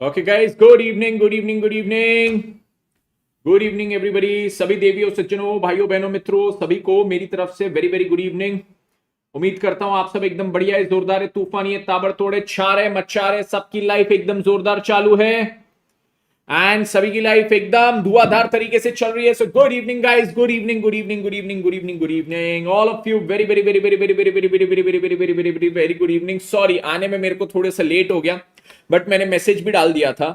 Okay guys, good evening good evening good evening good evening everybody. सभी देवियों सज्जनों भाइयों बहनों मित्रों सभी को मेरी तरफ से वेरी वेरी गुड इवनिंग। उम्मीद करता हूं आप सब एकदम बढ़िया है, जोरदार है, तूफानी है, ताबड़तोड़ छा रहे मचा रहे, सबकी लाइफ एकदम जोरदार चालू है एंड सभी की लाइफ एकदम धुआंधार तरीके से चल रही है। So good evening guys, good evening good evening good evening good evening good evening all of you, very very very very very very very very very very very very very very very good evening. Sorry आने में मेरे को थोड़ा सा late हो गया, but मैंने message भी डाल दिया था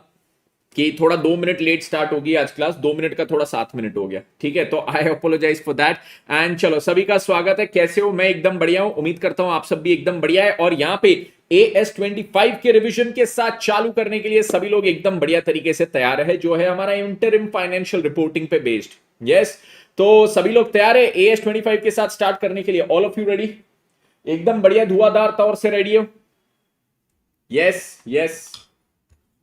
कि थोड़ा 2 मिनट लेट स्टार्ट होगी आज क्लास, 2 मिनट का थोड़ा 7 मिनट हो गया, ठीक है, तो आई अपोलोजाइज फॉर दैट। एंड चलो सभी का स्वागत है, कैसे हो? मैं एकदम बढ़िया हूं, उम्मीद करता हूं आप सब भी एकदम बढ़िया है। और यहाँ पे AS25 के रिवीजन के साथ चालू करने के लिए सभी लोग एकदम बढ़िया तरीके से तैयार है, जो है हमारा इंटरिम फाइनेंशियल रिपोर्टिंग पे बेस्ड। यस, तो सभी लोग तैयार है AS25 के साथ स्टार्ट करने के लिए? All of you ready? एकदम बढ़िया धुआंधार तौर से रेडी हो? Yes yes,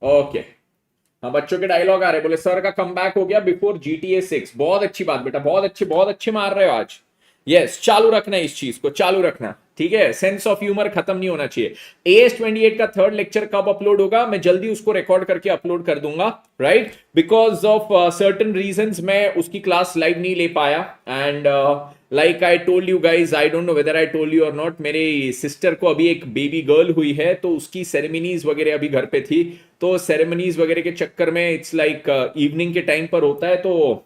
okay. हाँ, बच्चों के डायलॉग आ रहे, बोले सर का कमबैक हो गया बिफोर GTA 6। बहुत अच्छी बात बेटा, बहुत अच्छे मार रहे हो आज। यस, चालू रखना इस चीज को, चालू रखना, ठीक है। सेंस ऑफ ह्यूमर खत्म नहीं होना चाहिए। AS28 का थर्ड लेक्चर कब अपलोड होगा? मैं जल्दी उसको रिकॉर्ड करके अपलोड कर दूंगा, right? Because of certain reasons मैं उसकी क्लास लाइव नहीं ले पाया। And like I told you guys, I don't know whether I told you और नॉट, मेरे सिस्टर को अभी एक बेबी गर्ल हुई है, तो उसकी सेरेमनीज वगैरह अभी घर पे थी, तो सेरेमनीज वगैरह के चक्कर में इट्स लाइक इवनिंग के टाइम पर होता है, तो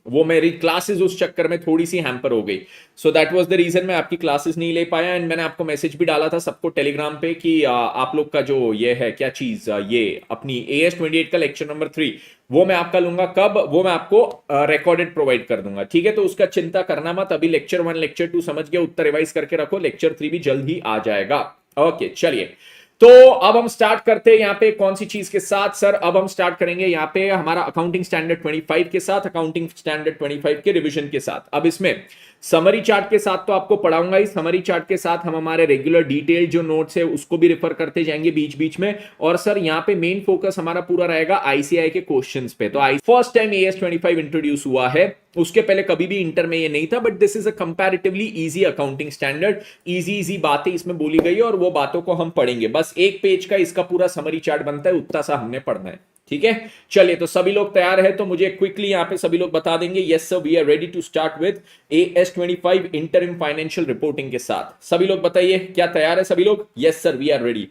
वो मेरी क्लासेस उस चक्कर में थोड़ी सी हैम्पर हो गई। So that was the reason मैं आपकी क्लासेस नहीं ले पाया। एंड मैंने आपको मैसेज भी डाला था सबको टेलीग्राम पे कि आप लोग का जो ये है क्या चीज, ये अपनी AS28 का लेक्चर नंबर 3 वो मैं आपका लूंगा कब, वो मैं आपको रिकॉर्डेड प्रोवाइड कर दूंगा, ठीक है। तो उसका चिंता करना मत, अभी लेक्चर 1 लेक्चर 2 समझ गए, उत्तर रिवाइज करके रखो, लेक्चर 3 भी जल्द ही आ जाएगा। ओके चलिए, तो अब हम स्टार्ट करते हैं यहाँ पे कौन सी चीज के साथ सर? अब हम स्टार्ट करेंगे यहाँ पे हमारा अकाउंटिंग स्टैंडर्ड 25 के साथ, अकाउंटिंग स्टैंडर्ड 25 के रिवीजन के साथ। अब इसमें समरी चार्ट के साथ तो आपको पढ़ाऊंगा ही, समरी चार्ट के साथ हम हमारे रेगुलर डिटेल जो नोट्स है उसको भी रेफर करते जाएंगे बीच बीच में। और सर यहाँ पे मेन फोकस हमारा पूरा रहेगा ICAI के क्वेश्चंस पे। तो फर्स्ट टाइम AS25 इंट्रोड्यूस हुआ है, उसके पहले कभी भी इंटर में ये नहीं था, but this is a comparatively easy accounting standard. Easy बातें इसमें बोली गई है और वो बातों को हम पढ़ेंगे, बस एक पेज का इसका पूरा समरी चार्ट बनता है, उतना सा हमने पढ़ना है, ठीक है। चलिए, तो सभी लोग तैयार है तो मुझे क्विकली यहां पे सभी लोग बता देंगे। Yes sir, we are ready to start with AS25 interim financial reporting के साथ। सभी लोग बताइए, क्या तैयार है सभी लोग? Yes sir, we are ready.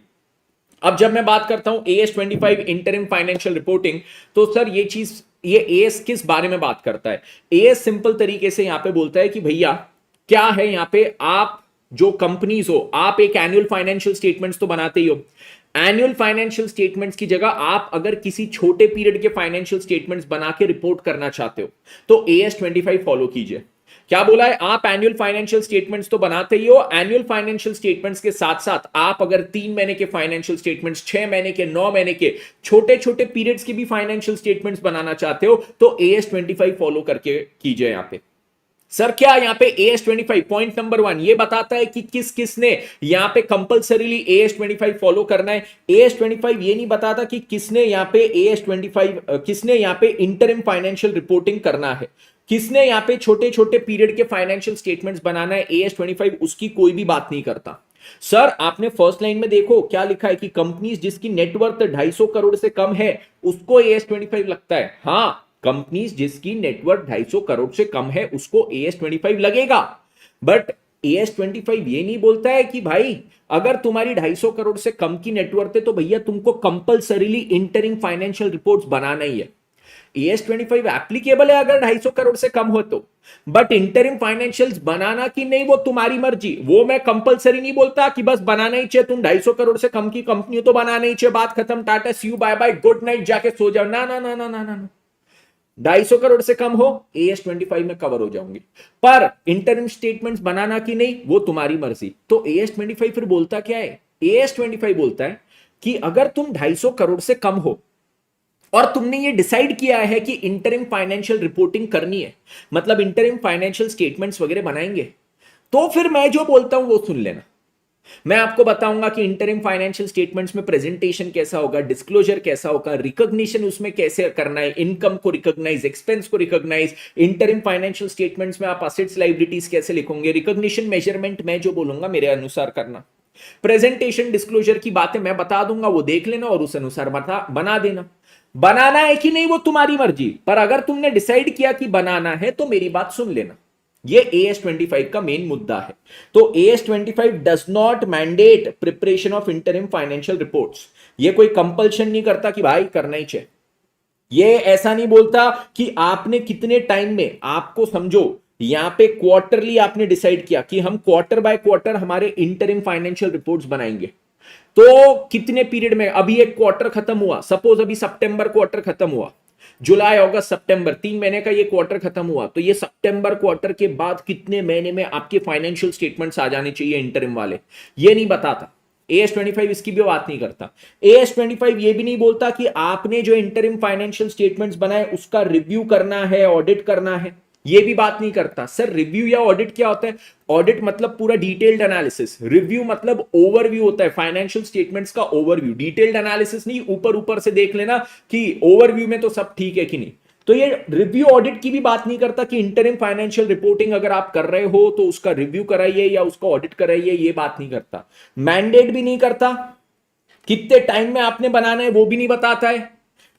अब जब मैं बात करता हूं AS25 इंटरिम फाइनेंशियल रिपोर्टिंग, तो सर ये चीज, ये AS किस बारे में बात करता है? AS सिंपल तरीके से यहां पे बोलता है कि भैया क्या है, यहां पे आप जो कंपनीज हो, आप एक एनुअल फाइनेंशियल स्टेटमेंट्स तो बनाते ही हो। एनुअल फाइनेंशियल स्टेटमेंट्स की जगह आप अगर किसी छोटे पीरियड के फाइनेंशियल स्टेटमेंट्स बना के रिपोर्ट करना चाहते हो तो AS25 फॉलो कीजिए। क्या बोला है? आप एनुअल फाइनेंशियल स्टेटमेंट्स तो बनाते ही हो, एनुअल फाइनेंशियल स्टेटमेंट्स के साथ साथ आप अगर 3 महीने के फाइनेंशियल स्टेटमेंट्स, 6 महीने के, 9 महीने के, छोटे छोटे पीरियड्स के भी फाइनेंशियल स्टेटमेंट्स बनाना चाहते हो तो AS25 फॉलो करके कीजिए। यहां पे सर क्या यहाँ पे AS25 पॉइंट नंबर 1 ये बताता है कि किस किसने यहाँ पे कंपलसरीली AS25 फॉलो करना है। AS25 ये नहीं बताता कि किसने यहाँ पे AS25 किसने यहाँ पे इंटरिम फाइनेंशियल रिपोर्टिंग करना है, किसने यहाँ पे छोटे छोटे पीरियड के फाइनेंशियल स्टेटमेंट्स बनाना है। AS25 उसकी कोई भी बात नहीं करता। सर आपने फर्स्ट लाइन में देखो क्या लिखा है कि कंपनीज जिसकी नेटवर्थ 250 करोड़ से कम है उसको AS25 लगता है। हाँ, कंपनीज जिसकी नेटवर्थ 250 करोड़ से कम है उसको AS25 लगेगा, बट AS25 ये नहीं बोलता है कि भाई अगर तुम्हारी 250 करोड़ से कम की नेटवर्थ है तो भैया तुमको कंपलसरीली इंटरिम फाइनेंशियल रिपोर्ट्स बनाना ही है। AS25 एप्लीकेबल है अगर 250 करोड़ से कम हो तो, बट इंटरिम फाइनेंशियल्स बनाना कि नहीं वो तुम्हारी मर्जी। वो मैं कंपलसरी नहीं बोलता कि बस बनाना ही चाहिए, तुम 250 करोड़ से कम की कंपनी हो तो बनाना ही चाहिए, बात खत्म, tata see you bye bye good night, जाके सो जाओ। ना ना ना ना ना ना, 250 करोड़ से कम हो AS25 में कवर हो जाओगे, पर इंटरिम स्टेटमेंट्स बनाना कि नहीं वो तुम्हारी मर्जी। तो AS25 फिर बोलता क्या है? AS25 बोलता है कि अगर तुम 250 करोड़ से कम हो और तुमने ये डिसाइड किया है कि इंटरिम फाइनेंशियल रिपोर्टिंग करनी है, मतलब इंटरिम फाइनेंशियल स्टेटमेंट्स वगैरह बनाएंगे, तो फिर मैं जो बोलता हूं वो सुन लेना। मैं आपको बताऊंगा कि इंटरिम फाइनेंशियल स्टेटमेंट्स में प्रेजेंटेशन कैसा होगा, डिस्क्लोजर कैसा होगा, रिकॉग्निशन उसमें कैसे करना है, इनकम को रिकॉग्नाइज, एक्सपेंस को रिकॉग्नाइज, इंटरिम फाइनेंशियल स्टेटमेंट्स में आप असेट्स लायबिलिटीज कैसे लिखोगे, रिकॉग्निशन मेजरमेंट मैं जो बोलूंगा मेरे अनुसार करना, प्रेजेंटेशन डिस्क्लोजर की बातें मैं बता दूंगा, वो देख लेना और उस अनुसार बना देना। बनाना है कि नहीं वो तुम्हारी मर्जी, पर अगर तुमने डिसाइड किया कि बनाना है तो मेरी बात सुन लेना। ये AS25 का मेन मुद्दा है। तो AS25 does not mandate preparation of interim financial reports. ये कोई कंपल्शन नहीं करता कि भाई करना ही चाहिए। ये ऐसा नहीं बोलता कि आपने कितने टाइम में, आपको समझो यहां पे क्वार्टरली आपने डिसाइड किया कि हम क्वार्टर बाय क्वार्टर हमारे इंटरिम फाइनेंशियल रिपोर्ट्स बनाएंगे, तो कितने पीरियड में, अभी एक क्वार्टर खत्म हुआ, सपोज अभी सितंबर क्वार्टर खत्म हुआ, जुलाई अगस्त सितंबर 3 महीने का ये क्वार्टर खत्म हुआ, तो ये सितंबर क्वार्टर के बाद कितने महीने में आपके फाइनेंशियल स्टेटमेंट्स आ जाने चाहिए इंटरिम वाले, ये नहीं बताता। AS25 इसकी भी बात नहीं करता। AS25 ये भी नहीं बोलता कि आपने जो इंटरिम फाइनेंशियल स्टेटमेंट्स बनाए उसका रिव्यू करना है, ऑडिट करना है, ये भी बात नहीं करता। सर रिव्यू या ऑडिट क्या होता है? ऑडिट मतलब पूरा डिटेल्ड एनालिसिस, रिव्यू मतलब ओवरव्यू होता है, फाइनेंशियल स्टेटमेंट्स का ओवरव्यू, डिटेल्ड एनालिसिस नहीं, ऊपर ऊपर से देख लेना कि ओवरव्यू में तो सब ठीक है कि नहीं। तो ये रिव्यू ऑडिट की भी बात नहीं करता कि इंटरिम फाइनेंशियल रिपोर्टिंग अगर आप कर रहे हो तो उसका रिव्यू कराइए या उसका ऑडिट कराइए, ये बात नहीं करता। मैंडेट भी नहीं करता, कितने टाइम में आपने बनाना है वो भी नहीं बताता है,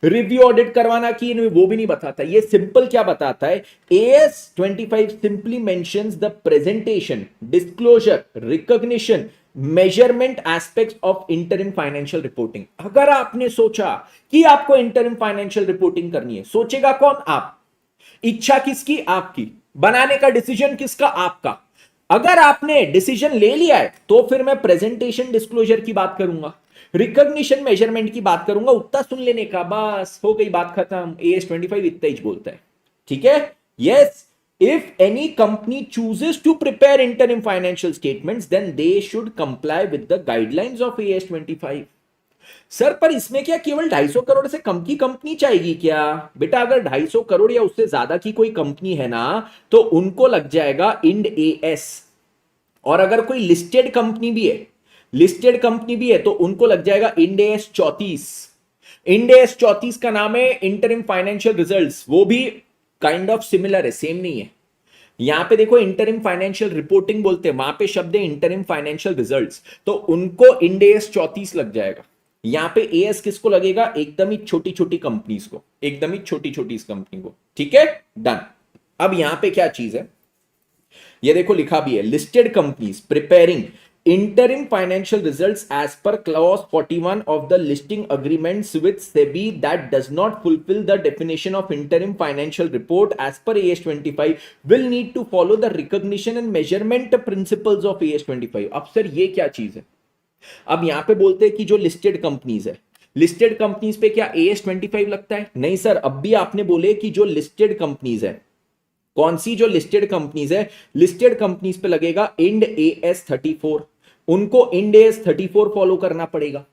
रिव्यू ऑडिट करवाना कि वो भी नहीं बताता। ये सिंपल क्या बताता है, AS25 simply mentions the presentation, disclosure, recognition, measurement aspects of interim financial reporting. अगर आपने सोचा कि आपको इंटरिम फाइनेंशियल रिपोर्टिंग करनी है, सोचेगा कौन? आप। इच्छा किसकी? आपकी। बनाने का डिसीजन किसका? आपका। अगर आपने डिसीजन ले लिया है तो फिर मैं प्रेजेंटेशन डिस्क्लोजर की बात करूंगा, रिकॉग्निशन मेजरमेंट की बात करूंगा, उतना सुन लेने का, बस हो गई बात खत्म। AS25 इतना ही बोलता है, ठीक है। Yes, if any company chooses to prepare interim financial statements then they should comply with the guidelines of AS25। Sir पर इसमें क्या केवल 250 करोड़ से कम की कंपनी चाहिए क्या? बेटा अगर 250 करोड़ या उससे ज्यादा की कोई कंपनी है ना तो उनको लग जाएगा इंड AS, और अगर कोई लिस्टेड कंपनी भी है, लिस्टेड कंपनी भी है तो उनको लग जाएगा इंड AS 34। इंड AS 34 का नाम है इंटरिम फाइनेंशियल रिजल्ट्स, वो भी काइंड ऑफ सिमिलर है, सेम नहीं है। यहां पे देखो इंटरिम फाइनेंशियल रिपोर्टिंग बोलते हैं, वहां पे शब्द है इंटरिम फाइनेंशियल रिजल्ट्स, तो उनको इंड AS 34 लग जाएगा। यहां पे AS किसको लगेगा? एकदम ही छोटी छोटी कंपनीज को, एकदम ही छोटी छोटी इस कंपनी को, ठीक है, डन। अब यहां पे क्या चीज है, ये देखो लिखा भी है, listed companies preparing interim financial results as per clause 41 of the listing agreements with SEBI that does not fulfill the definition of interim financial report as per AS25 will need to follow the recognition and measurement principles of AS25। अब sir ये क्या चीज है? अब यहां पे बोलते हैं कि जो लिस्टेड कंपनीज है, लिस्टेड कंपनीज पे क्या AS25 लगता है? नहीं सर, अब भी आपने बोले कि जो लिस्टेड कंपनीज है, कौन सी जो लिस्टेड कंपनीज है, लिस्टेड कंपनीज पे लगेगा इंड AS 34, उनको इंड AS 34 फॉलो करना पड़ेगा।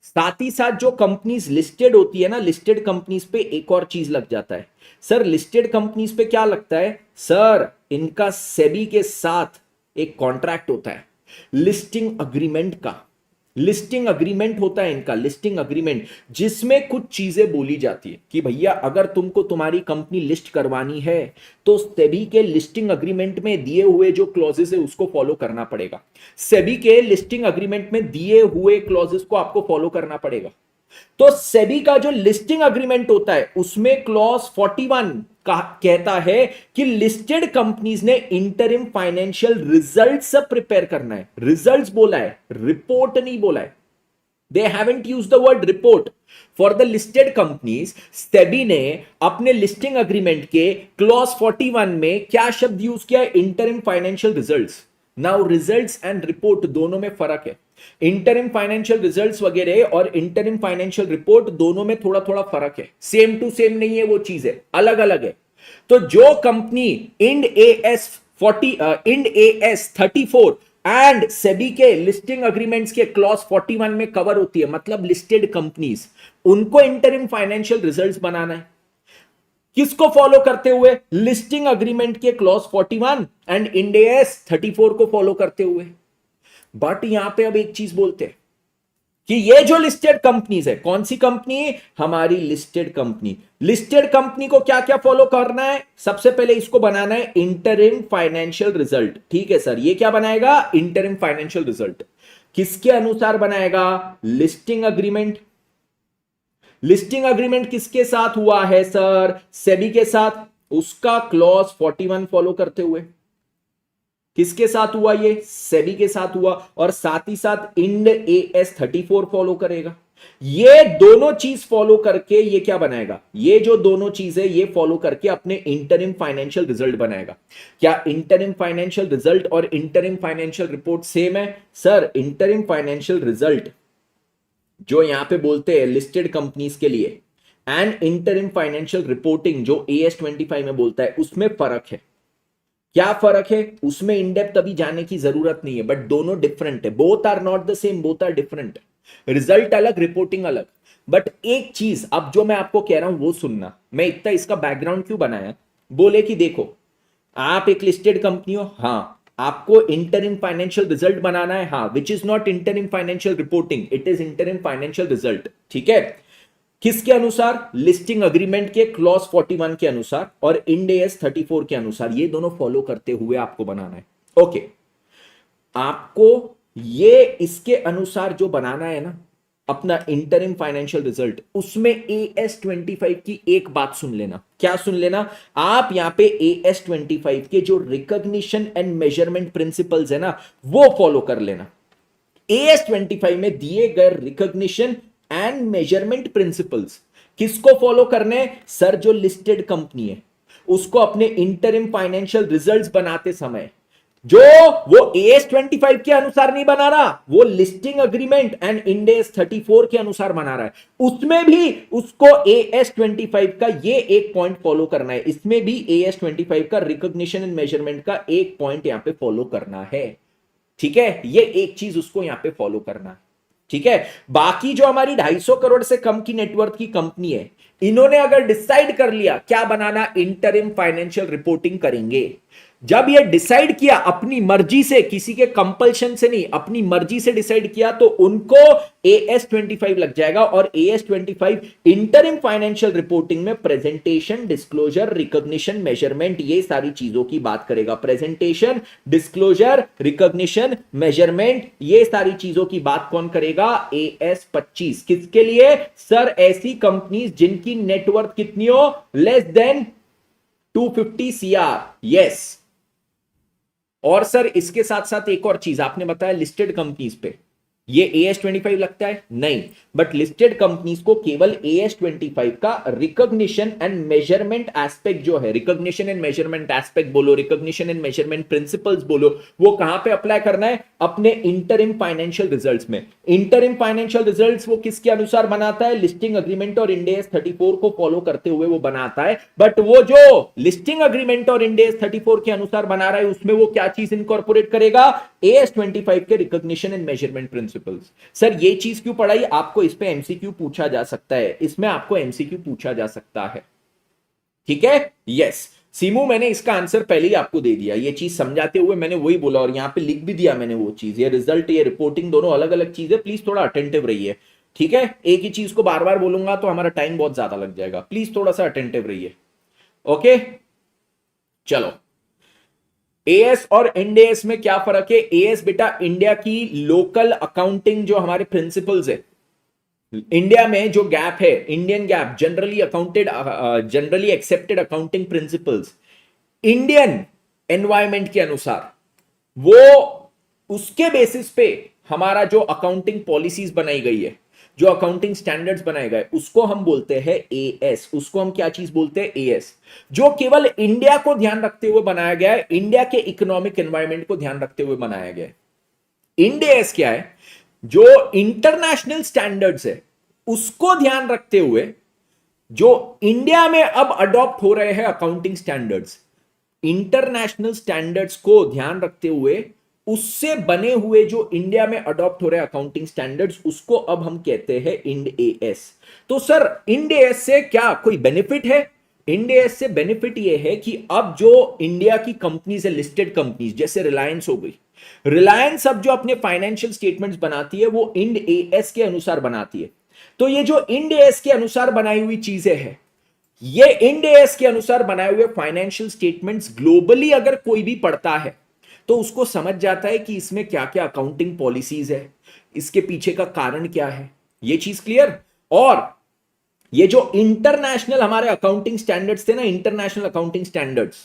साथ ही साथ जो कंपनीज लिस्टेड होती है ना, लिस्टेड कंपनीज पे एक और चीज लग जाता है। सर लिस्टेड कंपनीज पे क्या लगता है? सर इनका सेबी के साथ एक कॉन्ट्रैक्ट होता है, लिस्टिंग अग्रीमेंट का, लिस्टिंग अग्रीमेंट होता है इनका, लिस्टिंग अग्रीमेंट, जिसमें कुछ चीजें बोली जाती है कि भैया अगर तुमको तुम्हारी कंपनी लिस्ट करवानी है तो सेबी के लिस्टिंग अग्रीमेंट में दिए हुए जो क्लॉजेस है उसको फॉलो करना पड़ेगा। सेबी के लिस्टिंग अग्रीमेंट में दिए हुए क्लॉजेस को आपको फॉलो करना पड़ेगा। तो सेबी का जो लिस्टिंग अग्रीमेंट होता है उसमें क्लॉज 41 कहता है कि लिस्टेड कंपनीज ने इंटरिम फाइनेंशियल रिजल्ट्स प्रिपेयर करना है। रिजल्ट्स बोला है, रिपोर्ट नहीं बोला है। They haven't used the word report for the listed companies. SEBI ने अपने लिस्टिंग अग्रीमेंट के क्लॉज 41 में क्या शब्द यूज किया है? Interim financial results. Now results and report दोनों में फर्क है। इंटरिम फाइनेंशियल रिजल्ट्स वगैरह और इंटरिम फाइनेंशियल रिपोर्ट दोनों में थोड़ा थोड़ा फर्क है, सेम टू सेम नहीं है, वो चीज है, अलग अलग है। तो जो company Ind AS 34 and SEBI के लिस्टिंग अग्रीमेंट्स के क्लॉज 41 में कवर होती है, मतलब लिस्टेड कंपनीज, उनको इंटरिम फाइनेंशियल रिजल्ट्स बनाना है। किसको फॉलो करते हुए? लिस्टिंग अग्रीमेंट के क्लॉज 41 एंड इंड AS 34 को फॉलो करते हुए। बट यहां पे अब एक चीज बोलते हैं कि ये जो लिस्टेड कंपनीज है, कौन सी कंपनी? हमारी लिस्टेड कंपनी। लिस्टेड कंपनी को क्या क्या फॉलो करना है? सबसे पहले इसको बनाना है इंटरिम फाइनेंशियल रिजल्ट। ठीक है सर, ये क्या बनाएगा? Interim financial result. किसके अनुसार बनाएगा? Listing agreement. लिस्टिंग अग्रीमेंट किसके साथ हुआ है सर? सेबी के साथ। उसका क्लॉज 41 फॉलो करते हुए। किसके साथ हुआ? ये सेबी के साथ हुआ, और साथ ही साथ इंड AS 34 फॉलो करेगा। ये दोनों चीज फॉलो करके ये क्या बनाएगा? ये जो दोनों चीजें ये फॉलो करके अपने इंटरिम फाइनेंशियल रिजल्ट बनाएगा। क्या इंटरिम फाइनेंशियल रिजल्ट और इंटरिम फाइनेंशियल रिपोर्ट सेम है? सर इंटरिम फाइनेंशियल रिजल्ट जो यहां पे बोलते हैं लिस्टेड कंपनीज के लिए, एंड इंटरिम फाइनेंशियल रिपोर्टिंग जो AS 25 में बोलता है, उसमें फर्क है। क्या फर्क है? उसमें इनडेप्थ अभी जाने की जरूरत नहीं है, बट दोनों डिफरेंट है। Both are not the same, both are different. Result अलग, रिपोर्टिंग अलग। बट एक चीज अब जो मैं आपको कह रहा हूं वो सुनना। मैं इतना इसका बैकग्राउंड क्यों बनाया? बोले कि देखो, आप एक लिस्टेड कंपनी हो, हाँ, आपको इंटरिम फाइनेंशियल रिजल्ट बनाना है, हाँ, which is not interim financial reporting, it is interim financial result. ठीक है? किसके अनुसार? लिस्टिंग अग्रीमेंट के क्लॉज 41 के अनुसार और इंड AS 34 के अनुसार। ये दोनों फॉलो करते हुए आपको बनाना है। ओके, आपको ये इसके अनुसार जो बनाना है ना अपना इंटरिम फाइनेंशियल रिजल्ट, उसमें AS 25 की एक बात सुन लेना। क्या सुन लेना? आप यहां पे AS 25 के जो रिकॉग्निशन एंड मेजरमेंट प्रिंसिपल्स है ना, वो फॉलो कर लेना। AS 25 में दिए गए रिकॉग्निशन एंड मेजरमेंट प्रिंसिपल्स किसको फॉलो करने? सर जो लिस्टेड कंपनी है उसको अपने इंटरिम फाइनेंशियल रिजल्ट्स बनाते समय जो वो AS 25 के अनुसार नहीं बना रहा, वो listing agreement and Ind AS 34 के अनुसार बना रहा है, उसमें भी उसको AS 25 का ये एक पॉइंट फॉलो करना है। इसमें भी AS 25 का रिकॉग्निशन एंड मेजरमेंट का एक पॉइंट यहां पे फॉलो करना है। ठीक है? ये एक चीज उसको यहां पे फॉलो करना है। ठीक है? बाकी जो हमारी 250 करोड़ से कम की नेटवर्थ की कंपनी है, इन्होंने अगर डिसाइड कर लिया क्या बनाना, इंटरिम फाइनेंशियल रिपोर्टिंग करेंगे। जब ये डिसाइड किया अपनी मर्जी से, किसी के कंपल्शन से नहीं, अपनी मर्जी से डिसाइड किया, तो उनको AS 25 लग जाएगा। और AS 25 इंटरिम फाइनेंशियल रिपोर्टिंग में प्रेजेंटेशन, डिस्क्लोजर, रिकॉग्निशन, मेजरमेंट, ये सारी चीजों की बात करेगा। प्रेजेंटेशन, डिस्क्लोजर, रिकॉग्निशन, मेजरमेंट, ये सारी चीजों की बात कौन करेगा? AS 25। किसके लिए? सर ऐसी कंपनीज जिनकी नेटवर्थ कितनी हो? Less than 250 CR। यस। और सर इसके साथ साथ एक और चीज आपने बताया, लिस्टेड कंपनीज पे ये AS 25 लगता है? नहीं, बट लिस्टेड कंपनीज को केवल AS 25 का रिकॉग्निशन एंड मेजरमेंट एस्पेक्ट जो है, रिकॉग्निशन एंड मेजरमेंट एस्पेक्ट बोलो, रिकॉग्निशन एंड मेजरमेंट प्रिंसिपल्स बोलो, वो कहां पे अप्लाई करना है? अपने इंटरिम फाइनेंशियल रिजल्ट्स में। इंटरिम फाइनेंशियल रिजल्ट्स वो किसके अनुसार बनाता है? लिस्टिंग अग्रीमेंट और इंड AS 34 को फॉलो करते हुए वो बनाता है। बट वो जो लिस्टिंग अग्रीमेंट और इंड AS 34 के अनुसार बना रहा है, उसमें वो क्या चीज इनकॉर्पोरेट करेगा? AS 25 के recognition and measurement principles. Sir ये चीज क्यों पढ़ाई? आपको इस पे MCQ पूछा जा सकता है, इसमें आपको MCQ पूछा जा सकता है। ठीक है? यस। सीमू, मैंने इसका आंसर पहले ही आपको दे दिया, ये चीज समझाते हुए मैंने वही बोला, और यहां पे लिख भी दिया मैंने वो चीज। ये रिजल्ट, ये रिपोर्टिंग दोनों अलग अलग चीज है, प्लीज थोड़ा अटेंटिव रहिए। ठीक है? एक ही चीज को बार बार बोलूंगा तो हमारा टाइम बहुत ज्यादा लग जाएगा, प्लीज थोड़ा सा अटेंटिव रहिए। ओके, चलो। AS और इंड AS में क्या फर्क है? AS बेटा इंडिया की लोकल अकाउंटिंग जो हमारे प्रिंसिपल्स है, इंडिया में जो गैप है, Indian gap, generally accepted accounting principles, Indian environment के अनुसार, वो उसके बेसिस पे हमारा जो अकाउंटिंग पॉलिसीज बनाई गई है, जो अकाउंटिंग स्टैंडर्ड्स बनाए गए, उसको हम बोलते हैं AS। उसको हम क्या चीज बोलते हैं? AS, जो केवल इंडिया को ध्यान रखते हुए बनाया गया है, इंडिया के इकोनॉमिक एनवायरनमेंट को ध्यान रखते हुए बनाया गया है। इंड AS क्या है? जो इंटरनेशनल स्टैंडर्ड्स है उसको ध्यान रखते हुए जो इंडिया में अब अडॉप्ट हो रहे हैं अकाउंटिंग स्टैंडर्ड्स, इंटरनेशनल स्टैंडर्ड्स को ध्यान रखते हुए उससे बने हुए जो इंडिया में अडॉप्ट हो रहे अकाउंटिंग स्टैंडर्ड्स, उसको अब हम कहते हैं इंड AS। तो सर इंड AS से क्या कोई बेनिफिट है? इंड AS से बेनिफिट यह है कि अब जो इंडिया की कंपनीज है, लिस्टेड कंपनीज, जैसे रिलायंस हो गई, रिलायंस अब जो अपने फाइनेंशियल स्टेटमेंट्स बनाती है वो इंड AS के अनुसार बनाती है। तो ये जो इंड AS के अनुसार बनाई हुई चीजें हैं, ये इंड AS के अनुसार बनाए हुए फाइनेंशियल स्टेटमेंट्स ग्लोबली अगर कोई भी पढ़ता है तो उसको समझ जाता है कि इसमें क्या क्या अकाउंटिंग पॉलिसीज है, इसके पीछे का कारण क्या है, ये चीज क्लियर। और ये जो इंटरनेशनल हमारे अकाउंटिंग स्टैंडर्ड्स थे ना, इंटरनेशनल अकाउंटिंग स्टैंडर्ड्स,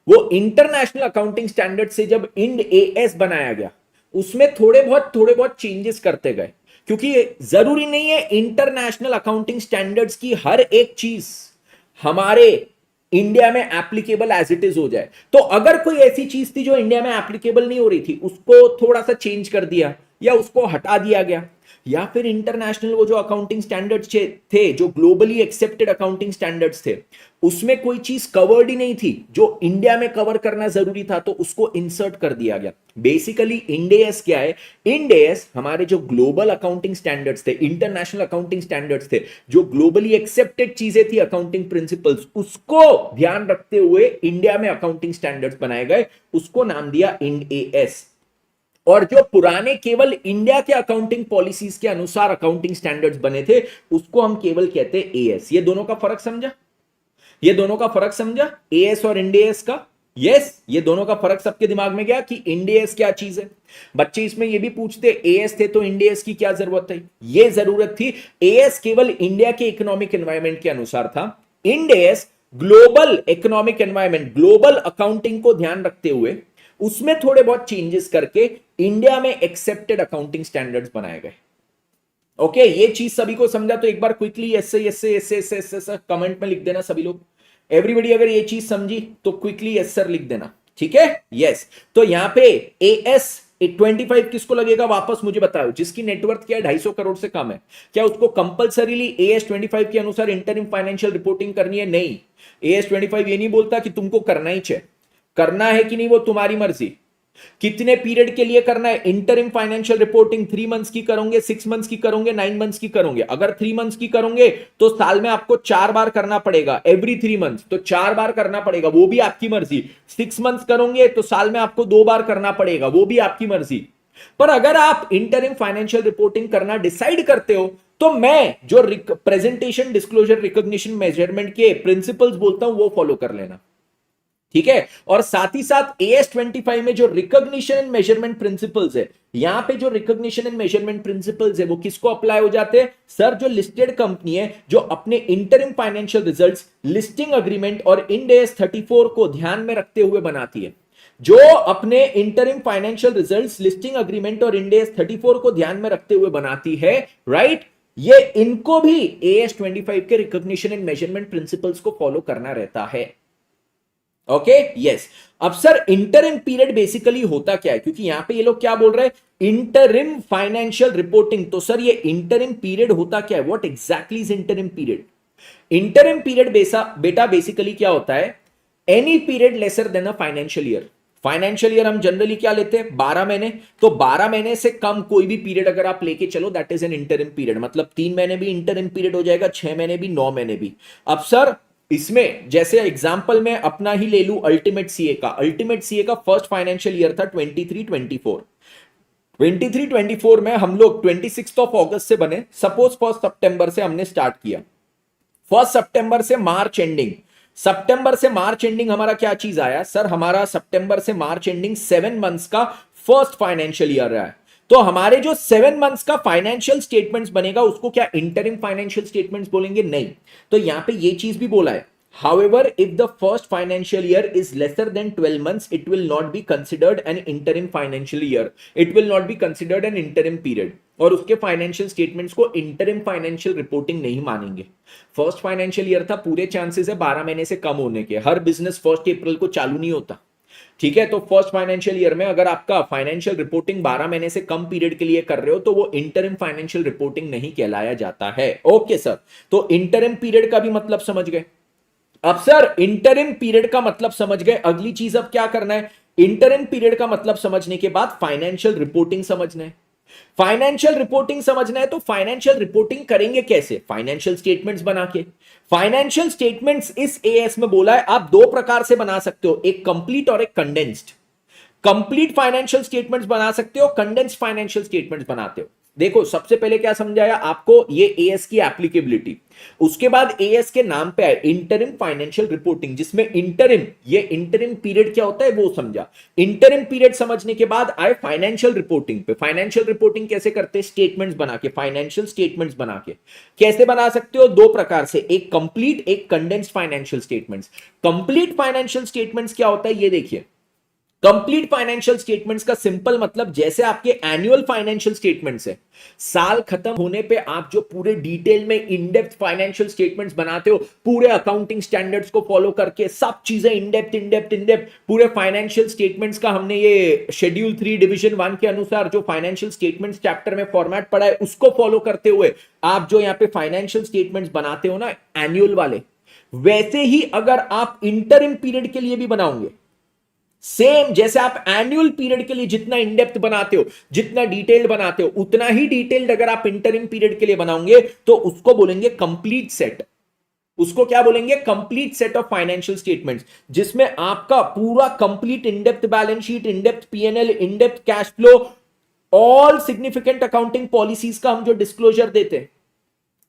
वो इंटरनेशनल अकाउंटिंग स्टैंडर्ड से जब इंड एएस बनाया गया, उसमें थोड़े बहुत चेंजेस करते गए, क्योंकि जरूरी नहीं है इंटरनेशनल अकाउंटिंग स्टैंडर्ड्स की हर एक चीज हमारे इंडिया में एप्लीकेबल एज इट इज हो जाए। तो अगर कोई ऐसी चीज थी जो इंडिया में एप्लीकेबल नहीं हो रही थी, उसको थोड़ा सा चेंज कर दिया या उसको हटा दिया गया, या फिर इंटरनेशनल वो जो अकाउंटिंग स्टैंडर्ड्स थे, जो ग्लोबली एक्सेप्टेड अकाउंटिंग स्टैंडर्ड्स थे, उसमें कोई चीज कवर्ड ही नहीं थी जो इंडिया में कवर करना जरूरी था, तो उसको इंसर्ट कर दिया गया। बेसिकली इंड एएस क्या है, इंड एएस हमारे जो ग्लोबल अकाउंटिंग स्टैंडर्ड्स थे, इंटरनेशनल अकाउंटिंग स्टैंडर्ड्स थे, जो ग्लोबली एक्सेप्टेड चीजें थी अकाउंटिंग प्रिंसिपल्स, उसको ध्यान रखते हुए इंडिया में अकाउंटिंग स्टैंडर्ड्स बनाए गए, उसको नाम दिया इंड एएस। और जो पुराने केवल इंडिया के अकाउंटिंग पॉलिसीज के अनुसार अकाउंटिंग स्टैंडर्ड्स बने थे, उसको हम केवल कहते हैं एएस। ये दोनों का फर्क समझा, ये दोनों का फर्क समझा, एएस और इंड एएस का। यस, ये दोनों का फर्क सबके दिमाग में गया कि इंड एएस क्या चीज है। बच्चे इसमें ये भी पूछते एएस थे तो इंड एएस की क्या जरूरत थी, ये जरूरत थी, एएस केवल इंडिया के इकोनॉमिक एनवायरमेंट के अनुसार था, Ind AS global economic environment, global accounting को ध्यान रखते हुए उसमें थोड़े बहुत चेंजेस करके इंडिया में एक्सेप्टेड अकाउंटिंग स्टैंडर्ड्स बनाए गए। ओके, ये चीज सभी को समझा? तो एक बार क्विकली ऐसे कमेंट में लिख देना सभी लोग, एवरीबॉडी अगर ये चीज समझी तो क्विकली यस सर लिख देना, ठीक है। यस, तो यहां पे एएस 25 किसको लगेगा वापस मुझे बताओ, जिसकी नेटवर्थ क्या है 250 करोड़ से कम है, क्या उसको कंपलसरीली एएस 25 के अनुसार इंटरिम फाइनेंशियल रिपोर्टिंग करनी है? नहीं, एएस 25 ये नहीं बोलता कि तुमको करना ही चाहिए, करना है कि नहीं वो तुम्हारी मर्जी, कितने पीरियड के लिए करना है। इंटरिम फाइनेंशियल रिपोर्टिंग 3 मंथ्स की करोगे, 6 मंथ्स की करोगे, 9 मंथ्स की करोगे। अगर 3 मंथ्स की करोगे तो साल में आपको 4 बार करना पड़ेगा, एवरी 3 मंथ्स, तो 4 बार करना पड़ेगा, वो भी आपकी मर्जी। 6 मंथ्स करोगे तो साल में आपको 2 बार करना पड़ेगा, वो भी आपकी मर्जी। पर अगर आप इंटरिम फाइनेंशियल रिपोर्टिंग करना डिसाइड करते हो, तो मैं जो प्रेजेंटेशन, डिस्क्लोजर, रिकॉग्निशन, मेजरमेंट के प्रिंसिपल्स बोलता हूं वो फॉलो कर लेना, ठीक है। और साथ ही साथ एएस 25 में जो रिकॉग्निशन एंड मेजरमेंट प्रिंसिपल्स है, यहां पे जो रिकॉग्निशन एंड मेजरमेंट प्रिंसिपल्स है वो किसको अप्लाई हो जाते हैं? सर, जो लिस्टेड कंपनी है जो अपने interim financial results, listing agreement और इंड एएस 34 को ध्यान में रखते हुए बनाती है, जो अपने interim financial results, listing agreement और इंड एएस 34 को ध्यान में रखते हुए बनाती है, राइट। ये इनको भी एएस 25 के रिकॉग्निशन एंड मेजरमेंट प्रिंसिपल्स को फॉलो करना रहता है। Okay, yes. अब सर इंटरिम पीरियड बेसिकली होता क्या है, क्योंकि यहां पे ये लोग क्या बोल रहे हैं, इंटरिम फाइनेंशियल रिपोर्टिंग। तो सर ये इंटरिम पीरियड होता क्या है, what exactly is interim period? Interim period बेटा बेसिकली क्या होता है, any period lesser than a financial year. Financial year हम जनरली क्या लेते हैं, 12 महीने, तो 12 महीने से कम कोई भी पीरियड अगर आप लेके चलो, that is an interim period. मतलब 3 महीने भी इंटरिम पीरियड हो जाएगा, 6 महीने भी, 9 महीने भी। अब सर इसमें जैसे एग्जांपल में अपना ही ले लूं अल्टीमेट सीए का, अल्टीमेट सीए का फर्स्ट फाइनेंशियल ईयर था 23-24। 23-24 में हम लोग 26 अगस्त से बने, सपोज 1 सितंबर से हमने स्टार्ट किया, 1 सितंबर से मार्च एंडिंग, सितंबर से मार्च एंडिंग हमारा क्या चीज आया सर, हमारा सितंबर से मार्च एंडिंग 7 मंथ्स का फर्स्ट फाइनेंशियल ईयर रहा है। तो हमारे जो 7 मंथ्स का फाइनेंशियल स्टेटमेंट्स बनेगा उसको क्या इंटरिम फाइनेंशियल स्टेटमेंट्स बोलेंगे? नहीं। तो यहां पे ये चीज भी बोला है, however if the first financial year is lesser than 12 months it will not be considered an interim financial year, it will not be considered an interim period, और उसके फाइनेंशियल स्टेटमेंट्स को इंटरिम फाइनेंशियल रिपोर्टिंग नहीं मानेंगे। First financial year था, पूरे chances है 12 महीने से कम होने के, हर बिजनेस 1 अप्रैल को चालू नहीं होता, ठीक है। तो फर्स्ट फाइनेंशियल ईयर में अगर आपका फाइनेंशियल रिपोर्टिंग 12 महीने से कम पीरियड के लिए कर रहे हो तो वो इंटरिम फाइनेंशियल रिपोर्टिंग नहीं कहलाया जाता है। ओके सर, तो इंटरिम पीरियड का भी मतलब समझ गए। अब सर इंटरिम पीरियड का मतलब समझ गए, अगली चीज अब क्या करना है, इंटरिम पीरियड का मतलब समझने के बाद फाइनेंशियल रिपोर्टिंग समझना है। फाइनेंशियल रिपोर्टिंग समझना है तो फाइनेंशियल रिपोर्टिंग करेंगे कैसे, फाइनेंशियल स्टेटमेंट्स बना के। फाइनेंशियल स्टेटमेंट्स इस एएस में बोला है आप 2 प्रकार से बना सकते हो, एक कंप्लीट और एक कंडेंस्ड। कंप्लीट फाइनेंशियल स्टेटमेंट्स बना सकते हो, कंडेंस्ड फाइनेंशियल स्टेटमेंट्स बनाते हो देखो सबसे पहले क्या समझाया आपको, ये एएस की एप्लीकेबिलिटी, उसके बाद एएस के नाम पे आए इंटरिम फाइनेंशियल रिपोर्टिंग, जिसमें इंटरिम, ये इंटरिम पीरियड क्या होता है वो समझा। इंटरिम पीरियड समझने के बाद आए फाइनेंशियल रिपोर्टिंग पे। फाइनेंशियल रिपोर्टिंग कैसे करते हैं, स्टेटमेंट्स बना के, फाइनेंशियल स्टेटमेंट्स बना के। कैसे बना सकते हो, दो प्रकार से, एक कंप्लीट, एक condensed financial statements. Complete financial statements क्या होता है ये देखिए। कंप्लीट फाइनेंशियल स्टेटमेंट्स का सिंपल मतलब, जैसे आपके एनुअल फाइनेंशियल स्टेटमेंट्स है, साल खत्म होने पे आप जो पूरे डिटेल में इनडेप्थ फाइनेंशियल स्टेटमेंट्स बनाते हो, पूरे अकाउंटिंग स्टैंडर्ड्स को फॉलो करके, सब चीजें इनडेप्थ इनडेप्थ इनडेप्थ, पूरे फाइनेंशियल स्टेटमेंट्स का हमने ये शेड्यूल 3 डिवीजन 1 के अनुसार जो फाइनेंशियल स्टेटमेंट्स चैप्टर में फॉर्मेट पड़ा है, उसको फॉलो करते हुए आप जो यहां पे फाइनेंशियल स्टेटमेंट्स बनाते हो ना एनुअल वाले, वैसे ही अगर आप इंटरिम पीरियड के लिए भी बनाओगे, सेम जैसे आप एनुअल पीरियड के लिए जितना इनडेप्थ बनाते हो, जितना डिटेल्ड बनाते हो, उतना ही डिटेल्ड अगर आप इंटरिम पीरियड के लिए बनाओगे तो उसको बोलेंगे कंप्लीट सेट। उसको क्या बोलेंगे, complete set of financial statements, जिसमें आपका पूरा complete in-depth balance sheet, in-depth PNL, in-depth cash flow, all significant accounting policies का हम जो डिस्क्लोजर देते हैं।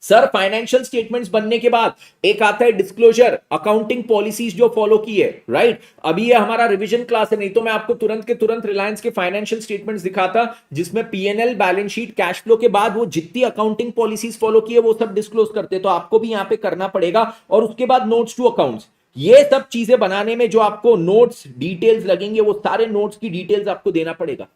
सर फाइनेंशियल स्टेटमेंट्स बनने के बाद एक आता है डिस्क्लोजर, अकाउंटिंग पॉलिसीज जो फॉलो की है, राइट। अभी ये हमारा रिवीजन क्लास है, नहीं तो मैं आपको तुरंत के तुरंत रिलायंस के फाइनेंशियल स्टेटमेंट्स दिखाता, जिसमें PNL, balance sheet, cash flow के बाद वो जितनी अकाउंटिंग पॉलिसीज फॉलो की है वो सब डिस्क्लोज करते। तो आपको भी यहां पे करना पड़ेगा। और उसके बाद नोट्स टू अकाउंट्स, ये सब चीजें बनाने में जो आपको नोट्स डिटेल्स लगेंगे, वो सारे नोट्स की डिटेल्स आपको देना पड़ेगा।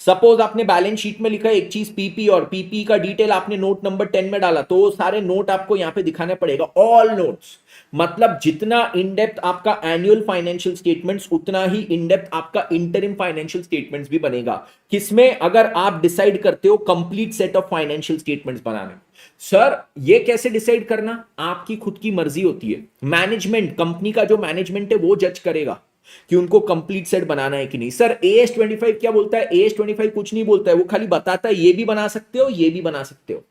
सपोज आपने बैलेंस शीट में लिखा है एक चीज पीपी, और पीपी का डिटेल आपने नोट नंबर 10 में डाला, तो सारे नोट आपको यहां पे दिखाने पड़ेगा, ऑल नोट्स। मतलब जितना इन डेप्थ आपका एनुअल फाइनेंशियल स्टेटमेंट्स, उतना ही इन डेप्थ आपका इंटरिम फाइनेंशियल स्टेटमेंट्स भी बनेगा। किसमें, अगर आप डिसाइड करते हो complete set of financial statements बनाने। सर ये कैसे डिसाइड करना, आपकी खुद की मर्जी होती है। मैनेजमेंट, कंपनी का जो मैनेजमेंट है वो जज करेगा कि उनको कंप्लीट सेट बनाना है कि नहीं। सर एएस 25 क्या बोलता है, एएस 25 कुछ नहीं बोलता है, वो खाली बताता है ये भी बना सकते हो, ये भी बना सकते हो।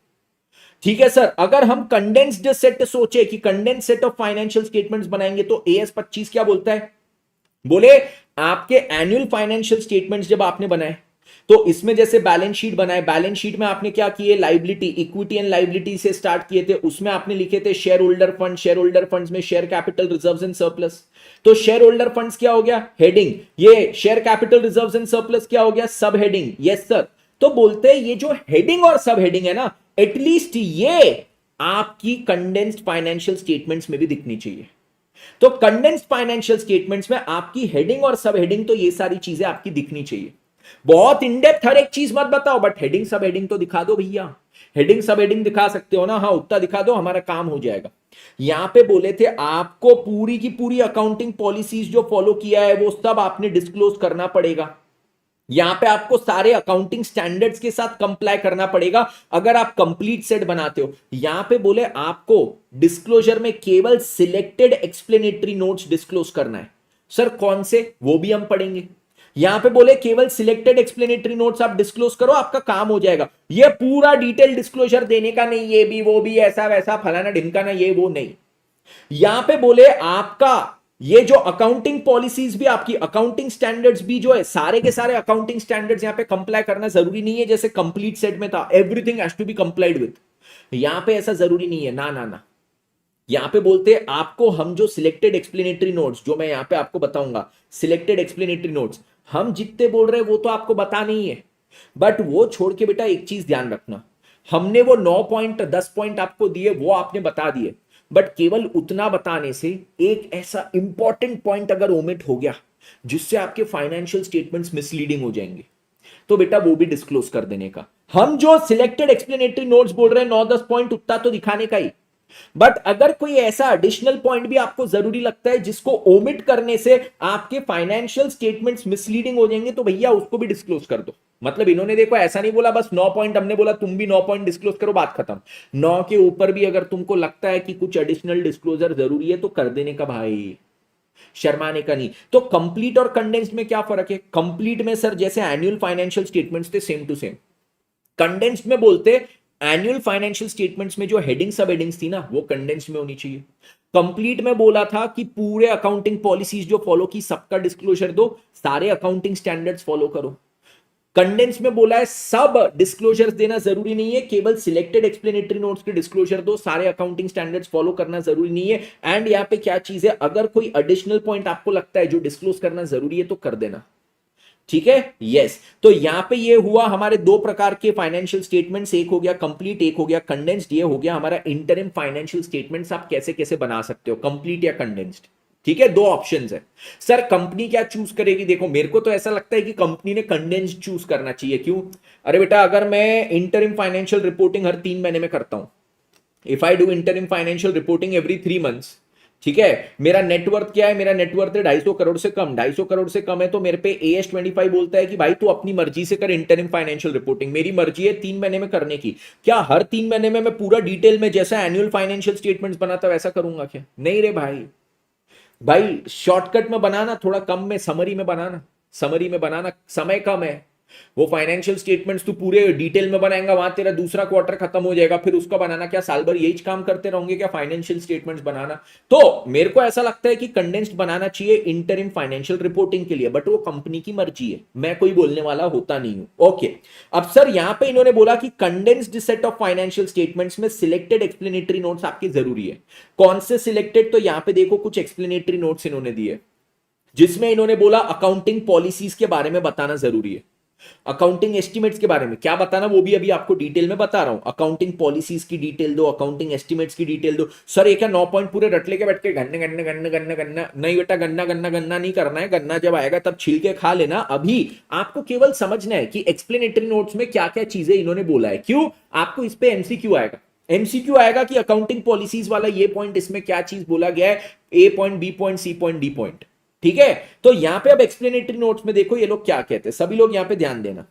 ठीक है सर, अगर हम कंडेंस्ड सेट सोचे कि condensed set of financial statements बनाएंगे, तो एएस 25 क्या बोलता है, बोले आपके एनुअल फाइनेंशियल स्टेटमेंट्स जब आपने बनाए, तो इसमें जैसे बैलेंस शीट बनाए, बैलेंस शीट में आपने क्या किए, लाइबिलिटी, इक्विटी एंड लाइबिलिटी से स्टार्ट किए थे। उसमें आपने लिखे थे shareholder fund, shareholder funds में share capital reserves and surplus. तो शेयर होल्डर फंड्स क्या हो गया, हेडिंग। ये share capital reserves and surplus क्या हो गया, सब हेडिंग। Yes sir. तो बोलते हैं ये जो हेडिंग और सब हेडिंग है ना, एटलीस्ट ये आपकी कंडेंस्ड फाइनेंशियल स्टेटमेंट्स में भी दिखनी चाहिए। तो कंडेंस्ड फाइनेंशियल स्टेटमेंट्स में आपकी हेडिंग और सब हेडिंग, तो ये सारी चीजें आपकी दिखनी चाहिए। बहुत इनडेप्थ हर एक चीज मत बताओ, बट हेडिंग सब हेडिंग तो दिखा दो भैया। हेडिंग सब हेडिंग दिखा सकते हो ना, हाँ उतना दिखा दो, हमारा काम हो जाएगा। यहां पे बोले थे आपको पूरी की पूरी अकाउंटिंग पॉलिसीज जो फॉलो किया है वो सब आपने डिस्क्लोज करना पड़ेगा। यहां पे आपको सारे अकाउंटिंग स्टैंडर्ड्स के साथ कंप्लाई करना पड़ेगा अगर आप कंप्लीट सेट बनाते हो। यहां पे बोले आपको डिस्क्लोजर में केवल सिलेक्टेड एक्सप्लेनेटरी नोट्स डिस्क्लोज करना है। सर कौन से, वो भी हम पढ़ेंगे। यहां पे बोले केवल सिलेक्टेड एक्सप्लेनेटरी नोट्स आप डिस्क्लोज करो, आपका काम हो जाएगा। ये पूरा डिटेल डिस्क्लोजर देने का नहीं, ये भी वो भी ऐसा वैसा फलाना ढिमकाना, ये वो नहीं। यहां पे बोले आपका ये जो अकाउंटिंग पॉलिसीज भी, आपकी अकाउंटिंग स्टैंडर्ड्स भी जो है, सारे के सारे अकाउंटिंग स्टैंडर्ड्स यहां पे कंप्लाई करना जरूरी नहीं है, जैसे कंप्लीट सेट में था everything has to be complied with. यहां पे ऐसा जरूरी नहीं है, ना ना ना। यहां पे बोलते हैं आपको हम जो सिलेक्टेड एक्सप्लेनेटरी नोट्स, जो मैं यहां पे आपको बताऊंगा, सिलेक्टेड एक्सप्लेनेटरी नोट्स हम जितने बोल रहे हैं वो तो आपको बता नहीं है, बट वो छोड़ के बेटा एक चीज ध्यान रखना, हमने वो 9 पॉइंट 10 पॉइंट आपको दिए, वो आपने बता दिए, बट केवल उतना बताने से एक ऐसा इंपॉर्टेंट पॉइंट अगर ओमिट हो गया जिससे आपके फाइनेंशियल स्टेटमेंट्स मिसलीडिंग हो जाएंगे, तो बेटा वो भी डिस्क्लोज कर देने का। हम जो सिलेक्टेड एक्सप्लेनेटरी नोट्स बोल रहे हैं 9-10 पॉइंट, उतना तो दिखाने का ही, बट अगर कोई ऐसा एडिशनल पॉइंट भी आपको जरूरी लगता है जिसको ओमिट करने से आपके फाइनेंशियल स्टेटमेंट्स मिसलीडिंग हो जाएंगे, तो भैया उसको भी डिस्क्लोज कर दो। मतलब इन्होंने देखो ऐसा नहीं बोला बस 9 पॉइंट हमने बोला तुम भी 9 पॉइंट डिस्क्लोज करो, बात खत्म। 9 के ऊपर भी अगर तुमको लगता है कि कुछ एडिशनल डिस्क्लोजर जरूरी है तो कर देने का भाई, शर्माने का नहीं। तो कंप्लीट और कंडेंस्ड में क्या फर्क है, कंप्लीट में सर जैसे एनुअल फाइनेंशियल स्टेटमेंट्स थे सेम टू सेम, कंडेंस्ड में बोलते एनुअल फाइनेंशियल स्टेटमेंट्स में जो हेडिंग सब हेडिंग्स थी ना वो कंडेंस्ड में होनी चाहिए। कंप्लीट में बोला था कि पूरे अकाउंटिंग पॉलिसीज जो फॉलो की सबका डिस्क्लोजर दो, सारे अकाउंटिंग स्टैंडर्ड्स फॉलो करो। कंडेंस में बोला है सब डिस्क्लोजर्स देना जरूरी नहीं है, केवल सिलेक्टेड एक्सप्लेनेटरी नोट्स के डिस्क्लोजर दो, सारे अकाउंटिंग स्टैंडर्ड्स फॉलो करना जरूरी नहीं है। एंड यहां पे क्या चीज है, अगर कोई एडिशनल पॉइंट आपको लगता है जो डिस्क्लोज करना जरूरी है तो कर देना, ठीक है। यस, तो यहां पे ये हुआ हमारे दो प्रकार के फाइनेंशियल स्टेटमेंट्स, एक हो गया कंप्लीट, एक हो गया कंडेंस्ड। ये हो गया हमारा इंटरिम फाइनेंशियल स्टेटमेंट्स, आप कैसे कैसे बना सकते हो, कंप्लीट या कंडेंस्ड, ठीक है। दो ऑप्शंस है। सर कंपनी क्या चूज करेगी, देखो मेरे को तो ऐसा लगता है कि कंपनी ने कंडेंस्ड चूज करना चाहिए। क्यों? अरे बेटा अगर मैं इंटरिम फाइनेंशियल रिपोर्टिंग हर 3 महीने में करता हूं, if I do interim financial reporting every 3 months, ठीक है, मेरा नेटवर्थ क्या है, मेरा नेटवर्थ है 250 करोड़ से कम, 250 करोड़ से कम है तो मेरे पे AS25 बोलता है कि भाई तू अपनी मर्जी से कर इंटरिम फाइनेंशियल रिपोर्टिंग, मेरी मर्जी है 3 महीने में करने की। क्या हर 3 महीने में मैं पूरा डिटेल में जैसा एनुअल फाइनेंशियल स्टेटमेंट्स बनाता वैसा करूंगा क्या? नहीं रे भाई, भाई शॉर्टकट में बनाना, थोड़ा कम में समरी में बनाना, समरी में बनाना, समय कम है। वो फाइनेंशियल स्टेटमेंट्स तू पूरे डिटेल में बनाएगा, वहां तेरा दूसरा क्वार्टर खत्म हो जाएगा, फिर उसका बनाना क्या साल भर यही काम करते रहोगे क्या, फाइनेंशियल स्टेटमेंट्स बनाना? तो मेरे को ऐसा लगता है कि कंडेंस्ड बनाना चाहिए इंटरिम फाइनेंशियल रिपोर्टिंग के लिए, बट वो कंपनी की मर्जी है, मैं कोई बोलने वाला होता नहीं हूं। ओके, अब सर यहां पे इन्होंने बोला कि condensed set of financial statements में सिलेक्टेड एक्सप्लेनेटरी नोट्स आपके जरूरी है। कौन से सिलेक्टेड? तो यहां पे देखो कुछ एक्सप्लेनेटरी नोट्स इन्होंने दिए, जिसमें इन्होंने बोला अकाउंटिंग पॉलिसीज के बारे में बताना जरूरी है। अकाउंटिंग एस्टिमेट्स के बारे में क्या बताना, वो भी अभी आपको डिटेल में बता रहा हूं। अकाउंटिंग पॉलिसीज की डिटेल दो, अकाउंटिंग एस्टिमेट्स की डिटेल दो। सर ये क्या 9 पॉइंट पूरे रट लेके बैठ के गन्ने गन्ने गन्ने गन्ने गन्ना? नहीं बेटा, गन्ना गन्ना गन्ना नहीं करना है, गन्ना जब आएगा तब छील के खा लेना। अभी आपको केवल समझना है कि एक्सप्लेनेटरी नोट्स में क्या क्या चीजें इन्होंने बोला है। क्यों? आपको इस पे एमसीक्यू आएगा, एमसीक्यू आएगा कि अकाउंटिंग पॉलिसीज वाला ये पॉइंट, इसमें क्या चीज बोला गया है, A point, B point, C point, D point, ठीक है। तो यहां पे अब एक्सप्लेनेटरी नोट्स में देखो ये लोग क्या कहते हैं, सभी लोग यहां पे ध्यान देना।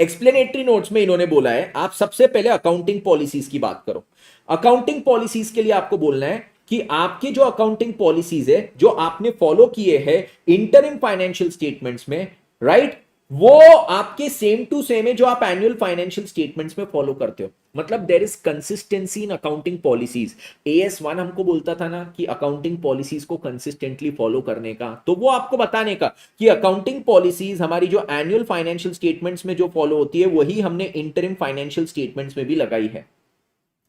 एक्सप्लेनेटरी नोट्स में इन्होंने बोला है आप सबसे पहले अकाउंटिंग पॉलिसीज की बात करो। अकाउंटिंग पॉलिसीज के लिए आपको बोलना है कि आपकी जो अकाउंटिंग पॉलिसीज है जो आपने फॉलो किए हैं इंटरिम फाइनेंशियल स्टेटमेंट्स में, राइट, वो आपके सेम टू सेम है जो आप एनुअल फाइनेंशियल स्टेटमेंट्स में फॉलो करते हो। मतलब there is consistency in accounting policies. AS1 हमको बोलता था ना कि अकाउंटिंग पॉलिसीज को कंसिस्टेंटली फॉलो करने का, तो वो आपको बताने का कि अकाउंटिंग पॉलिसीज हमारी जो एनुअल फाइनेंशियल स्टेटमेंट्स में जो फॉलो होती है वही हमने इंटरिम फाइनेंशियल स्टेटमेंट्स में भी लगाई है।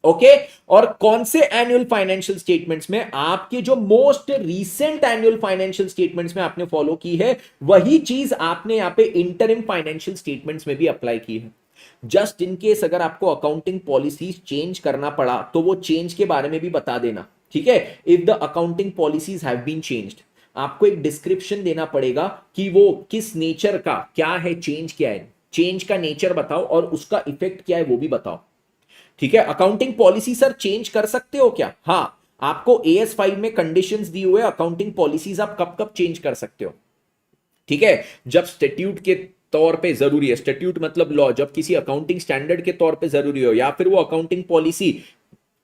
ओके, और कौन से एनुअल फाइनेंशियल स्टेटमेंट्स में, आपके जो most recent annual financial statements में आपने फॉलो की है वही चीज आपने यहां पे इंटरिम फाइनेंशियल स्टेटमेंट्स में भी अप्लाई की है। जस्ट इन केस अगर आपको अकाउंटिंग पॉलिसीज चेंज करना पड़ा तो वो चेंज के बारे में भी बता देना, ठीक है। If the accounting policies have been changed, आपको एक डिस्क्रिप्शन देना पड़ेगा कि वो किस नेचर का क्या है, चेंज क्या है, चेंज का नेचर बताओ और उसका इफेक्ट क्या है वो भी बताओ, ठीक है। अकाउंटिंग पॉलिसी सर चेंज कर सकते हो क्या? हाँ, आपको AS5 में कंडीशंस दी हुए अकाउंटिंग पॉलिसीज आप कब कब चेंज कर सकते हो, ठीक है। जब स्टैट्यूट के तौर पे जरूरी है, स्टैट्यूट मतलब लॉ, जब किसी अकाउंटिंग स्टैंडर्ड के तौर पे जरूरी हो, या फिर वो अकाउंटिंग पॉलिसी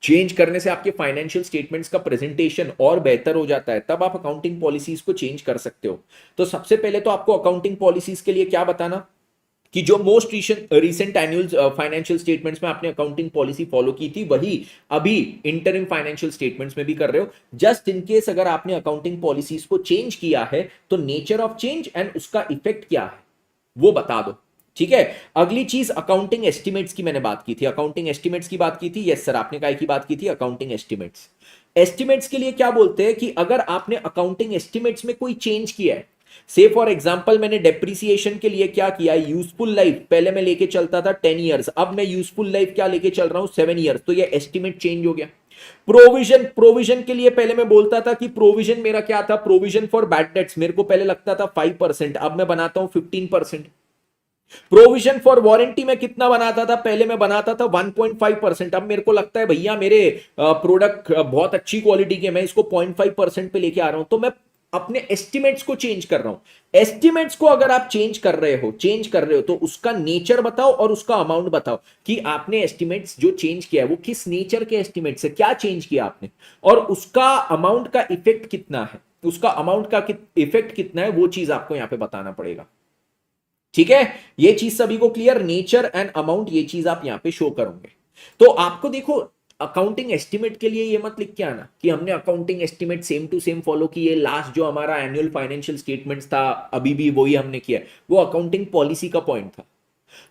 चेंज करने से आपके फाइनेंशियल स्टेटमेंट्स का प्रेजेंटेशन और बेहतर हो जाता है, तब आप अकाउंटिंग पॉलिसीज को चेंज कर सकते हो। तो सबसे पहले तो आपको अकाउंटिंग पॉलिसीज के लिए क्या बताना कि जो most recent annual financial statements में आपने अकाउंटिंग पॉलिसी फॉलो की थी वही अभी इंटरिम फाइनेंशियल स्टेटमेंट्स में भी कर रहे हो। जस्ट इन केस अगर आपने अकाउंटिंग पॉलिसीज को चेंज किया है तो नेचर ऑफ चेंज एंड उसका इफेक्ट क्या है वो बता दो, ठीक है। अगली चीज अकाउंटिंग एस्टिमेट्स की मैंने बात की थी, अकाउंटिंग एस्टिमेट्स की बात की थी। यस सर, आपने काय की बात की थी? Accounting estimates. एस्टिमेट्स के लिए क्या बोलते हैं कि अगर आपने अकाउंटिंग एस्टिमेट्स में कोई चेंज किया है, से फॉर एग्जांपल मैंने डेप्रिसिएशन के लिए क्या किया, यूजफुल लाइफ पहले मैं लेके चलता था 10 इयर्स, अब मैं यूजफुल लाइफ क्या लेके चल रहा हूं 7 इयर्स, तो ये एस्टिमेट चेंज हो गया। प्रोविजन के लिए पहले मैं बोलता था कि प्रोविजन मेरा क्या था, प्रोविजन फॉर बैड डेट्स मेरे को पहले लगता था 5%, अब मैं बनाता हूं 15%। प्रोविजन फॉर वारंटी में कितना बनाता था, पहले मैं बनाता था 1.5%, अब मेरे को लगता है भैया मेरे प्रोडक्ट बहुत अच्छी क्वालिटी के, मैं इसको 0.5% पे लेके आ रहा हूं, तो मैं अपने एस्टिमेट्स को चेंज कर रहा हूं। एस्टिमेट्स को अगर आप चेंज कर रहे हो तो उसका नेचर बताओ और उसका अमाउंट बताओ कि आपने एस्टिमेट्स जो चेंज किया है वो किस नेचर के एस्टिमेट से, क्या चेंज किया आपने, और उसका अमाउंट का इफेक्ट कितना है, उसका अमाउंट का इफेक्ट कितना है, वो चीज आपको यहां पे बताना पड़ेगा, ठीक है। ये चीज सभी को क्लियर, नेचर एंड अमाउंट, ये चीज आप यहां पे शो करोगे। तो आपको देखो अकाउंटिंग एस्टिमेट के लिए ये मत लिख के आना कि हमने accounting estimate same to same follow किए, लास्ट जो हमारा एनुअल फाइनेंशियल स्टेटमेंट्स था अभी भी वही हमने किया, वो अकाउंटिंग पॉलिसी का पॉइंट था।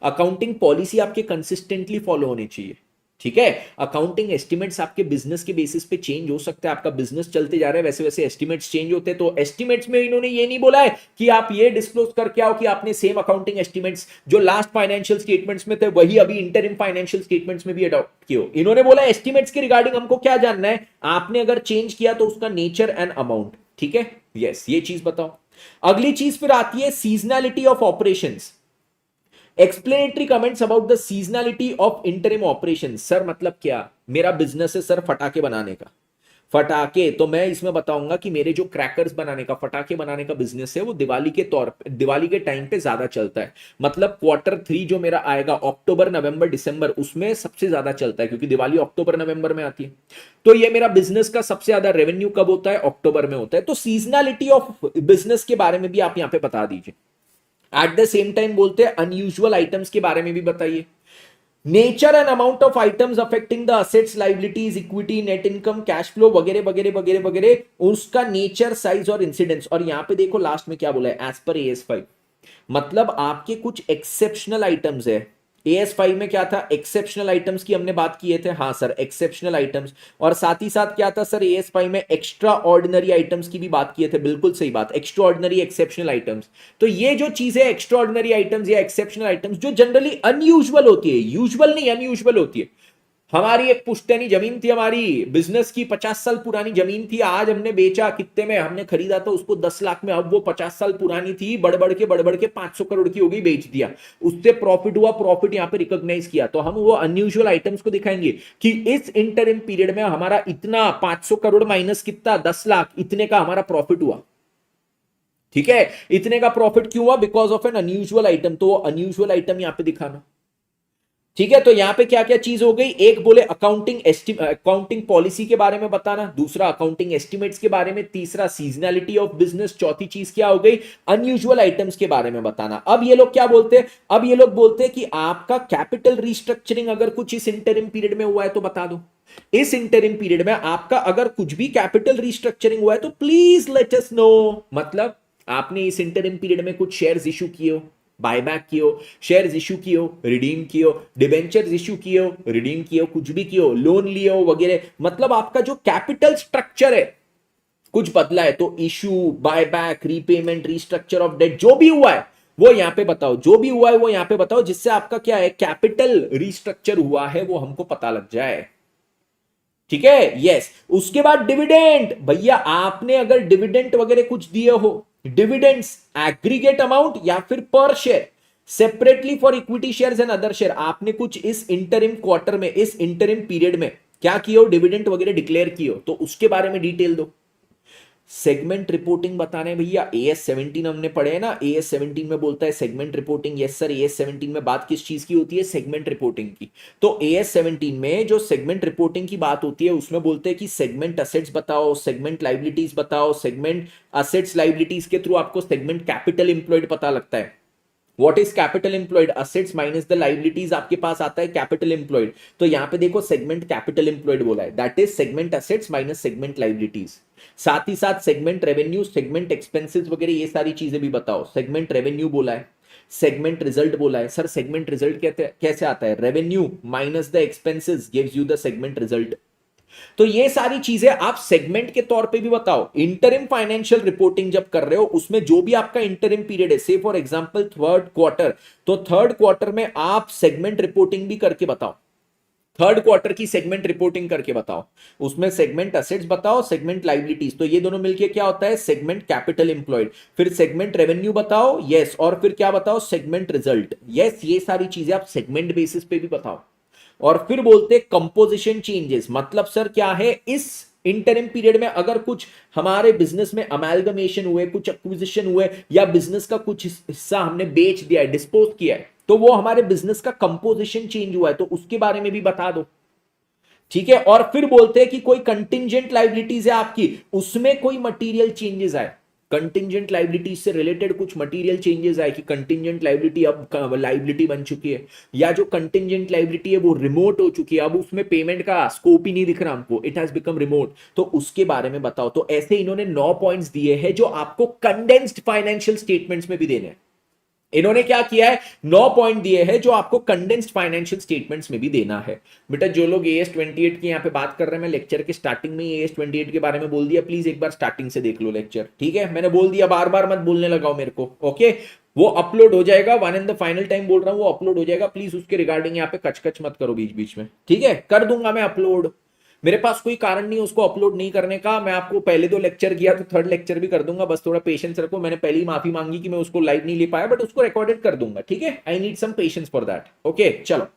अकाउंटिंग पॉलिसी आपके कंसिस्टेंटली फॉलो होनी चाहिए, ठीक है। अकाउंटिंग एस्टिमेट्स आपके बिजनेस के बेसिस पे चेंज हो सकता है, आपका बिजनेस चलते जा रहा है वैसे वैसे एस्टिमेट्स चेंज होते हैं। तो एस्टिमेट्स में इन्होंने ये नहीं बोला है कि आप ये डिस्क्लोज करके आओ कि आपने सेम अकाउंटिंग एस्टिमेट्स जो लास्ट फाइनेंशियल स्टेटमेंट्स में थे वही अभी इंटरिम फाइनेंशियल स्टेटमेंट्स में भी अडॉप्ट किए हो। इन्होंने बोला एस्टिमेट्स के रिगार्डिंग हमको क्या जानना है, आपने अगर चेंज किया तो उसका नेचर एंड अमाउंट, ठीक है। यस, ये चीज बताओ। अगली चीज फिर आती है seasonality of operations. Explanatory comments about the seasonality of interim operation. Sir मतलब क्या, मेरा बिजनेस है सर फटाके बनाने का, फटाके, तो मैं इसमें बताऊंगा कि मेरे जो क्रैकर्स बनाने का, फटाके बनाने का बिजनेस है वो दिवाली के तौर पे, दिवाली के टाइम पे ज्यादा चलता है। मतलब Q3 जो मेरा आएगा अक्टूबर नवंबर दिसंबर, उसमें सबसे ज्यादा चलता है क्योंकि दिवाली अक्टूबर नवंबर में आती है। तो ये मेरा बिजनेस का सबसे ज्यादा रेवेन्यू कब होता है, अक्टूबर में होता है। तो सीजनैलिटी ऑफ बिजनेस के बारे में भी आप यहां पे बता दीजिए। एट द सेम टाइम बोलते हैं अनयूजुअल आइटम्स के बारे में भी बताइए। Nature and amount of items affecting the assets, liabilities, equity, net income, cash flow वगैरह वगैरह वगैरह वगैरह, उसका नेचर, साइज और इंसिडेंस। और यहां पे देखो लास्ट में क्या बोला है, एज पर AS5। मतलब आपके कुछ एक्सेप्शनल आइटम्स है। AS5 में क्या था, एक्सेप्शनल आइटम्स की हमने बात किए थे, हाँ सर एक्सेप्शनल आइटम्स। और साथ ही साथ क्या था सर, AS5 में एक्स्ट्रा ऑर्डिनरी आइटम्स की भी बात किए थे, बिल्कुल सही बात, एक्स्ट्रा ऑर्डिनरी एक्सेप्शनल आइटम्स। तो ये जो चीजें एक्स्ट्रा ऑर्डिनरी आइटम्स या एक्सेप्शनल आइटम्स जो जनरली अनयूजुअल होती है, यूजुअल नहीं अनयूजुअल होती है। हमारी एक पुश्तैनी जमीन थी, हमारी बिजनेस की 50 साल पुरानी जमीन थी, आज हमने बेचा, कितने में हमने खरीदा था उसको 10 लाख में, अब वो 50 साल पुरानी थी, बढ़ बढ़ के 500 करोड़ की हो गई, बेच दिया, उससे प्रॉफिट हुआ, प्रॉफिट यहां पे रिकॉग्नाइज किया। तो हम वो अनयूजुअल आइटम्स को दिखाएंगे कि इस इंटरिम पीरियड में हमारा इतना 500 करोड़ माइनस कितना 10 लाख, इतने का हमारा प्रॉफिट हुआ, ठीक है। इतने का प्रॉफिट क्यों हुआ, because of N unusual item. तो वो अनयूजुअल आइटम यहां पे दिखाना, ठीक है। तो यहां पे क्या क्या चीज हो गई, एक बोले अकाउंटिंग पॉलिसी के बारे में बताना, दूसरा अकाउंटिंग एस्टिमेट्स के बारे में, तीसरा सीजनैलिटी ऑफ बिजनेस, चौथी चीज क्या हो गई, अनयूजुअल आइटम्स के बारे में बताना। अब ये लोग क्या बोलते हैं, अब ये लोग बोलते हैं कि आपका कैपिटल रिस्ट्रक्चरिंग अगर कुछ इस इंटरिम पीरियड में हुआ है तो बता दो। इस इंटरिम पीरियड में आपका अगर कुछ भी कैपिटल रिस्ट्रक्चरिंग हुआ है तो प्लीज लेट अस नो। मतलब आपने इस इंटरिम पीरियड में कुछ शेयर्स इशू किए हो, बायबैक किए हो, शेयर्स इशू किए हो, रिडीम किए हो, डिबेंचर्स इशू किए हो, रिडीम किए हो, कुछ भी किए हो, लोन लिए हो वगैरह, मतलब आपका जो कैपिटल स्ट्रक्चर है कुछ बदला है तो issue, buyback, repayment, restructure of debt जो भी हुआ है वो यहां पे बताओ, जो भी हुआ है वो यहां पे बताओ, जिससे आपका क्या है, कैपिटल रिस्ट्रक्चर हुआ है वो हमको पता लग जाए, ठीक है। यस, उसके बाद डिविडेंड, भैया आपने अगर डिविडेंड वगैरह कुछ दिए हो, डिविडेंड्स एग्रीगेट अमाउंट या फिर पर share, separately for equity shares and other share, आपने कुछ इस इंटरिम क्वार्टर में, इस इंटरिम पीरियड में क्या किए हो, डिविडेंड वगैरह डिक्लेयर किए हो, तो उसके बारे में डिटेल दो। सेगमेंट रिपोर्टिंग बताने भैया, AS17 हमने पढ़े हैं ना, AS17 में बोलता है segment reporting. Yes sir, AS17 में बात किस चीज की होती है, सेगमेंट रिपोर्टिंग की। तो AS17 में जो सेगमेंट रिपोर्टिंग की बात होती है उसमें बोलते हैं कि सेगमेंट असेट्स बताओ, सेगमेंट लाइबिलिटीज बताओ, सेगमेंट असेट्स लाइबिलिटीज के थ्रू आपको सेगमेंट कैपिटल इंप्लॉयड पता लगता है। What is capital employed, assets minus the liabilities, आपके पास आता है कैपिटल एम्प्लॉयड। तो यहां पे देखो सेगमेंट कैपिटल एम्प्लॉयड बोला है, that is segment assets minus segment liabilities. साथ ही साथ सेगमेंट रेवेन्यू, सेगमेंट एक्सपेंसेस वगैरह ये सारी चीजें भी बताओ। सेगमेंट रेवेन्यू बोला है, सेगमेंट रिजल्ट बोला है। सर सेगमेंट रिजल्ट कैसे आता है, revenue minus the expenses gives you the segment result. तो ये सारी चीजें आप सेगमेंट के तौर पे भी बताओ। इंटरिम फाइनेंशियल रिपोर्टिंग जब कर रहे हो उसमें जो भी आपका इंटरिम पीरियड है, से फॉर एग्जांपल थर्ड क्वार्टर, तो थर्ड क्वार्टर में आप सेगमेंट रिपोर्टिंग भी करके बताओ, थर्ड क्वार्टर की सेगमेंट रिपोर्टिंग करके बताओ। उसमें सेगमेंट असेट्स बताओ, सेगमेंट लाइबिलिटीज, तो ये दोनों मिलके क्या होता है, सेगमेंट कैपिटल एम्प्लॉयड। फिर सेगमेंट रेवेन्यू बताओ, यस, और फिर क्या बताओ, सेगमेंट रिजल्ट, यस। ये सारी चीजें आप सेगमेंट बेसिस पे भी बताओ। और फिर बोलते कंपोजिशन चेंजेस, मतलब सर क्या है, इस इंटरिम पीरियड में अगर कुछ हमारे बिजनेस में अमेलगमेशन हुए, कुछ एक्विजिशन हुए, या बिजनेस का कुछ हिस्सा हमने बेच दिया है, डिस्पोज किया है, तो वो हमारे बिजनेस का कंपोजिशन चेंज हुआ है, तो उसके बारे में भी बता दो, ठीक है। और फिर बोलते हैं कि कोई कंटिंजेंट लाइबिलिटीज है आपकी, उसमें कोई मटेरियल चेंजेस आए, कंटिंजेंट लाइबिलिटी से रिलेटेड कुछ मटेरियल चेंजेस आए कि कंटिंजेंट लाइबिलिटी अब लाइबिलिटी बन चुकी है, या जो कंटिंजेंट लाइबिलिटी है वो रिमोट हो चुकी है, अब उसमें पेमेंट का स्कोप ही नहीं दिख रहा हमको, इट हैज बिकम रिमोट, तो उसके बारे में बताओ। तो ऐसे इन्होंने 9 पॉइंट्स दिए हैं जो आपको कंडेंस्ड फाइनेंशियल स्टेटमेंट्स में भी देने हैं। इन्होंने क्या किया है, 9 पॉइंट दिए हैं जो आपको कंडेंस्ड फाइनेंशियल स्टेटमेंट्स में भी देना है। बेटा जो लोग AS 28 की यहां पे बात कर रहे हैं, मैं लेक्चर के स्टार्टिंग में AS 28 के बारे में बोल दिया, प्लीज एक बार स्टार्टिंग से देख लो लेक्चर, ठीक है? मैंने बोल दिया, बार बार मत बोलने लगाओ मेरे को, ओके? वो अपलोड हो जाएगा, one in the final time बोल रहा हूं, वो अपलोड हो जाएगा, प्लीज उसके रिगार्डिंग यहाँ पे कच कच मत करो बीच बीच में, ठीक है? कर दूंगा मैं अपलोड, मेरे पास कोई कारण नहीं है उसको अपलोड नहीं करने का। मैं आपको पहले 2 लेक्चर किया तो थर्ड लेक्चर भी कर दूंगा, बस थोड़ा पेशेंस रखो। मैंने पहले ही माफी मांगी कि मैं उसको लाइव नहीं ले पाया, बट उसको रिकॉर्डेड कर दूंगा, ठीक है? I need some patience for that, okay? चलो,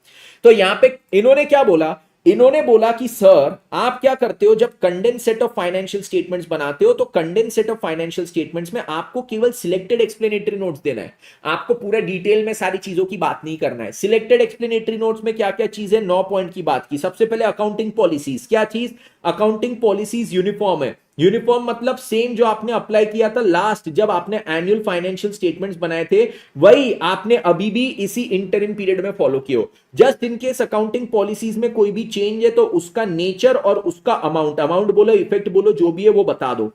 तो यहां पे इन्होंने क्या बोला, इन्होंने बोला कि सर आप क्या करते हो जब condense set of financial statements बनाते हो, तो condense set of financial statements में आपको केवल सिलेक्टेड एक्सप्लेनेटरी नोट्स देना है, आपको पूरा डिटेल में सारी चीजों की बात नहीं करना है। सिलेक्टेड एक्सप्लेनेटरी नोट्स में क्या क्या चीज है, 9 पॉइंट की बात की। सबसे पहले अकाउंटिंग पॉलिसीज, क्या चीज, अकाउंटिंग पॉलिसीज यूनिफॉर्म है। यूनिफॉर्म मतलब सेम जो आपने अप्लाई किया था लास्ट जब आपने एनुअल फाइनेंशियल स्टेटमेंट्स बनाए थे, वही आपने अभी भी इसी इंटरिम पीरियड में फॉलो किया। Just in case accounting policies में कोई भी चेंज है तो उसका नेचर और उसका अमाउंट, अमाउंट बोलो इफेक्ट बोलो जो भी है वो बता दो।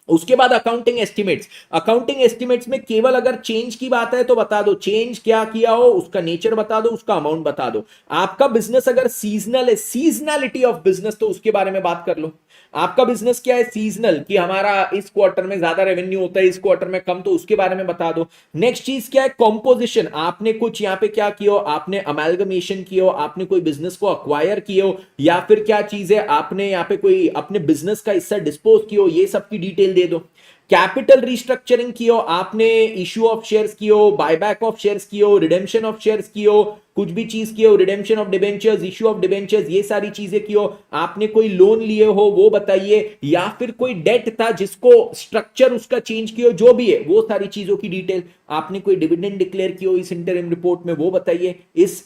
उसके बाद अकाउंटिंग एस्टिमेट्स, अकाउंटिंग एस्टिमेट्स में केवल अगर चेंज की बात है तो बता दो, चेंज क्या किया हो, उसका नेचर बता दो, उसका अमाउंट बता दो। आपका बिजनेस अगर सीजनल है, सीजनलिटी ऑफ बिजनेस, तो उसके बारे में बात कर लो। आपका बिजनेस क्या है, सीजनल, कि हमारा इस क्वार्टर में ज्यादा रेवेन्यू होता है, इस क्वार्टर में कम, तो उसके बारे में बता दो। नेक्स्ट चीज क्या है, कॉम्पोजिशन, आपने कुछ यहां पे क्या किया, आपने अमेलगमेशन किया, आपने कोई बिजनेस को अक्वायर किया, या फिर क्या चीज है, आपने यहां पे कोई अपने बिजनेस का हिस्सा डिस्पोज किया, ये सब की डिटेल दे दो। कैपिटल रिस्ट्रक्चरिंग कियो, आपने इश्यू ऑफ शेयर्स कियो, बायबैक ऑफ शेयर्स कियो, रिडेम्पशन ऑफ शेयर्स कियो, कुछ भी चीज कियो, redemption of debentures, issue of debentures, ये सारी चीजें कियो। आपने कोई लोन लिए हो वो बताइए, या फिर कोई डेट था जिसको स्ट्रक्चर उसका चेंज कियो, जो भी है वो सारी चीजों की डिटेल। आपने कोई डिविडेंड डिक्लेयर कियो इस इंटरिम रिपोर्ट में, वो बताइए। इस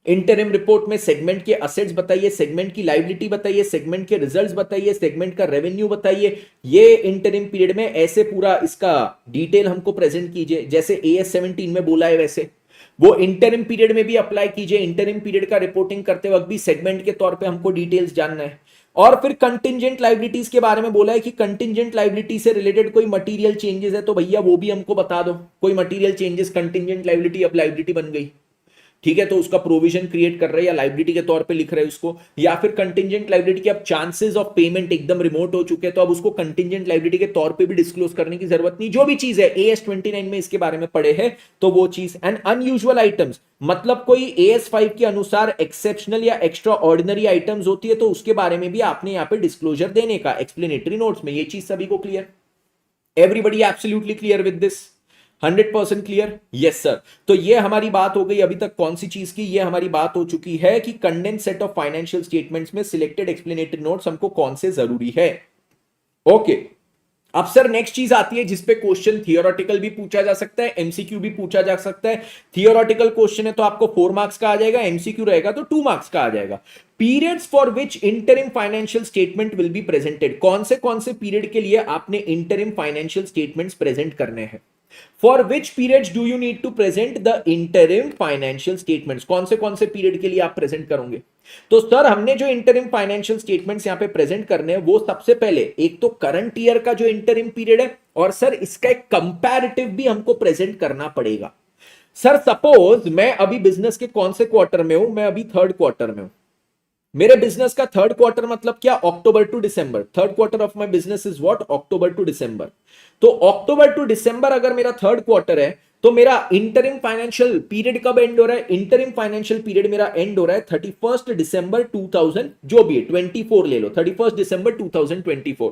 इंटरिम रिपोर्ट में सेगमेंट के असेट्स बताइए, सेगमेंट की लायबिलिटी बताइए, सेगमेंट के रिजल्ट्स बताइए, सेगमेंट का रेवेन्यू बताइए। ये इंटरिम पीरियड में ऐसे पूरा इसका डिटेल हमको प्रेजेंट कीजिए, जैसे AS 17 में बोला है वैसे वो इंटरिम पीरियड में भी अप्लाई कीजिए। इंटरिम पीरियड का रिपोर्टिंग करते वक्त भी सेगमेंट के तौर पे हमको डिटेल्स जानना है। और फिर कंटिंजेंट लायबिलिटीज के बारे में बोला है कि कंटिंजेंट लायबिलिटी से रिलेटेड कोई मटेरियल चेंजेस है तो भैया वो भी हमको बता दो। कोई मटेरियल चेंजेस, कंटिंजेंट लायबिलिटी अब लायबिलिटी बन गई, ठीक है, तो उसका प्रोविजन क्रिएट कर रहे हैं या लायबिलिटी के तौर पे लिख रहे हैं उसको, या फिर कंटिंजेंट लायबिलिटी के अब चांसेस ऑफ पेमेंट एकदम रिमोट हो चुके हैं तो अब उसको कंटिंजेंट लायबिलिटी के तौर पे भी डिस्क्लोज करने की जरूरत नहीं। जो भी चीज है AS 29 में इसके बारे में पढ़े हैं तो वो चीज। एंड अनयूजुअल आइटम्स मतलब कोई AS 5 के अनुसार एक्सेप्शनल या एक्स्ट्रा ऑर्डिनरी आइटम्स होती है तो उसके बारे में भी आपने यहां पे डिस्क्लोजर देने का एक्सप्लेनेटरी नोट्स में। ये चीज सभी को clear, everybody absolutely clear with this, 100% clear? Yes sir. तो ये हमारी बात हो गई अभी तक कौन सी चीज की, ये हमारी बात हो चुकी है कि condense set of financial statements में सिलेक्टेड एक्सप्लेनेटरी नोट्स हमको कौन से जरूरी है। ओके, अब सर नेक्स्ट चीज आती है जिसपे क्वेश्चन थियोरेटिकल भी पूछा जा सकता है, MCQ भी पूछा जा सकता है। थियोरेटिकल क्वेश्चन है तो आपको 4 मार्क्स का आ जाएगा, MCQ रहेगा तो 2 मार्क्स का आ जाएगा। Periods for which interim financial statement will be presented, कौन से पीरियड के लिए आपने इंटरिम फाइनेंशियल स्टेटमेंट्स प्रेजेंट करने हैं। For which periods do you need to present the interim financial statements, कौन से पीरियड के लिए आप प्रेजेंट करोगे। तो सर हमने जो इंटरिम फाइनेंशियल स्टेटमेंट्स यहां पे प्रेजेंट करने हैं वो सबसे पहले एक तो करंट ईयर का जो इंटरिम पीरियड है, और सर इसका एक कंपैरेटिव भी हमको प्रेजेंट करना पड़ेगा। सर सपोज मैं अभी बिजनेस के कौन से क्वार्टर में हूं, मैं अभी 3rd क्वार्टर में हूं। मेरे बिजनेस का 3rd क्वार्टर मतलब क्या, October to December. 3rd quarter of my business is what, October to December. तो अक्टूबर टू दिसंबर अगर मेरा 3rd क्वार्टर है तो मेरा इंटरिम फाइनेंशियल पीरियड कब एंड हो रहा है, इंटरिम फाइनेंशियल पीरियड मेरा एंड हो रहा है 31 दिसंबर 2000, जो भी है 24 ले लो, 31 दिसंबर 2024।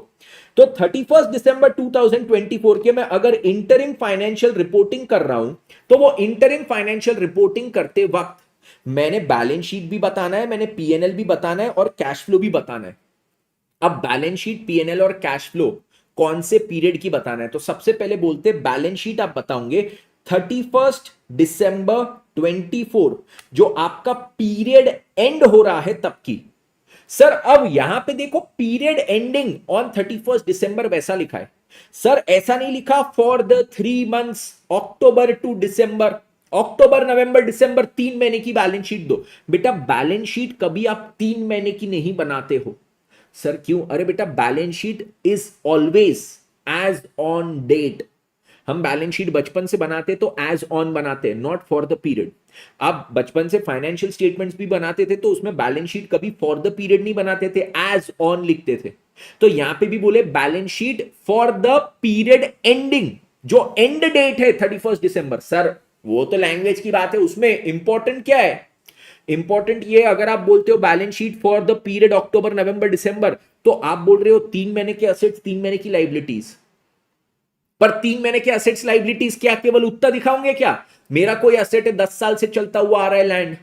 तो 31 दिसंबर 2024 के मैं अगर इंटरिम फाइनेंशियल रिपोर्टिंग कर रहा हूं तो वो इंटरिम फाइनेंशियल रिपोर्टिंग करते वक्त मैंने बैलेंस शीट भी बताना है, मैंने PNL भी बताना है और कैश फ्लो भी बताना है। अब बैलेंस शीट, PNL और कैश फ्लो कौन से पीरियड की बताना है, तो सबसे पहले बोलते हैं बैलेंस शीट आप बताओगे 31 दिसंबर 24 जो आपका पीरियड एंड हो रहा है तब की। सर अब यहां पे देखो पीरियड एंडिंग ऑन 31 दिसंबर वैसा लिखा है, सर ऐसा नहीं लिखा for the 3 months, October to December, अक्टूबर नवंबर दिसंबर 3 महीने की बैलेंस शीट दो। बेटा बैलेंस शीट कभी आप 3 महीने की नहीं बनाते हो। सर क्यों? अरे बेटा balance sheet is always as on date. हम बैलेंस शीट बचपन से बनाते तो एज ऑन बनाते, नॉट फॉर द पीरियड। आप बचपन से फाइनेंशियल स्टेटमेंट्स भी बनाते थे तो उसमें बैलेंस शीट कभी फॉर द पीरियड नहीं बनाते थे, एज ऑन लिखते थे। तो यहां पे भी बोले balance sheet for the period ending, जो एंड डेट है 31 दिसंबर। सर वो तो लैंग्वेज की बात है, उसमें इंपॉर्टेंट क्या है? इंपॉर्टेंट ये, अगर आप बोलते हो balance sheet for the period October November December, तो आप बोल रहे हो 3 महीने के असेट्स 3 महीने की लाइबिलिटीज। पर 3 महीने के असेट्स लाइबिलिटीज क्या केवल उतना दिखाओगे क्या? मेरा कोई असेट है 10 साल से चलता हुआ आ रहा है, लैंड,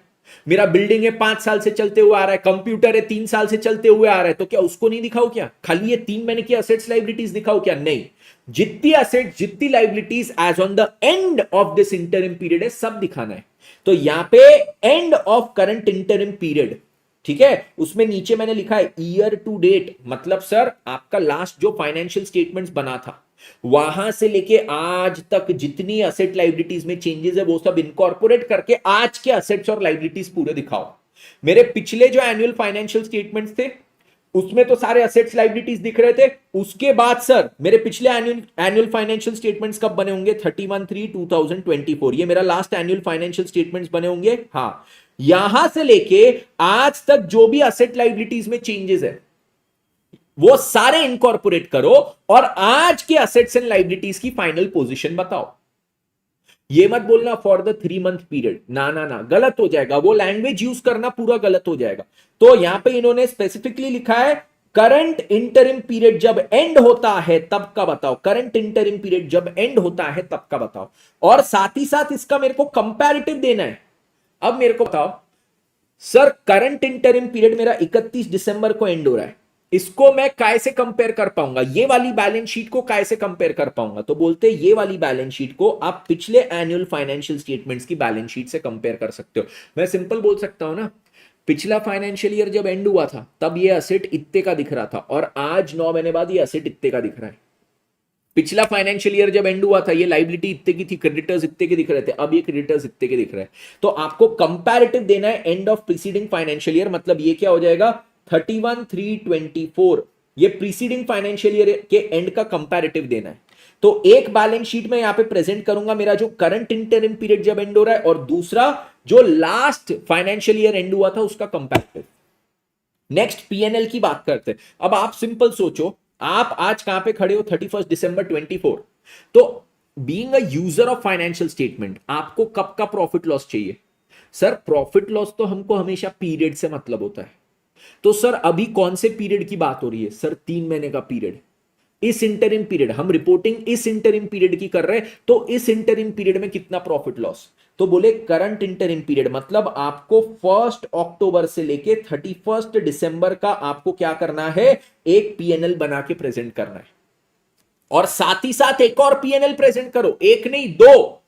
मेरा बिल्डिंग है 5 साल से चलते हुए आ रहा है, कंप्यूटर है 3 साल से चलते हुए आ रहा है, तो क्या उसको नहीं दिखाओ क्या? खाली ये 3 महीने की असेट्स लाइबिलिटीज दिखाओ क्या? नहीं, जितनी असेट जितनी liabilities as on the end of this interim period है सब दिखाना है। तो यहां पे end of current interim period, ठीक है, उसमें नीचे मैंने लिखा है ईयर टू डेट, मतलब सर आपका लास्ट जो फाइनेंशियल स्टेटमेंट्स बना था वहां से लेके आज तक जितनी असेट लाइबिलिटीज में चेंजेस है वो सब इनकॉर्पोरेट करके आज के असेट्स और लाइबिलिटीज पूरे दिखाओ। मेरे पिछले जो एनुअल फाइनेंशियल स्टेटमेंट्स थे उसमें तो सारे असेट्स लाइबिलिटीज दिख रहे थे। उसके बाद सर मेरे पिछले एनुअल फाइनेंशियल स्टेटमेंट्स कब बने होंगे? 31/3/2024, ये मेरा लास्ट एनुअल फाइनेंशियल स्टेटमेंट्स बने होंगे। हाँ, यहां से लेके आज तक जो भी असेट लाइबिलिटीज में चेंजेस है वो सारे इनकॉर्पोरेट करो और आज के असेट्स एंड लाइबिलिटीज की फाइनल पोजीशन बताओ। ये मत बोलना फॉर द 3 मंथ पीरियड, ना ना ना, गलत हो जाएगा, वो लैंग्वेज यूज करना पूरा गलत हो जाएगा। तो यहां पे इन्होंने स्पेसिफिकली लिखा है करंट इंटरिम पीरियड जब एंड होता है तब का बताओ, करंट इंटरिम पीरियड जब एंड होता है तब का बताओ, और साथ ही साथ इसका मेरे को कंपैरेटिव देना है। अब मेरे को बताओ सर करंट इंटरिम पीरियड मेरा 31 दिसंबर को एंड हो रहा है, इसको मैं कैसे कंपेयर कर पाऊंगा? ये वाली बैलेंस शीट को कैसे कंपेयर कर पाऊंगा? तो बोलते हैं ये वाली बैलेंस शीट को आप पिछले एनुअल फाइनेंशियल स्टेटमेंट्स की बैलेंस शीट से कंपेयर कर सकते हो। मैं सिंपल बोल सकता हूं ना, पिछला फाइनेंशियल ईयर जब एंड हुआ था तब ये असेट इतने का दिख रहा था और आज 9 महीने बाद ये असेट इतने का दिख रहा है। पिछला फाइनेंशियल ईयर जब एंड हुआ था ये लाइबिलिटी इतने की थी, क्रेडिटर्स इतने के दिख रहे थे, अब ये क्रेडिटर्स इतने के दिख रहे हैं। तो आपको कंपैरेटिव देना है end of preceding financial year, मतलब ये क्या हो जाएगा 31/3/24, ये प्रीसीडिंग फाइनेंशियल ईयर के एंड का कंपैरेटिव देना है। तो एक बैलेंस शीट में यहां पे प्रेजेंट करूंगा मेरा जो करंट इंटरिम पीरियड जब एंड हो रहा है, और दूसरा जो लास्ट फाइनेंशियल ईयर एंड हुआ था उसका कंपैरेटिव। नेक्स्ट पीएनएल की बात करते हैं। अब आप सिंपल सोचो, आप आज कहां पे खड़े हो? 31 दिसंबर 2024। तो being a user of financial statement आपको कब का प्रॉफिट लॉस चाहिए? सर प्रॉफिट लॉस तो हमको हमेशा पीरियड से मतलब होता है। तो सर अभी कौन से पीरियड की बात हो रही है? सर 3 महीने का पीरियड। इस इंटरिम पीरियड, हम रिपोर्टिंग इस इंटरिम पीरियड की कर रहे हैं, तो इस इंटरिम पीरियड में कितना प्रॉफिट लॉस? तो बोले करंट इंटरिम पीरियड, मतलब आपको 1 अक्टूबर से लेके 31 दिसंबर का आपको क्या करना है? एक पीएनएल बना के प्रेजेंट करना है, और साथ ही साथ एक और पीएनएल प्रेजेंट करो, एक नहीं दो।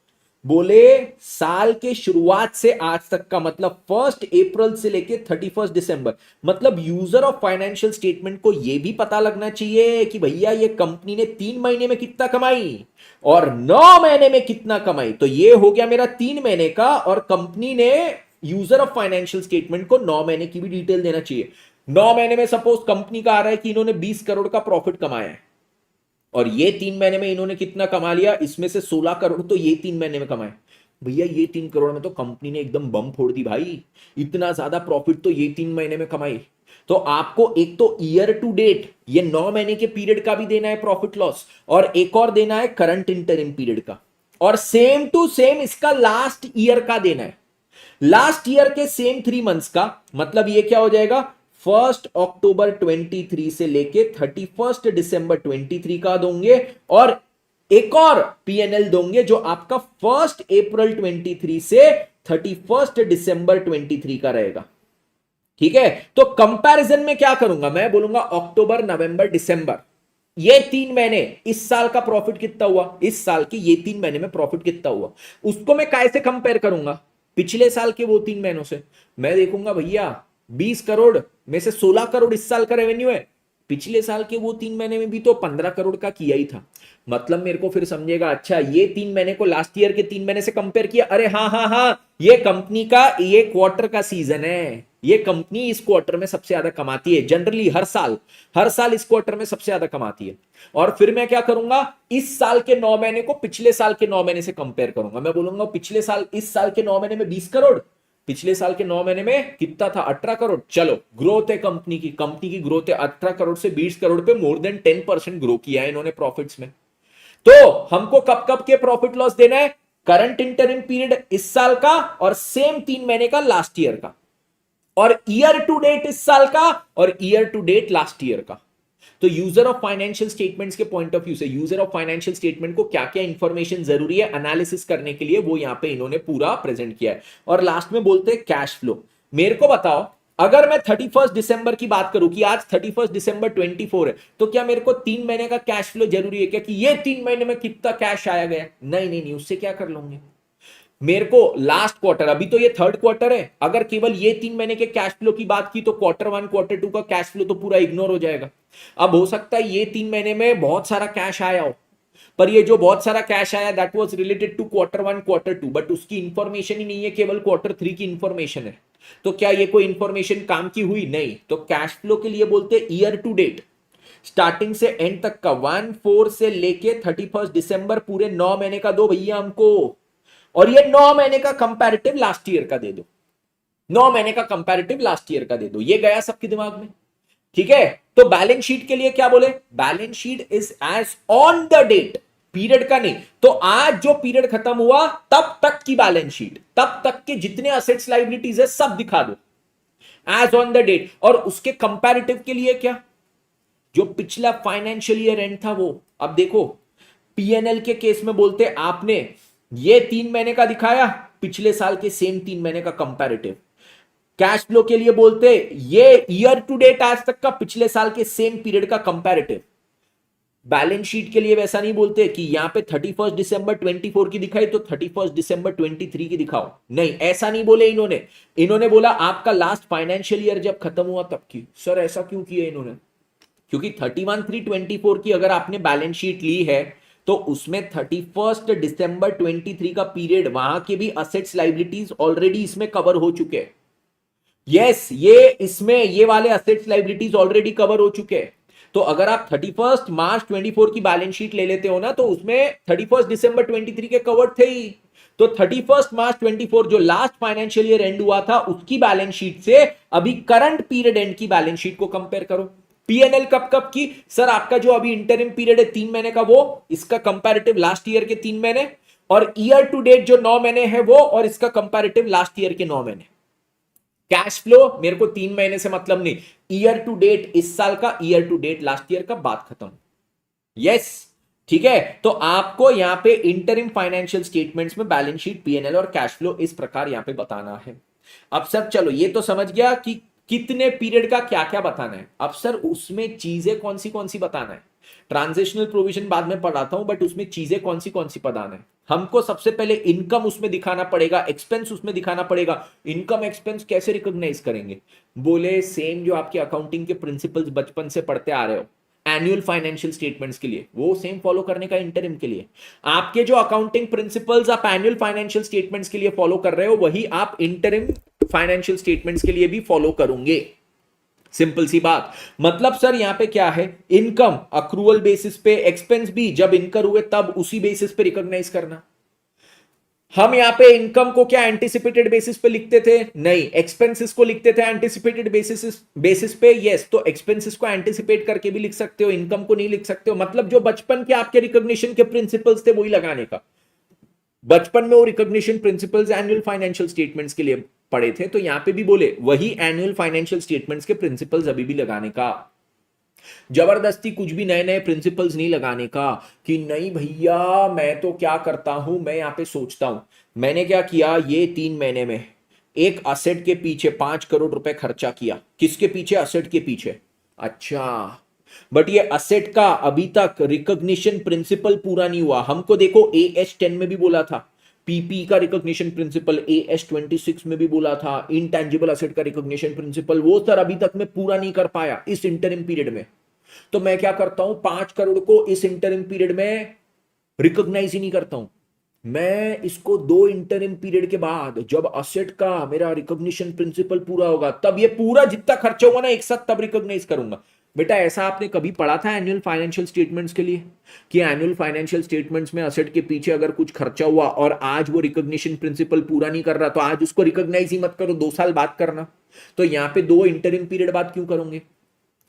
बोले साल के शुरुआत से आज तक का, मतलब 1 अप्रैल से लेके 31 दिसंबर, मतलब यूजर ऑफ फाइनेंशियल स्टेटमेंट को यह भी पता लगना चाहिए कि भैया ये कंपनी ने 3 महीने में कितना कमाई और 9 महीने में कितना कमाई। तो ये हो गया मेरा 3 महीने का, और कंपनी ने यूजर ऑफ फाइनेंशियल स्टेटमेंट को 9 महीने की भी डिटेल देना चाहिए। 9 महीने में सपोज कंपनी का आ रहा है कि इन्होंने 20 करोड़ का प्रॉफिट कमाया है, और ये 3 महीने में इन्होंने कितना कमा लिया, इसमें से 16 करोड़ तो ये 3 महीने में कमाए। भैया ये 3 करोड़ में तो कंपनी ने एकदम बम फोड़ दी भाई, इतना ज्यादा प्रॉफिट तो ये 3 महीने में कमाई। तो आपको एक तो ईयर टू डेट ये 9 महीने के पीरियड का भी देना है प्रॉफिट लॉस, और एक और देना है करंट इंटरिम पीरियड का, और सेम टू सेम इसका लास्ट ईयर का देना है, लास्ट ईयर के सेम 3 मंथ्स का। मतलब ये क्या हो जाएगा 1 अक्टूबर 23 से लेके 31 दिसंबर 23 का दोगे, और एक और पीएनएल दोगे जो आपका 1 अप्रैल 23 से 31 दिसंबर 23 का रहेगा। ठीक है, तो कंपैरिजन में क्या करूंगा, मैं बोलूंगा अक्टूबर नवंबर दिसंबर, ये 3 महीने, इस साल का प्रॉफिट कितना हुआ, इस साल के ये 3 महीने में प्रॉफिट कितना हुआ, उसको मैं कैसे कंपेयर करूंगा? पिछले साल के वो 3 महीनों से मैं देखूंगा भैया 20 करोड़ में से 16 करोड़ इस साल का रेवेन्यू है, पिछले साल के वो 3 महीने में भी तो 15 करोड़ का किया ही था। मतलब मेरे को फिर समझेगा, अच्छा ये 3 महीने को लास्ट ईयर के 3 महीने से कंपेयर किया, अरे हाँ हाँ हाँ, ये कंपनी का ये क्वार्टर का सीजन है, ये कंपनी इस क्वार्टर में सबसे ज्यादा कमाती है जनरली, हर साल इस क्वार्टर में सबसे ज्यादा कमाती है। और फिर मैं क्या करूंगा, इस साल के 9 महीने को पिछले साल के 9 महीने से कंपेयर करूंगा। मैं बोलूंगा पिछले साल, इस साल के 9 महीने में 20 करोड़, पिछले साल के 9 महीने में कितना था, 18 करोड़। चलो ग्रोथ है कंपनी की ग्रोथ है 18 करोड़ से 20 करोड़ पे, मोर देन 10% ग्रो किया है इन्होंने प्रॉफिट्स में। तो हमको कब कब के प्रॉफिट लॉस देना है, करंट इंटरिम पीरियड इस साल का और सेम 3 महीने का लास्ट ईयर का, और ईयर टू डेट इस साल का और year to date last year का। तो यूजर ऑफ फाइनेंशियल स्टेटमेंट्स के पॉइंट ऑफ व्यू से यूजर ऑफ फाइनेंशियल स्टेटमेंट को क्या क्या इंफॉर्मेशन जरूरी है एनालिसिस करने के लिए, वो यहां पे इन्होंने पूरा प्रेजेंट किया है। और लास्ट में बोलते हैं कैश फ्लो। मेरे को बताओ, अगर मैं 31 दिसंबर की बात करूं कि आज 31 दिसंबर 24 है, तो क्या मेरे को 3 महीने का कैश फ्लो जरूरी है क्या, कि ये 3 महीने में कितना कैश आया गया? नहीं नहीं नहीं, उससे क्या कर लूंगे। मेरे को लास्ट क्वार्टर, अभी तो ये थर्ड क्वार्टर है, अगर केवल ये 3 महीने के कैश फ्लो की बात की तो Q1 Q2 का कैश फ्लो तो पूरा इग्नोर हो जाएगा। अब हो सकता है ये 3 महीने में बहुत सारा कैश आया हो, पर ये जो बहुत सारा कैश आया that was related to Q1 Q2, but उसकी इंफॉर्मेशन ही नहीं है, केवल Q3 की इंफॉर्मेशन है। तो क्या ये कोई इंफॉर्मेशन काम की हुई? नहीं। तो कैश फ्लो के लिए बोलते हैं ईयर टू डेट, स्टार्टिंग से एंड तक का 1/4 से लेके 31 दिसंबर, पूरे 9 महीने का दो भैया हमको। और ये 9 महीने का कंपैरेटिव लास्ट ईयर का दे दो, 9 महीने का कंपैरेटिव लास्ट ईयर का दे दो। ये गया सबके दिमाग में? ठीक है। तो बैलेंस शीट के लिए क्या बोले, balance sheet is as on the date, period का नहीं। तो आज जो पीरियड खत्म हुआ तब तक की बैलेंस शीट, तब तक के जितने असेट्स लायबिलिटीज है सब दिखा दो एज ऑन द डेट। और उसके कंपैरेटिव के लिए क्या, जो पिछला फाइनेंशियल ईयर एंड था वो। अब देखो पीएनएल के केस में बोलते आपने ये 3 महीने का दिखाया, पिछले साल के सेम 3 महीने का कंपैरेटिव। कैश फ्लो के लिए बोलते ये ईयर टू डेट आज तक का, पिछले साल के सेम पीरियड का कंपैरेटिव। बैलेंस शीट के लिए वैसा नहीं बोलते कि यहां पे 31 दिसंबर 24 की दिखाई तो 31 दिसंबर 23 की दिखाओ, नहीं ऐसा नहीं बोले इन्होंने। इन्होंने बोला आपका लास्ट फाइनेंशियल ईयर जब खत्म हुआ तब की। सर ऐसा क्यों किया इन्होंने? क्योंकि 31/3/24 की अगर आपने बैलेंस शीट ली है तो उसमें 31 दिसंबर 23 का पीरियड, वहां के भी असेट्स लाइबिलिटीज ऑलरेडी इसमें कवर हो चुके हैं। यस, ये इसमें ये वाले असेट्स लाइबिलिटीज ऑलरेडी कवर हो चुके हैं। तो अगर आप 31 मार्च 24 की बैलेंस शीट ले लेते हो ना, तो उसमें 31 दिसंबर 23 के कवर थे ही। तो 31 मार्च 24 जो लास्ट फाइनेंशियल ईयर एंड हुआ था उसकी बैलेंस शीट से अभी करंट पीरियड एंड की बैलेंस शीट को कंपेयर करो। पीएनएल कब कब की? सर आपका जो अभी इंटरिम पीरियड है 3 महीने का, वो इसका कंपैरेटिव लास्ट ईयर के 3 महीने, और ईयर टू डेट जो 9 महीने है वो, और इसका कंपैरेटिव लास्ट ईयर के 9 महीने। कैश फ्लो मेरे को 3 महीने से मतलब नहीं, ईयर टू डेट इस साल का, year to date last year का, बात खत्म। यस, ठीक है। तो आपको यहां पे इंटरिम फाइनेंशियल स्टेटमेंट्स में बैलेंस शीट, पीएनएल और कैश फ्लो इस प्रकार यहां पे बताना है। अब सर चलो ये तो समझ गया कि कितने पीरियड का क्या क्या बताना है। अब सर उसमें चीजें कौन सी बताना है, ट्रांजिशनल प्रोविजन बाद में पढ़ाता हूं, बट उसमें चीजें कौन सी बताना है। हमको सबसे पहले इनकम उसमें दिखाना पड़ेगा, एक्सपेंस उसमें दिखाना पड़ेगा। इनकम एक्सपेंस कैसे रिकॉग्नाइज करेंगे? बोले सेम जो आपके अकाउंटिंग के प्रिंसिपल्स बचपन से पढ़ते आ रहे हो एनुअल फाइनेंशियल स्टेटमेंट्स के लिए, वो सेम फॉलो करने का इंटरिम के लिए। आपके जो अकाउंटिंग प्रिंसिपल्स आप एनुअल फाइनेंशियल स्टेटमेंट्स के लिए फॉलो कर रहे हो, वही आप इंटरिम फाइनेंशियल स्टेटमेंट्स के लिए भी फॉलो करोगे। सिंपल सी बात। मतलब सर यहां पे क्या है, इनकम अक्रूवल बेसिस पे, एक्सपेंस भी जब इनकर हुए तब उसी बेसिस पे रिकॉग्नाइज करना। हम यहां पे इनकम को क्या एंटिसिपेटेड बेसिस पे लिखते थे? नहीं, एक्सपेंसेस को लिखते थे एंटिसिपेटेड बेसिस पे। यस, तो एक्सपेंसेस को एंटिसिपेट करके भी लिख सकते हो, इनकम को नहीं लिख सकते हो। मतलब जो बचपन के आपके रिकॉग्निशन के प्रिंसिपल्स थे वही लगाने का। बचपन में वो recognition principles annual financial statements के लिए पढ़े थे, तो यहां पे भी बोले वही एनुअल फाइनेंशियल स्टेटमेंट्स के प्रिंसिपल्स अभी भी लगाने का। जबरदस्ती कुछ भी नए नए प्रिंसिपल्स नहीं लगाने का कि नहीं भैया मैं तो क्या करता हूं, मैं यहां पे सोचता हूं मैंने क्या किया, ये 3 महीने में एक असेट के पीछे 5 करोड़ रुपए खर्चा किया। किसके पीछे? असेट के पीछे। अच्छा, बट ये असेट का अभी तक रिकॉग्निशन प्रिंसिपल पूरा नहीं हुआ। हमको देखो AS10 में भी बोला था पीपी का रिकॉग्निशन प्रिंसिपल, AS26 में भी बोला था इंटेंजिबल असेट का रिकॉग्निशन प्रिंसिपल, वो सर अभी तक मैं पूरा नहीं कर पाया इस इंटरिम पीरियड में। तो मैं क्या करता हूं, 5 करोड़ को इस इंटरिम पीरियड में रिकॉग्नाइज ही नहीं करता हूं, मैं इसको 2 इंटरिम पीरियड के बाद जब असेट का मेरा रिकॉग्निशन प्रिंसिपल पूरा होगा तब ये पूरा जितना खर्चा होगा ना एक साथ तब रिकॉग्नाइज करूंगा। बेटा ऐसा आपने कभी पढ़ा था एनुअल फाइनेंशियल स्टेटमेंट्स के लिए कि एनुअल फाइनेंशियल स्टेटमेंट्स में असेट के पीछे अगर कुछ खर्चा हुआ और आज वो रिकॉग्निशन प्रिंसिपल पूरा नहीं कर रहा तो आज उसको रिकॉग्नाइज ही मत करो, 2 साल बाद करना। तो यहां पे 2 इंटरिम पीरियड बाद क्यों करोगे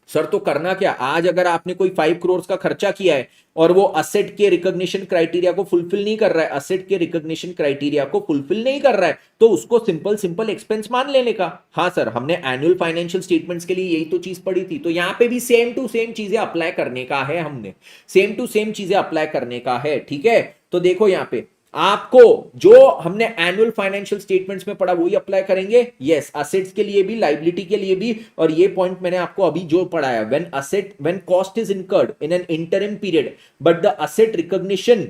सर? तो करना क्या, आज अगर आपने कोई 5 करोड़ का खर्चा किया है और वो असेट के रिकॉग्निशन क्राइटेरिया को फुलफिल नहीं कर रहा है, असेट के रिकॉग्निशन क्राइटेरिया को फुलफिल नहीं कर रहा है, तो उसको सिंपल सिंपल एक्सपेंस मान लेने का। हाँ सर, हमने एनुअल फाइनेंशियल स्टेटमेंट्स के लिए यही तो चीज पढ़ी थी। तो यहां पे भी सेम टू सेम चीजें अप्लाई करने का है, हमने सेम टू सेम चीजें अप्लाई करने का है, ठीक है। तो देखो यहां पे आपको जो हमने एनुअल फाइनेंशियल स्टेटमेंट्स में पढ़ा वही अप्लाई करेंगे। यस, असेट्स के लिए भी, लायबिलिटी के लिए भी। और ये पॉइंट मैंने आपको अभी जो पढ़ाया, when cost is incurred in an interim period but the asset recognition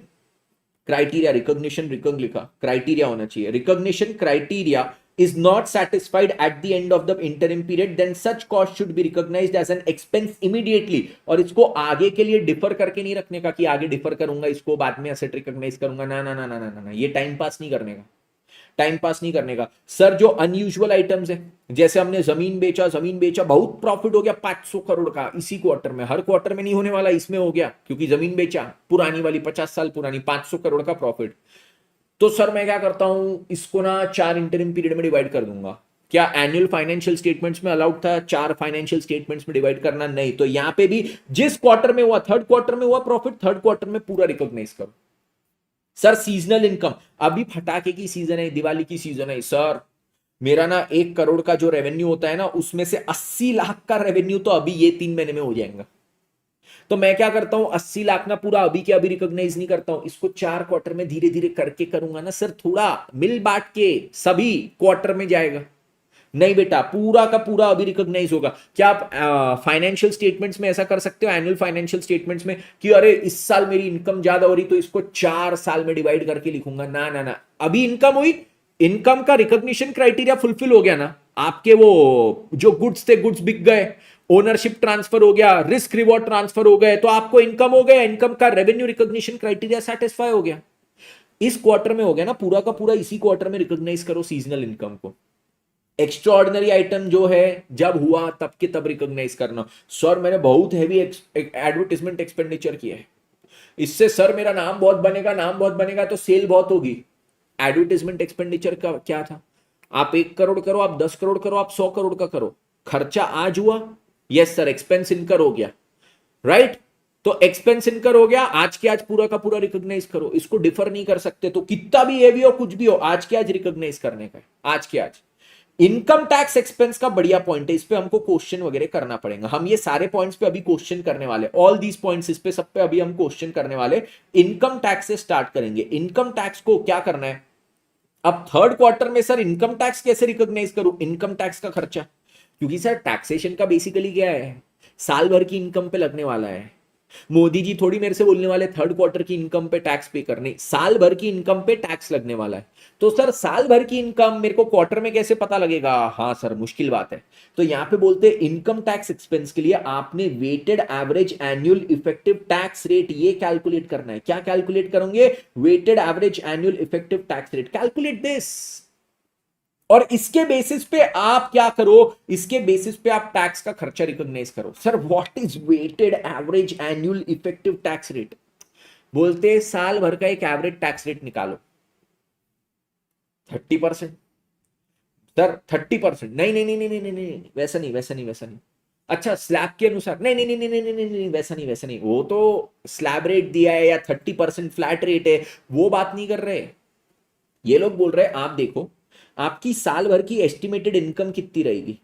criteria, recognition लिखा, क्राइटेरिया होना चाहिए, recognition criteria is not satisfied at the end of the interim period, then such cost should be recognized as an expense immediately। और इसको आगे के लिए differ करके नहीं रखने का कि आगे डिफर करूंगा इसको बाद में असेट रिकॉग्नाइज करूंगा, ना ना ना ना ना ना, ये टाइम पास नहीं करने का, टाइम पास नहीं करने का सर। जो अनयूजुअल आइटम्स है, जैसे हमने जमीन बेचा, बहुत प्रॉफिट हो गया 500 करोड़ का इसी क्वार्टर में, हर क्वार्टर में नहीं होने वाला, इसमें हो गया क्योंकि जमीन बेचा, पुरानी वाली 50 साल पुरानी, 500 करोड़ का प्रॉफिट। तो सर मैं क्या करता हूं, इसको ना 4 इंटरिम पीरियड में डिवाइड कर दूंगा। क्या एनुअल फाइनेंशियल स्टेटमेंट्स में अलाउड था 4 फाइनेंशियल स्टेटमेंट्स में डिवाइड करना? नहीं। तो यहां पे भी जिस क्वार्टर में हुआ, थर्ड क्वार्टर में हुआ प्रॉफिट, थर्ड क्वार्टर में पूरा रिकॉग्नाइज करो। सर सीजनल इनकम, अभी फटाके की सीजन है, दिवाली की सीजन है सर, मेरा ना 1 करोड़ का जो रेवेन्यू होता है ना उसमें से 80 लाख का रेवेन्यू तो अभी ये 3 महीने में हो जाएगा। तो मैं क्या करता हूं, 80 लाख ना पूरा अभी के अभी रिकॉग्नाइज नहीं करता हूं, इसको 4 क्वार्टर में धीरे धीरे करके करूंगा ना सर, थोड़ा मिल बांट के सभी क्वार्टर में जाएगा। नहीं बेटा, पूरा का पूरा अभी रिकॉग्नाइज होगा। क्या आप फाइनेंशियल स्टेटमेंट्स में ऐसा कर सकते हो, एनुअल फाइनेंशियल स्टेटमेंट्स में कि अरे इस साल मेरी इनकम ज्यादा हो रही तो इसको 4 साल में डिवाइड करके लिखूंगा? ना ना ना, अभी इनकम हुई, इनकम का रिकॉग्निशन क्राइटेरिया फुलफिल हो गया ना, आपके वो जो गुड्स थे गुड्स बिक गए, ओनरशिप ट्रांसफर हो गया, रिस्क रिवॉर्ड ट्रांसफर हो गए, तो आपको इनकम हो गया, इनकम का रेवेन्यू रिकॉग्निशन क्राइटेरिया सेटिस्फाई हो गया, इस क्वार्टर में हो गया ना, पूरा का पूरा इसी क्वार्टर में रिकॉग्नाइज करो सीजनल इनकम को। एक्स्ट्राऑर्डिनरी आइटम जो है जब हुआ तब के तब रिकॉग्नाइज करना। सर मैंने बहुत हैवी एडवर्टाइजमेंट एक्सपेंडिचर किया है, इससे सर मेरा नाम बहुत बनेगा, नाम बहुत बनेगा तो सेल बहुत होगी। एडवर्टाइजमेंट एक्सपेंडिचर का क्या था, आप 1 करोड़ करो, आप 10 करोड़ करो, आप 100 करोड़ का करो, खर्चा आज हुआ, यस सर एक्सपेंस इनकर हो गया, राइट। तो एक्सपेंस इनकर हो गया, आज के आज पूरा का पूरा रिकॉग्नाइज करो, इसको डिफर नहीं कर सकते। तो कितना भी हेवी हो कुछ भी हो, आज के आज रिकॉग्नाइज करने का है, आज के आज। इनकम टैक्स एक्सपेंस का बढ़िया पॉइंट है, इस पे हमको क्वेश्चन वगैरह करना पड़ेगा, हम ये सारे पॉइंट्स पे अभी क्वेश्चन करने वाले, ऑल दीज पॉइंट्स इस पे सब पे अभी हम क्वेश्चन करने वाले। इनकम टैक्स से स्टार्ट करेंगे। इनकम टैक्स को क्या करना है, अब थर्ड क्वार्टर में सर इनकम टैक्स कैसे रिकॉग्नाइज करूं, इनकम टैक्स का खर्चा, क्योंकि सर टैक्सेशन का बेसिकली क्या है, साल भर की इनकम पे लगने वाला है। मोदी जी थोड़ी मेरे से बोलने वाले थर्ड क्वार्टर की इनकम पे टैक्स पे करने, साल भर की इनकम पे टैक्स लगने वाला है। तो सर साल भर की इनकम मेरे को क्वार्टर में कैसे पता लगेगा, हाँ सर मुश्किल बात है। तो यहां पे बोलते हैं इनकम टैक्स एक्सपेंस के लिए आपने weighted average annual effective tax rate ये कैलकुलेट करना है। क्या कैलकुलेट करोगे, weighted average annual effective tax rate, calculate this. और इसके बेसिस पे आप क्या करो, इसके बेसिस पे आप टैक्स का खर्चा रिकॉग्नाइज करो। Sir what is weighted average annual effective tax rate, बोलते साल भर का एक एवरेज टैक्स रेट निकालो 30%। सर 30%, नहीं नहीं नहीं नहीं नहीं नहीं, वैसा नहीं वैसा नहीं वैसा नहीं। अच्छा स्लैब के अनुसार, नहीं नहीं नहीं नहीं नहीं नहीं नहीं वैसा नहीं वैसा नहीं, वो तो स्लैब रेट दिया है या 30% फ्लैट रेट है, वो बात नहीं कर रहे। ये लोग बोल रहे हैं आप देखो आपकी साल भर की एस्टिमेटेड इनकम कितनी रहेगी,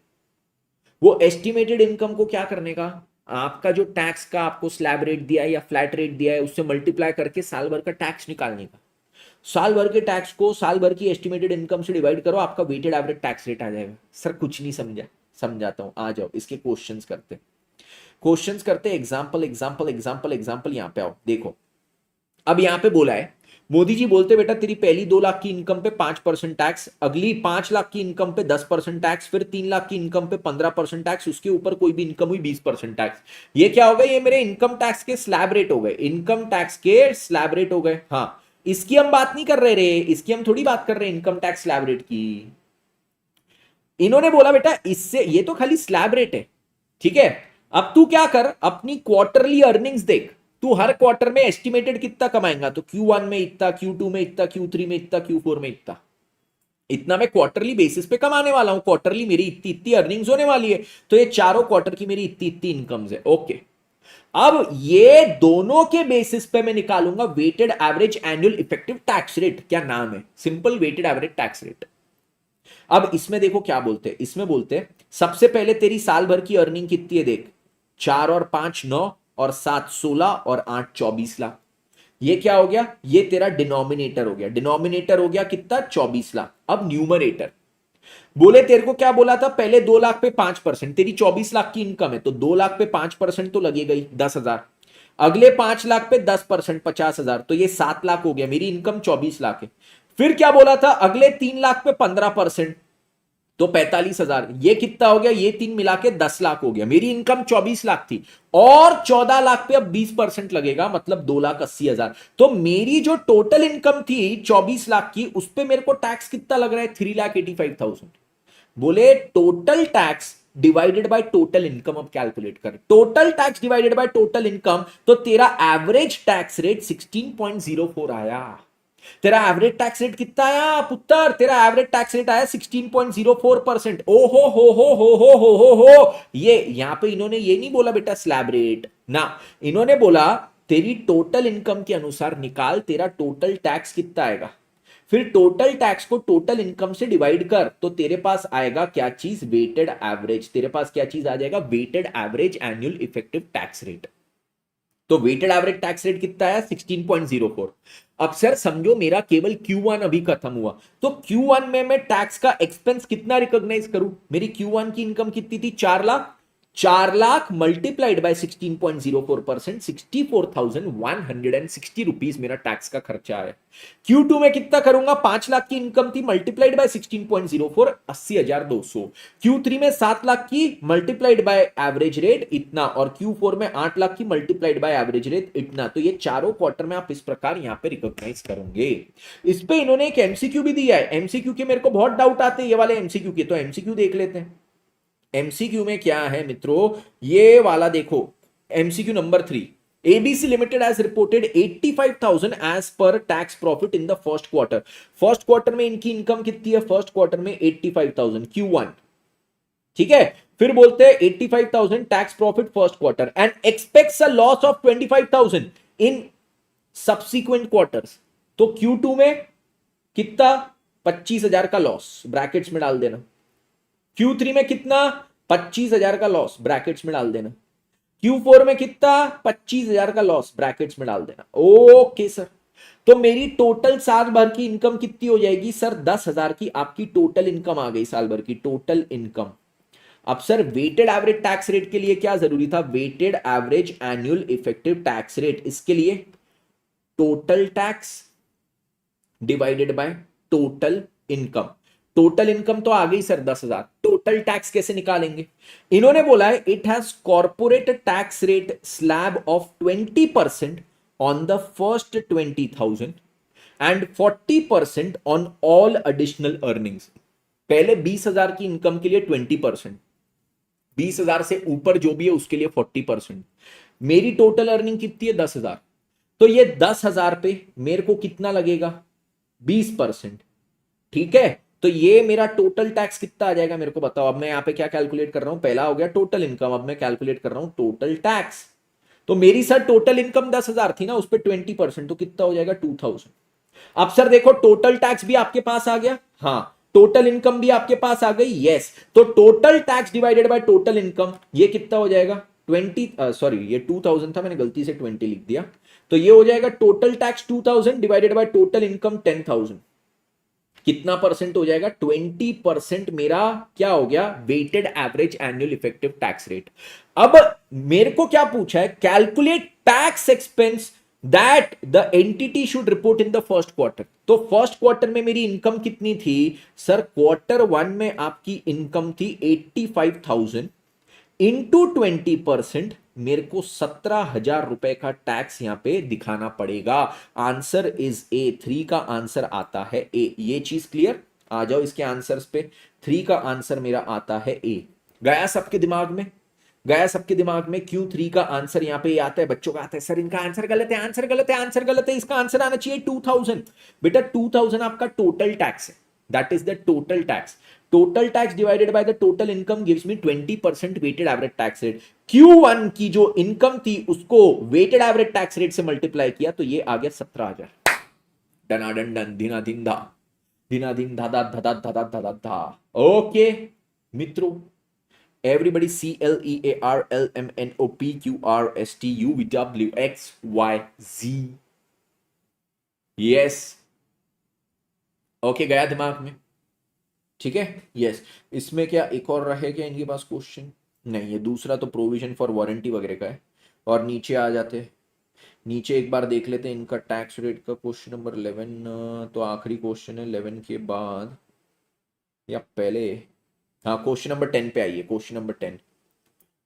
वो एस्टिमेटेड इनकम को क्या करने का, आपका जो टैक्स का आपको स्लैब रेट दिया है या फ्लैट रेट दिया है उससे मल्टीप्लाई करके साल भर का टैक्स निकालने का। साल भर के टैक्स को साल भर की एस्टिमेटेड इनकम से डिवाइड करो, आपका वेटेड एवरेज टैक्स रेट आ जाएगा। सर कुछ नहीं समझा, समझाता हूं, आ जाओ इसके क्वेश्चंस करते, क्वेश्चंस करते, एग्जांपल एग्जांपल एग्जांपल एग्जांपल, यहां पे आओ देखो। अब यहां पे बोला है मोदी जी बोलते बेटा तेरी पहली 2 लाख की इनकम पे 5% टैक्स, अगली 5 लाख की इनकम पे 10% टैक्स, फिर 3 लाख की इनकम पे 15% टैक्स, उसके ऊपर कोई भी इनकम हुई 20% टैक्स। ये क्या हो गए? ये मेरे इनकम टैक्स के स्लैब रेट हो गए, इनकम टैक्स के स्लैब रेट हो गए। हाँ, इसकी हम बात नहीं कर रहे रे, इसकी हम थोड़ी बात कर रहे हैं इनकम टैक्स स्लैब रेट की। इन्होंने बोला बेटा इससे, ये तो खाली स्लैब रेट है, ठीक है। अब तू क्या कर, अपनी क्वार्टरली अर्निंग्स देख, तू हर क्वार्टर में एस्टिमेटेड कितना कमाएगा, तो Q1 में इतना, Q2 में इतना, Q3 में इतना, Q4 में इतना, इतना मैं क्वार्टरली बेसिस पे कमाने वाला हूं, क्वार्टरली मेरी इतनी इतनी अर्निंग्स होने वाली है, तो ये चारों क्वार्टर की मेरी इतनी इतनी इनकम्स है। ओके, अब ये दोनों के बेसिस पे मैं निकालूंगा weighted average annual effective tax rate. क्या नाम है? Simple weighted average tax rate. अब इसमें देखो क्या बोलते हैं, इसमें बोलते हैं सबसे पहले तेरी साल भर की अर्निंग कितनी है देख, 4 और 5 9 और 7 16 और 8 24 लाख। ये क्या हो गया? ये तेरा डिनोमिनेटर हो गया, डिनोमिनेटर हो गया कितना? 24 लाख। अब न्यूमरेटर बोले, तेरे को क्या बोला था पहले? 2 लाख पे 5%, तेरी 24 लाख की इनकम है तो 2 लाख पे 5% तो लगेगा ही, 10,000। अगले 5 लाख पे 10% 50,000, तो ये 7 लाख हो गया, मेरी इनकम 24 लाख है। फिर क्या बोला था? अगले 3 लाख पे 15% तो 45,000, ये कितना हो गया? ये तीन मिला के 10 लाख हो गया, मेरी इनकम 24 लाख थी, और 14 लाख पे अब 20% लगेगा, मतलब 2,80,000। तो मेरी जो टोटल इनकम थी 24 लाख की, उस पे मेरे को टैक्स कितना लग रहा है? 3,85,000। बोले total tax divided by total income, अब कैलकुलेट कर, total tax divided by total income, तो तेरा एवरेज टैक्स रेट 16.04 आया। तेरा एवरेज टैक्स रेट कितना आया पुत्र? तेरा एवरेज टैक्स रेट आया 16.04%। ओ हो। ये यहां पे इन्होंने ये नहीं बोला बेटा स्लैब रेट ना, इन्होंने बोला तेरी टोटल इनकम के अनुसार निकाल तेरा टोटल टैक्स कितना आएगा, फिर टोटल टैक्स को टोटल इनकम से डिवाइड कर, तो तेरे पास आएगा क्या चीज? Weighted average. तेरे पास क्या चीज आ जाएगा? Weighted average annual effective tax rate. तो वेटेड एवरेज टैक्स रेट कितना है? 16.04। अब सर समझो मेरा केवल Q1 अभी खत्म हुआ, तो Q1 में मैं टैक्स का एक्सपेंस कितना रिकॉग्नाइज करूं? मेरी Q1 की इनकम कितनी थी? 4 lakh. 4 lakh multiplied by 16.04%, 64,160 rupees मेरा टैक्स का खर्चा है। Q2 में कितना करूंगा? 5 लाख की इनकम थी, मल्टीप्लाइड बाय 16.04, 80,200। Q3 में 7 लाख की मल्टीप्लाइड बाय एवरेज रेट इतना, और Q4 में 8 लाख की मल्टीप्लाइड बाय एवरेज रेट इतना। तो ये चारों क्वार्टर में आप इस प्रकार यहां पे रिकॉग्नाइज करोगे। इस पे इन्होंने एक एमसीक्यू भी दिया है, एमसीक्यू के मेरे को बहुत डाउट आते हैं ये वाले एमसीक्यू के, तो एमसीक्यू देख लेते हैं। एमसीक्यू में क्या है मित्रों, ये वाला देखो, MCQ number 3, ABC Limited has reported 85,000 as per tax profit in the first quarter। First quarter में इनकी इनकम कितनी है? फर्स्ट क्वार्टर में 85,000 Q1, ठीक है। फिर बोलते हैं 85,000 tax profit first quarter, and aspects a loss of 25,000 in subsequent quarters. तो Q2 में कितना? 25,000 का लॉस, ब्रैकेट्स में डाल देना। Q3 में कितना? 25,000 का लॉस, ब्रैकेट्स में डाल देना। Q4 में कितना? 25,000 का लॉस, ब्रैकेट्स में डाल देना। ओके सर, तो मेरी टोटल साल भर की इनकम कितनी हो जाएगी सर? 10,000 की आपकी टोटल इनकम आ गई, साल भर की टोटल इनकम। अब sir weighted average tax rate के लिए क्या जरूरी था? Weighted average annual effective tax rate. इसके लिए total tax divided by total income. Total income तो आ गई सर 10,000, टोटल टैक्स कैसे निकालेंगे? इन्होंने बोला है it has corporate tax rate slab of 20% on the first 20,000 and 40% on all additional earnings. पहले 20,000 की इनकम के लिए 20%, 20,000 से ऊपर जो भी है उसके लिए 40%। मेरी टोटल अर्निंग कितनी है? 10,000, तो ये 10,000 पे मेरे को कितना लगेगा? 20%, ठीक है। तो ये मेरा टोटल टैक्स कितना आ जाएगा मेरे को बताओ। अब मैं यहां पे क्या कैलकुलेट कर रहा हूं? पहला हो गया टोटल इनकम, अब मैं कैलकुलेट कर रहा हूं टोटल टैक्स। तो मेरी सर टोटल इनकम 10,000 थी ना, उस पर 20%, तो कितना हो जाएगा? 2,000। अब सर देखो टोटल टैक्स भी आपके पास आ गया, हाँ, टोटल इनकम भी आपके पास आ गई, यस। तो total tax divided by total income, ये कितना हो जाएगा? 20, सॉरी ये 2,000 था, मैंने गलती से 20 लिख दिया। तो ये हो जाएगा total tax 2,000 divided by total income 10,000। कितना परसेंट हो जाएगा? 20% मेरा क्या हो गया? Weighted average annual effective tax rate. अब मेरे को क्या पूछा है? Calculate tax expense that the entity should report in the first quarter. तो फर्स्ट क्वार्टर में मेरी इनकम कितनी थी सर? क्वार्टर वन में आपकी इनकम थी 85,000 इंटू 20%, मेरे को 17,000 रुपए का टैक्स यहां पे दिखाना पड़ेगा। आंसर इज ए, 3 का आंसर आता है ए। ये चीज क्लियर? आ जाओ इसके आंसर्स पे। 3 का आंसर मेरा आता है ए। गया सबके दिमाग में? गया सबके दिमाग में? क्यों 3 का आंसर यहां पे ये आता है? बच्चों का आता है सर इनका आंसर गलत है, आंसर गलत है, आंसर गलत है। इसका आंसर आना चाहिए 2000। बेटा 2000 आपका टोटल टैक्स है, that is the total tax. Total tax divided by the total income gives me 20% weighted average tax rate. Q1 की जो इनकम थी उसको वेटेड एवरेज टैक्स रेट से मल्टीप्लाई किया तो ये आ गया 17,000। डनाडन डन धीना दिन धा, धीना दिन धादा धदा धदा धदा धा। ओके मित्रों, everybody CLEARLMNOPQRSTUVWXYZ। यस, ओके गया दिमाग में? ठीक है, यस। इसमें क्या एक और रहे क्या इनके पास क्वेश्चन? नहीं, ये दूसरा तो प्रोविजन फॉर वारंटी वगैरह का है। और नीचे आ जाते हैं, नीचे एक बार देख लेते हैं इनका टैक्स रेट का क्वेश्चन नंबर 11। तो आखिरी क्वेश्चन है 11 के बाद या पहले? हाँ, क्वेश्चन नंबर 10 पे आइए। क्वेश्चन नंबर 10,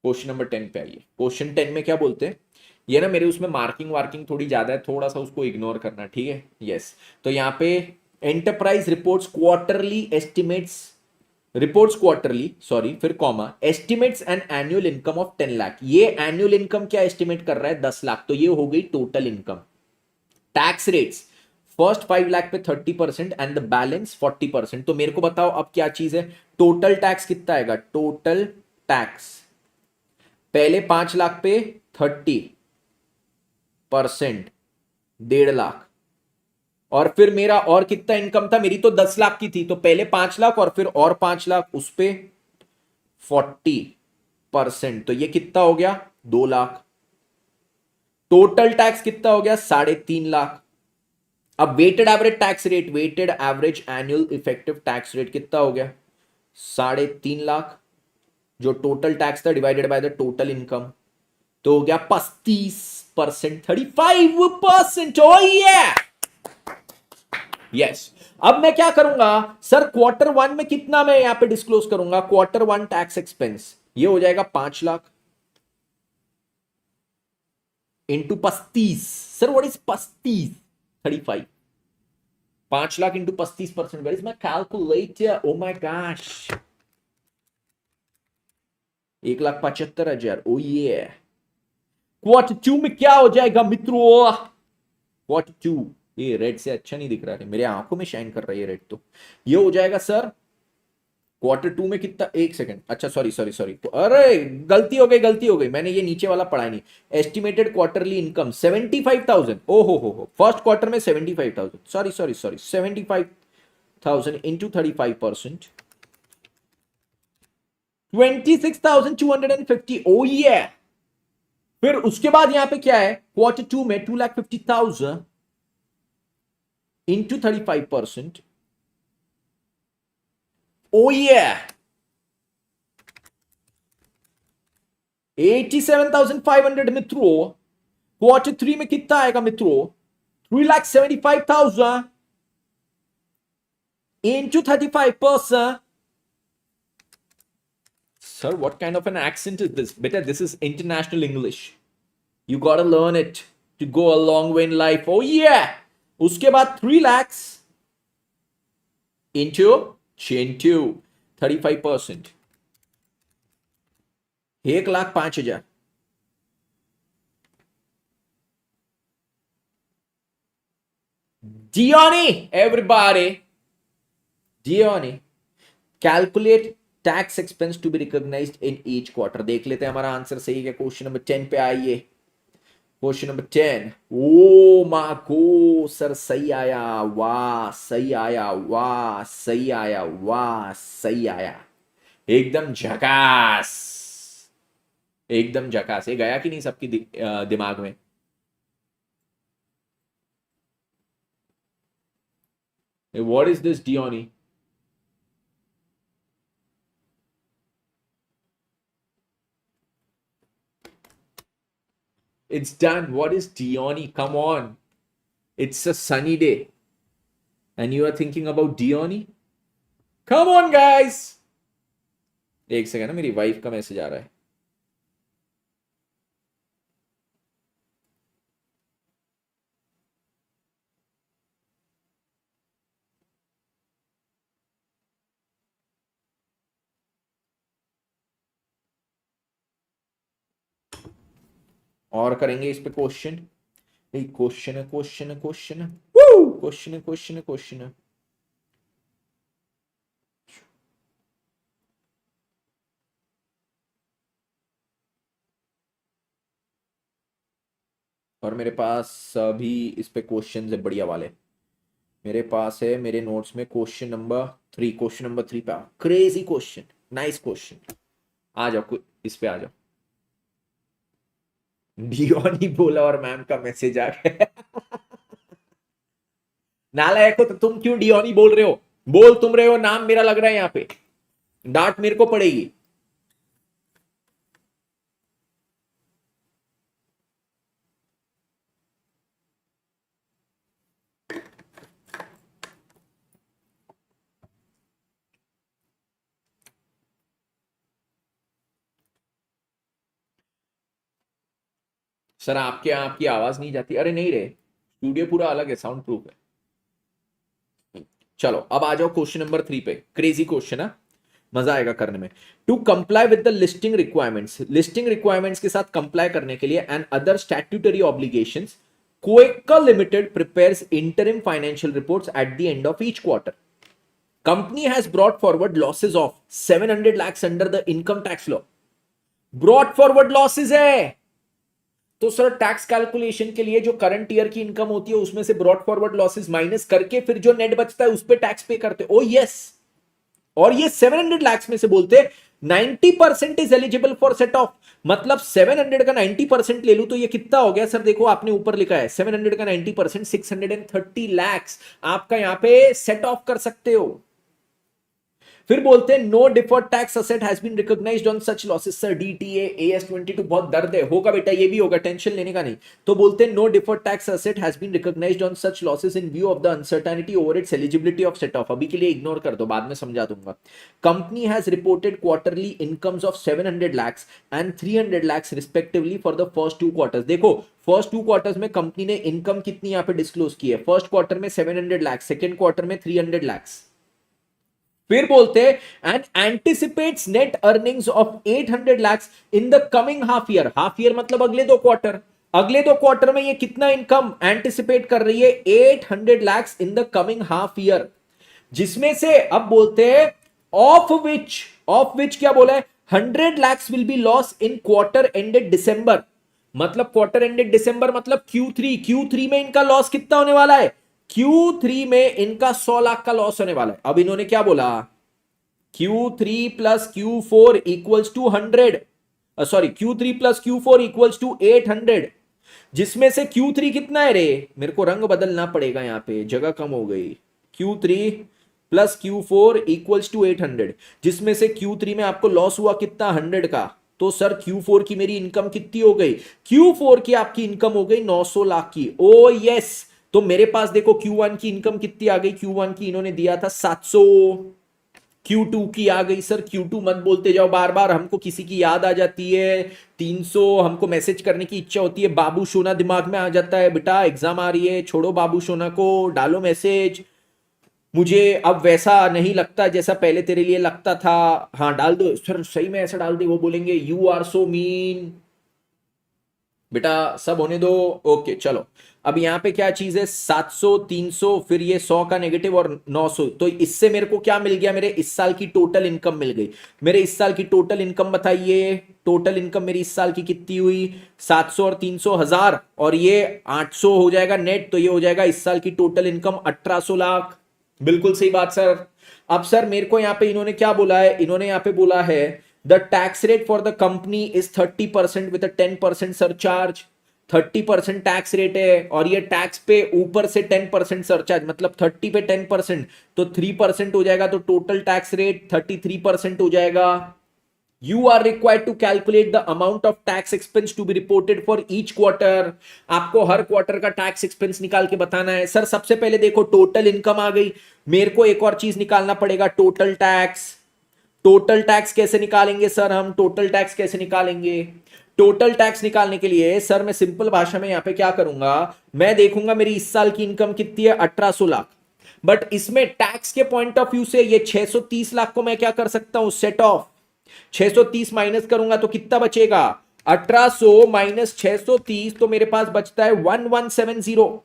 क्वेश्चन नंबर 10 पे आइए। क्वेश्चन 10 में क्या बोलते हैं? ये ना मेरे उसमें मार्किंग वार्किंग थोड़ी ज्यादा है, थोड़ा सा उसको इग्नोर करना, ठीक है? यस। तो यहाँ पे enterprise reports quarterly estimates, reports quarterly, sorry, फिर comma, estimates an annual income of 10 lakh. ये एनुअल इनकम क्या एस्टिमेट कर रहा है? 10 लाख। तो ये हो गई total income. Tax rates, first 5 lakh पे 30% एंड द बैलेंस 40%। तो मेरे को बताओ अब क्या चीज है? टोटल टैक्स कितना आएगा? टोटल टैक्स पहले 5 लाख पे 30%, 1.5 लाख। और फिर मेरा और कितना इनकम था? मेरी तो 10 लाख की थी, तो पहले 5 लाख और फिर और 5 लाख, उस पे 40%। तो ये कितना हो गया? 2 लाख। टोटल टैक्स कितना हो गया? 3.5 लाख। अब weighted average tax rate, weighted average annual effective tax rate कितना हो गया? 3.5 लाख। जो टोटल टैक्स था divided by the total income, तो हो गया 35%, 35%। ओ ये यस। अब मैं क्या करूंगा सर? क्वार्टर वन में कितना मैं यहां पे डिस्क्लोज करूंगा? क्वार्टर वन टैक्स एक्सपेंस ये हो जाएगा 5 lakh into 35। Sir what is 35? 35। 5 lakh into 35%। Where is my calculator? Oh my gosh, 1,75,000। Oh ये क्वार्टर टू में क्या हो जाएगा मित्रों? क्वार्टर टू, ये रेड से अच्छा नहीं दिख रहा है, मेरे आंखों में शाइन कर रहा है ये रेड। तो ये हो जाएगा सर क्वार्टर टू में कितना? एक सेकंड, अच्छा सॉरी सॉरी सॉरी, अरे गलती हो गई, गलती हो गई, मैंने ये नीचे वाला पढ़ा नहीं। Estimated quarterly income 75,000। ओ हो, फर्स्ट क्वार्टर में 75,000, सॉरी सॉरी सॉरी, 75,000 इंटू 35%, 26,250। ओ ये फिर उसके बाद यहां पे क्या है? क्वार्टर टू में 2,50,000 इंटू 35%। ओ ये 87,500 मित्रों। क्वार्टर थ्री में कितना आएगा मित्रों? 3,75,000 into 35%. Sir, what kind of an accent is this? Beta, this is international English. You gotta learn it to go a long way in life. Oh yeah! उसके बाद 3 lakhs into 35%. 1,05,000. Gianni, everybody. Gianni, calculate tax expense to be recognized in each quarter. देख लेते हैं हमारा answer सही है। Question number 10 पे आइए। Question number 10। ओ माको सर सही आया, वाह सही आया, वाह सही आया, वाह सही आया, एकदम झकास, एकदम झकास। ये गया कि नहीं सबकी दिमाग में? व्हाट इज दिस डियोनी? It's done. What is Diony? Come on. It's a sunny day. And you are thinking about Diony? Come on, guys. एक सेकंड ना, मेरी वाइफ का मैसेज आ रहा है. और करेंगे इस पे क्वेश्चन. क्वेश्चन है, क्वेश्चन है, क्वेश्चन है, क्वेश्चन है, क्वेश्चन है, क्वेश्चन है. और मेरे पास सभी इस पे क्वेश्चन है बढ़िया वाले. मेरे पास है मेरे नोट्स में क्वेश्चन नंबर 3. क्वेश्चन नंबर 3 पे आओ. Crazy question, nice question. आ जाओ, इस पे आ जाओ. डियोनी बोला और मैम का मैसेज आ गया. नालायक हो तो तुम क्यों डियोनी बोल रहे हो? बोल तुम रहे हो, नाम मेरा लग रहा है यहाँ पे. डांट मेरे को पड़ेगी. सर आपकी आवाज नहीं जाती. अरे नहीं रे, स्टूडियो पूरा अलग है, साउंड प्रूफ है. चलो अब आ जाओ क्वेश्चन नंबर 3 पे. क्रेजी क्वेश्चन है, मजा आएगा करने में. To comply with the listing requirements, listing requirements के साथ कंप्लाई करने के लिए and other statutory obligations, Queka limited prepares interim financial reports at the end of each quarter. Company has brought forward losses of 700 lakhs under the income tax law. Brought forward losses है तो sir tax calculation के लिए जो current year की income होती है उसमें से ब्रॉट फॉरवर्ड लॉसेस माइनस करके फिर जो नेट बचता है उस पे टैक्स पे करते. ओ यस. और ये 700 lakhs में से बोलते 90% is eligible for set of. मतलब 700 का 90% ले लूं तो ये कितना हो गया सर? देखो आपने ऊपर लिखा है 700 का 90% 630 lakhs आपका यहां पे सेट ऑफ कर सकते हो. फिर बोलते हैं no deferred tax asset has been recognised on such losses. Sir DTA AS22 बहुत दर्द है. होगा बेटा, ये भी होगा, टेंशन लेने का नहीं. तो बोलते हैं no deferred tax asset has been recognised on such losses in view of the uncertainty over its eligibility of set off. अभी के लिए इग्नोर कर दो, बाद में समझा दूंगा. Company has reported quarterly incomes of 700 lakhs and 300 lakhs respectively for the first 2 quarters. देखो फर्स्ट 2 quarters में कंपनी ने इनकम कितनी यहां पे डिस्क्लोज की है. फर्स्ट क्वार्टर में 700 lakhs, सेकेंड क्वार्टर में 300 lakhs. फिर बोलते हैं and anticipates net earnings of 800 lakhs in the coming half year. Half year मतलब अगले 2 क्वार्टर. अगले 2 क्वार्टर में ये कितना इनकम एंटिसिपेट कर रही है? 800 lakhs in the coming half year. जिसमें से अब बोलते हैं ऑफ विच क्या बोला है? 100 lakhs will be loss in quarter ended December. मतलब क्वार्टर एंडेड डिसंबर मतलब Q3 में इनका लॉस कितना होने वाला है? Q3 में इनका 100 लाख का लॉस होने वाला है. अब इन्होंने क्या बोला? Q3 plus Q4 equals to 100. Sorry, Q3 plus Q4 equals to 800. जिसमें से Q3 कितना है रे? मेरे को रंग बदलना पड़ेगा, यहां पे जगह कम हो गई. Q3 plus Q4 equals to 800. जिसमें से Q3 में आपको लॉस हुआ कितना? 100 का. तो सर Q4 की मेरी इनकम कितनी हो गई? Q4 की आपकी इनकम हो गई 900 लाख की. ओ यस. तो मेरे पास देखो Q1 की इनकम कितनी आ गई? Q1 की इन्होंने दिया था 700. Q2 की आ गई. सर Q2 मत बोलते जाओ बार बार, हमको किसी की याद आ जाती है. 300 हमको मैसेज करने की इच्छा होती है. बाबू सोना दिमाग में आ जाता है, बेटा एग्जाम आ रही है, छोड़ो बाबू सोना को, डालो मैसेज. मुझे अब वैसा नहीं लगता जैसा पहले तेरे लिए लगता था. हाँ डाल दो सर, सही में ऐसा डाल दे. वो बोलेंगे यू आर सो मीन. बेटा सब होने दो. ओके चलो, अब यहां पे क्या चीज है? 700, 300, फिर ये 100 का नेगेटिव और 900. तो इससे मेरे को क्या मिल गया? मेरे इस साल की टोटल इनकम मिल गई. मेरे इस साल की टोटल इनकम बताइए. टोटल इनकम मेरी इस साल की कितनी हुई? 700 और 300 हजार, और ये 800 हो जाएगा नेट. तो ये हो जाएगा इस साल की टोटल इनकम 1800 लाख. बिल्कुल सही बात सर. अब सर मेरे को यहां पे इन्होंने क्या बोला है? इन्होंने यहां पे बोला है the tax rate for the company is 30% with 10% surcharge. 30% tax rate है और ये टैक्स पे ऊपर से 10% सरचार्ज, मतलब 30 पे 10%, तो 3% हो जाएगा. तो टोटल टैक्स रेट 33% हो जाएगा. You are required to calculate the amount of tax expense to be reported for each quarter. आपको हर क्वार्टर का टैक्स एक्सपेंस निकाल के बताना है। सर सबसे पहले देखो टोटल इनकम आ गई, मेरे को एक और चीज निकालना पड़ेगा, टोटल टैक्स। टोटल टैक्स कैसे निकालेंगे सर हम? टोटल टैक्स कैसे निकालेंगे? टोटल टैक्स निकालने के लिए सर मैं सिंपल भाषा में यहां पे क्या करूंगा, मैं देखूंगा मेरी इस साल की इनकम कितनी है, 1800 लाख। बट इसमें टैक्स के पॉइंट ऑफ व्यू से ये 630 लाख को मैं क्या कर सकता हूं, सेट ऑफ। 630 माइनस करूंगा तो कितना बचेगा, 1800 माइनस 630, तो मेरे पास बचता है 1170।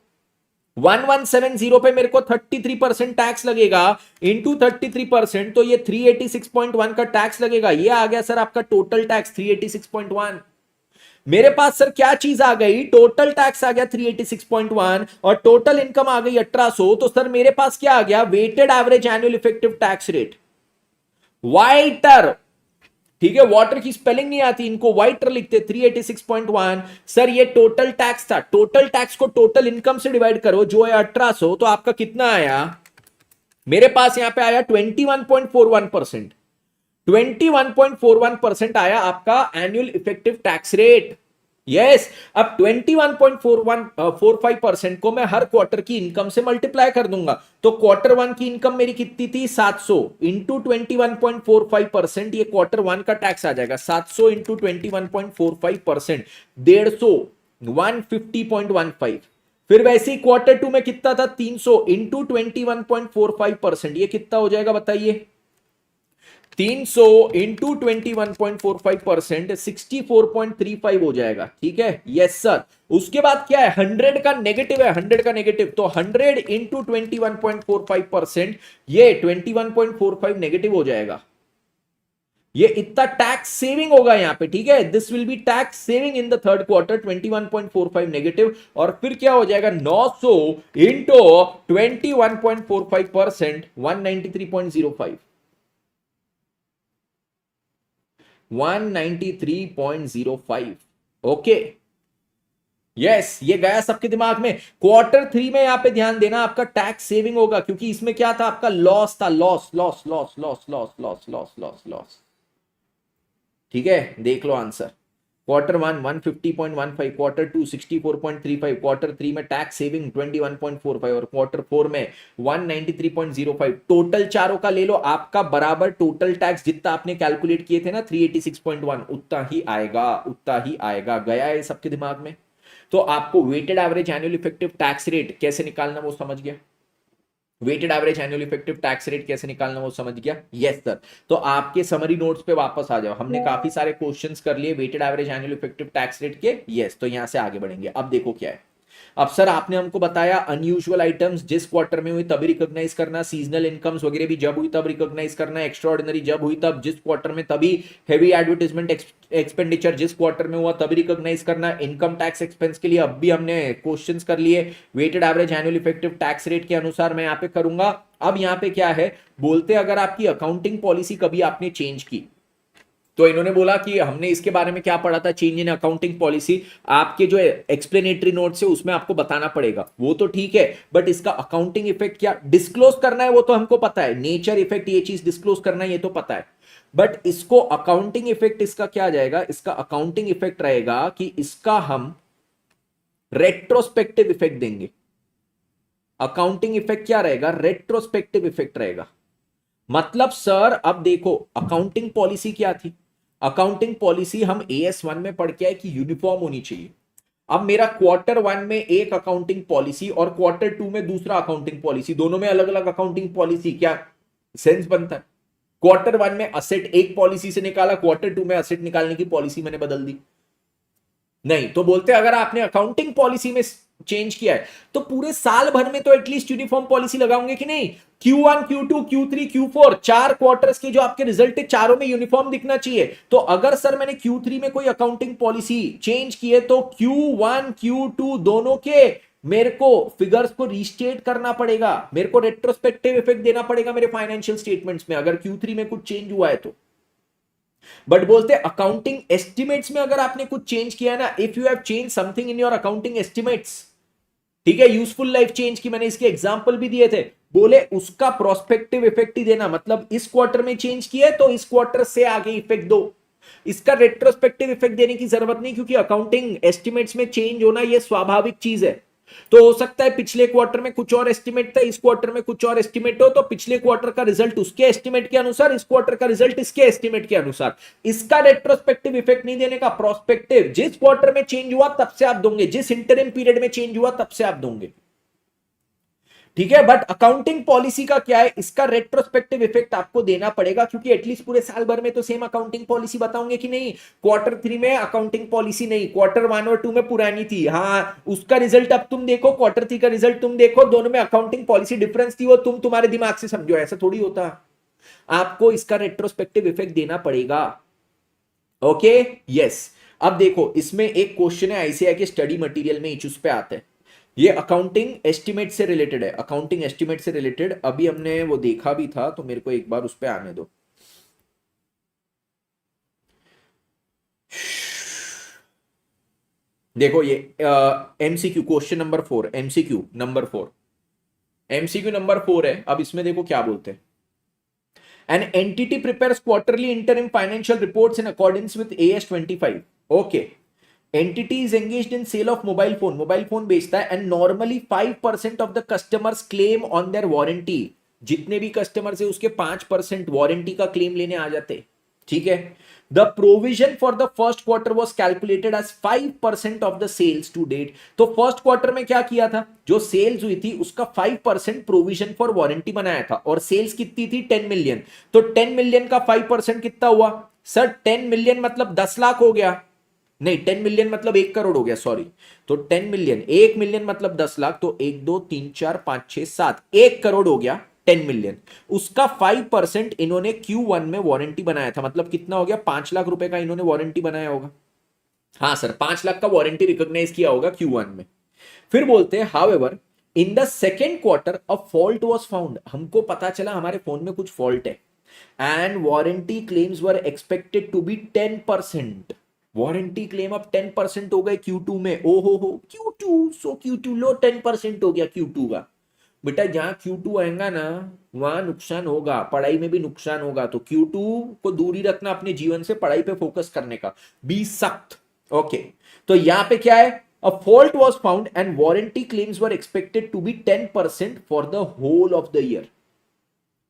1170 पे मेरे को 33% टैक्स लगेगा, इंटू 33%, तो ये 386.1 का टैक्स लगेगा। ये आ गया सर आपका टोटल टैक्स 386.1। मेरे पास सर क्या चीज आ गई, टोटल टैक्स आ गया 386.1 और टोटल इनकम आ गई 1800। तो सर मेरे पास क्या आ गया, weighted average annual effective tax rate, वाइटर। ठीक है, वाटर की स्पेलिंग नहीं आती, इनको वाइटर लिखते, 386.1। सर ये टोटल टैक्स था, टोटल टैक्स को टोटल इनकम से डिवाइड करो जो है 1800, तो आपका कितना आया, मेरे पास यहां पे आया 21.41%। 21.41% आया आपका annual effective tax rate. Yes, अब 21.45% को मैं हर क्वार्टर की इनकम से मल्टीप्लाई कर दूंगा, तो क्वार्टर वन की इनकम मेरी कितनी थी, 700 इंटू 21.45%, ये क्वार्टर वन का टैक्स आ जाएगा, 700 इंटू 21.45%, 150, 150.15। फिर वैसे ही क्वार्टर टू में कितना था, 300 इंटू 21.45%, ये कितना हो जाएगा बताइए, 300 इंटू 21.45%, 64.35 हो जाएगा। ठीक है, यस सर। उसके बाद क्या है, 100 का नेगेटिव है, 100 का नेगेटिव, तो 100 इंटू 21.45%, ये 21.45 नेगेटिव हो जाएगा। ये इतना टैक्स सेविंग होगा यहां पे। ठीक है, this will be tax saving in the third quarter, 21.45 negative. और फिर क्या हो जाएगा, 900 इंटू 21.45%, 193.05, 193.05। ओके, यस, ये गया सबके दिमाग में। क्वार्टर थ्री में यहां पे ध्यान देना, आपका टैक्स सेविंग होगा, क्योंकि इसमें क्या था, आपका लॉस था, loss loss loss loss loss loss loss loss loss. ठीक है, देख लो answer. Quarter one 150.15, quarter two 64.35, quarter three में टैक्स सेविंग 21.45 और क्वार्टर फोर में 193.05। टोटल चारों का ले लो, आपका बराबर टोटल टैक्स जितना आपने कैलकुलेट किए थे ना 386.1, उतना ही आएगा, उतना ही आएगा। गया है सबके दिमाग में? तो आपको weighted average annual effective tax rate कैसे निकालना वो समझ गया, weighted average annual effective tax rate कैसे निकालना वो समझ गया। Yes sir. तो आपके समरी नोट्स पे वापस आ जाओ, हमने काफी सारे क्वेश्चंस कर लिए weighted average annual effective tax rate के। यस, तो यहां से आगे बढ़ेंगे। अब देखो क्या है, अब सर आपने हमको बताया अनयूजुअल आइटम्स जिस क्वार्टर में हुई तभी रिकॉग्नाइज करना, सीजनल इनकम्स वगैरह भी जब हुई तब रिकॉग्नाइज करना, एक्स्ट्राऑर्डिनरी जब हुई तब, जिस क्वार्टर में तभी, हेवी एडवर्टाइजमेंट एक्सपेंडिचर जिस क्वार्टर में हुआ तभी रिकॉग्नाइज करना। इनकम टैक्स एक्सपेंस के लिए अब भी हमने क्वेश्चंस कर लिए, weighted average annual effective tax rate के अनुसार मैं यहाँ पे करूंगा। अब यहाँ पे क्या है, बोलते अगर आपकी अकाउंटिंग पॉलिसी कभी आपने चेंज की, तो इन्होंने बोला कि हमने इसके बारे में क्या पढ़ा था, चेंज इन अकाउंटिंग पॉलिसी, आपके जो एक्सप्लेनेटरी नोट्स है उसमें आपको बताना पड़ेगा। वो तो ठीक है, बट इसका अकाउंटिंग इफेक्ट क्या डिस्क्लोज करना है वो तो हमको पता है, नेचर इफेक्ट ये चीज डिस्क्लोज करना है ये तो पता है, बट इसको अकाउंटिंग इफेक्ट इसका क्या जाएगा, इसका अकाउंटिंग इफेक्ट रहेगा कि इसका हम रेट्रोस्पेक्टिव इफेक्ट देंगे। अकाउंटिंग इफेक्ट क्या रहेगा, रेट्रोस्पेक्टिव इफेक्ट रहेगा। मतलब सर अब देखो अकाउंटिंग पॉलिसी क्या थी, अकाउंटिंग पॉलिसी हम AS1 में पढ़ के आए कि यूनिफॉर्म होनी चाहिए। अब मेरा क्वार्टर वन में एक अकाउंटिंग पॉलिसी और क्वार्टर टू में दूसरा अकाउंटिंग पॉलिसी, दोनों में अलग अलग अकाउंटिंग पॉलिसी, क्या सेंस बनता है? क्वार्टर वन में असेट एक पॉलिसी से निकाला, क्वार्टर टू में असेट निकालने की पॉलिसी मैंने बदल दी, नहीं। तो बोलते अगर आपने अकाउंटिंग पॉलिसी में चेंज किया है तो पूरे साल भर में तो एटलीस्ट यूनिफॉर्म पॉलिसी लगाओगे कि नहीं। Q1, Q2, Q3, Q4 चार क्वार्टर्स के जो आपके रिजल्ट है चारों में यूनिफॉर्म दिखना चाहिए। तो अगर सर मैंने Q3 में कोई अकाउंटिंग पॉलिसी चेंज की है तो Q1, Q2 दोनों के मेरे को फिगर्स को रीस्टेट करना पड़ेगा, मेरे को रेट्रोस्पेक्टिव इफेक्ट देना पड़ेगा मेरे फाइनेंशियल स्टेटमेंट्स में अगर Q3 में कुछ चेंज हुआ है तो। बट बोलते अकाउंटिंग एस्टिमेट्स में अगर आपने कुछ चेंज किया ना, if you have change something in your accounting estimates, ठीक है, यूजफुल लाइफ चेंज की मैंने इसके एग्जांपल भी दिए थे, बोले उसका प्रोस्पेक्टिव इफेक्ट ही देना। मतलब इस क्वार्टर में चेंज किया है तो इस क्वार्टर से आगे इफेक्ट दो, इसका रेट्रोस्पेक्टिव इफेक्ट देने की जरूरत नहीं, क्योंकि अकाउंटिंग एस्टिमेट्स में चेंज होना यह स्वाभाविक चीज है। तो हो सकता है पिछले क्वार्टर में कुछ और एस्टिमेट था, इस क्वार्टर में कुछ और एस्टिमेट हो, तो पिछले क्वार्टर का रिजल्ट उसके एस्टिमेट के अनुसार, इस क्वार्टर का रिजल्ट इसके एस्टिमेट के अनुसार। इसका रेट्रोस्पेक्टिव इफेक्ट नहीं देने का, प्रोस्पेक्टिव। जिस क्वार्टर में चेंज हुआ तब से आप दोगे, जिस इंटरिम पीरियड में चेंज हुआ तब से आप दोगे, ठीक है। बट अकाउंटिंग पॉलिसी का क्या है, इसका रेट्रोस्पेक्टिव इफेक्ट आपको देना पड़ेगा, क्योंकि एटलीस्ट पूरे साल भर में तो सेम अकाउंटिंग पॉलिसी बताओगे कि नहीं। क्वार्टर 3 में अकाउंटिंग पॉलिसी नहीं, क्वार्टर 1 और 2 में पुरानी थी। हाँ, उसका रिजल्ट अब तुम देखो, क्वार्टर 3 का रिजल्ट तुम देखो, दोनों में अकाउंटिंग पॉलिसी डिफरेंस थी, वो तुम तुम्हारे दिमाग से समझो, ऐसा थोड़ी होता। आपको इसका रेट्रोस्पेक्टिव इफेक्ट देना पड़ेगा। Okay, yes. अब देखो, इसमें एक क्वेश्चन है आईसीएआई के स्टडी मटेरियल में, इच उस पे आते हैं। ये अकाउंटिंग एस्टिमेट से रिलेटेड है, अकाउंटिंग एस्टिमेट से रिलेटेड। अभी हमने वो देखा भी था, तो मेरे को एक बार उस पे आने दो। देखो ये MCQ question number 4, MCQ number 4, MCQ number 4 है। अब इसमें देखो क्या बोलते हैं। An entity prepares quarterly interim financial reports in accordance with AS 25. Okay. Entity is engaged in sale of mobile phone. Mobile phone बेचता है, and normally 5% of the customers claim on their warranty. जितने भी customers है उसके 5% warranty का claim लेने आ जाते, ठीक है। The provision for the first quarter was calculated as 5% of the sales to date. तो फर्स्ट क्वार्टर में क्या किया था, जो सेल्स हुई थी उसका 5% प्रोविजन फॉर वारंटी बनाया था, और सेल्स कितनी थी 10 मिलियन। तो 10 मिलियन का 5% कितना हुआ सर? 10 मिलियन मतलब 10 लाख हो गया, नहीं 10 मिलियन मतलब 1 करोड़ हो गया, सॉरी। तो 10 मिलियन, 1 मिलियन मतलब 10 लाख, तो 1 2 3 4 5 6 7, 1 करोड़ हो गया 10 मिलियन। उसका 5% इन्होंने Q1 में वारंटी बनाया था, मतलब कितना हो गया 5 लाख रुपए का इन्होंने वारंटी बनाया होगा। हाँ सर, 5 लाख का वारंटी रिकॉग्नाइज किया होगा Q1 में। फिर बोलते हैं however in the second quarter a fault was found. हमको पता चला हमारे फोन में कुछ फॉल्ट है, and warranty claims were expected to be 10%। Warranty claim अब 10% हो गए Q2 में। ओहो हो Q2, सो Q2 लो 10% हो गया Q2 का। बेटा जहां Q2 आएगा ना वहां नुकसान होगा, पढ़ाई में भी नुकसान होगा। तो Q2 को दूरी रखना अपने जीवन से, पढ़ाई पे फोकस करने का, बी सख्त। ओके, तो यहां पे क्या है, a fault was found and warranty claims were expected to be 10% for the whole of the year,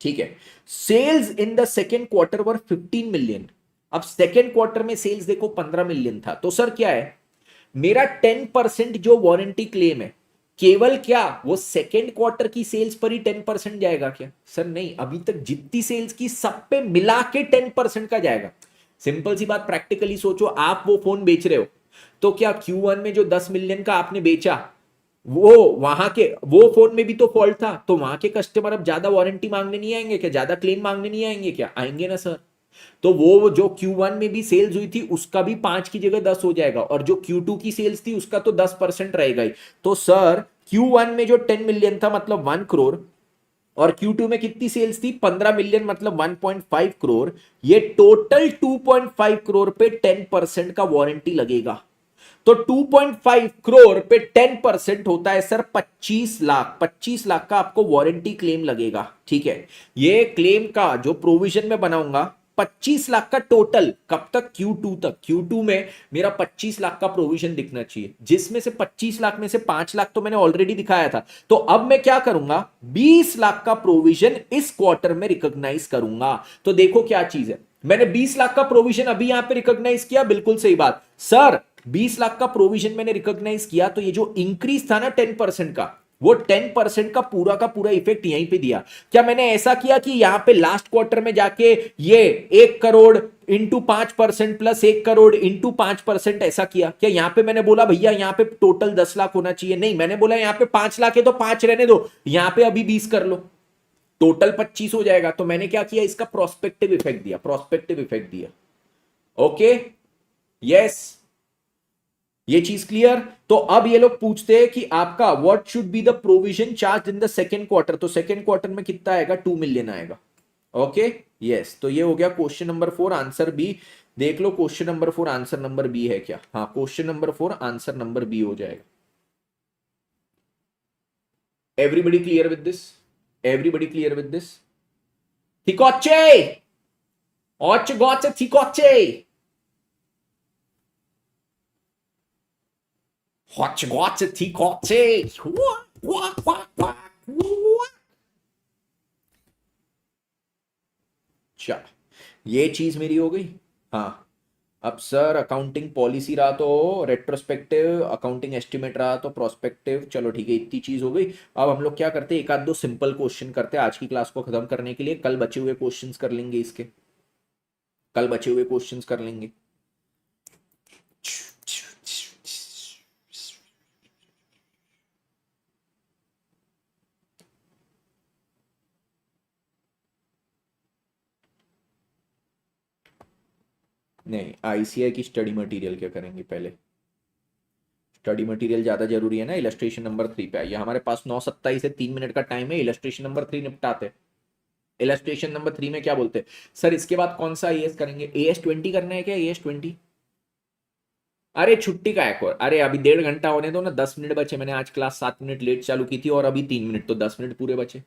ठीक है। Sales in the second quarter were 15 million. अब सेकेंड क्वार्टर में सेल्स देखो 15 मिलियन था। तो सर क्या है, मेरा 10% जो वारंटी क्लेम है, केवल क्या वो सेकेंड क्वार्टर की सेल्स पर ही 10% जाएगा क्या? सर नहीं, अभी तक जितनी सेल्स की सब पे मिला के 10% का जाएगा। सिंपल सी बात, प्रैक्टिकली सोचो, आप वो फोन बेच रहे हो, तो क्या Q1 में जो 10 मिलियन का आपने बेचा, वो वहां के वो फोन में भी तो फॉल्ट था, तो वहां के कस्टमर अब ज्यादा वारंटी मांगने नहीं आएंगे क्या? ज्यादा क्लेम मांगने नहीं आएंगे क्या? आएंगे ना सर। तो वो जो Q1 में भी सेल्स हुई थी उसका भी 5 की जगह 10 हो जाएगा, और जो Q2 की सेल्स थी उसका तो 10% रहेगा ही। तो सर Q1 में जो 10 मिलियन था मतलब 1 करोड़, और Q2 में कितनी सेल्स थी 15 मिलियन मतलब 1.5 करोड़, ये टोटल 2.5 करोड़ पे 10% का वारंटी लगेगा। तो 2.5 करोड़ पे 10% होता है सर 25 लाख। 25 लाख का आपको वारंटी क्लेम लगेगा, ठीक है। ये क्लेम का जो प्रोविजन में बनाऊंगा 25 लाख का टोटल, कब तक? Q2 तक। Q2 में मेरा 25 लाख का प्रोविजन दिखना चाहिए, जिसमें से 25 लाख में से 5 लाख तो मैंने ऑलरेडी दिखाया था। तो अब मैं क्या करूंगा, 20 लाख का प्रोविजन इस क्वार्टर में रिकॉग्नाइज करूंगा। तो देखो क्या चीज है, मैंने 20 लाख का प्रोविजन अभी यहां पे रिकॉग्नाइज किया, बिल्कुल सही बात सर। 20 लाख का प्रोविजन मैंने रिकॉग्नाइज किया, तो ये जो इंक्रीज था ना 10% का, वो 10% का पूरा इफेक्ट यहीं पे दिया। क्या मैंने ऐसा किया कि यहां पे लास्ट क्वार्टर में जाके ये 1 crore into 5% plus 1 crore into 5% ऐसा किया? क्या यहां पे मैंने बोला भैया यहां पे टोटल 10 लाख होना चाहिए? नहीं, मैंने बोला यहां पे 5 लाख है तो 5 रहने दो, यहां पे अभी 20 कर लो, टोटल 25 हो जाएगा। तो मैंने क्या किया, इसका प्रोस्पेक्टिव इफेक्ट दिया, प्रोस्पेक्टिव इफेक्ट दिया। ओके, यस, ये चीज क्लियर। तो अब ये लोग पूछते हैं कि आपका what should be the provision charge in the second quarter. तो सेकेंड क्वार्टर में कितना आएगा, 2 मिलियन आएगा। Okay, yes. तो ये हो गया क्वेश्चन नंबर 4 आंसर बी। देख लो question number 4 answer number B है क्या? हाँ, question number 4 answer number B हो जाएगा। Everybody clear with this? Everybody clear with this? थिकोचे, ओच गोचे थिकोचे। Hotch gotch थी gotche. Quack, quack, quack, quack, quack. चल, ये चीज मेरी हो गई। हाँ, अब सर अकाउंटिंग पॉलिसी रहा तो रेट्रोस्पेक्टिव, अकाउंटिंग एस्टिमेट रहा तो प्रोस्पेक्टिव। चलो ठीक है, इतनी चीज हो गई। अब हम लोग क्या करते हैं, एक आध दो सिंपल क्वेश्चन करते हैं आज की क्लास को खत्म करने के लिए। कल बचे हुए क्वेश्चंस कर लेंगे इसके, कल बचे हुए क्वेश्चंस कर लेंगे। नहीं, आईसीआई की स्टडी मटेरियल क्या करेंगे पहले। स्टडी मटेरियल ज्यादा जरूरी है ना। इलस्ट्रेशन नंबर 3 पे आइए, हमारे पास 9:27 है, 3 मिनट का टाइम है। इलस्ट्रेशन नंबर 3 निपटाते हैं। इलस्ट्रेशन नंबर 3 में क्या बोलते हैं सर, इसके बाद कौन सा एएस करेंगे। AS20 करना है क्या, AS20। अरे छुट्टी का एक और, अरे अभी 1.5 घंटा होने दो ना, 10 मिनट बचे। मैंने आज क्लास 7 मिनट लेट चालू की थी और अभी 3 मिनट, तो 10 मिनट पूरे बचे।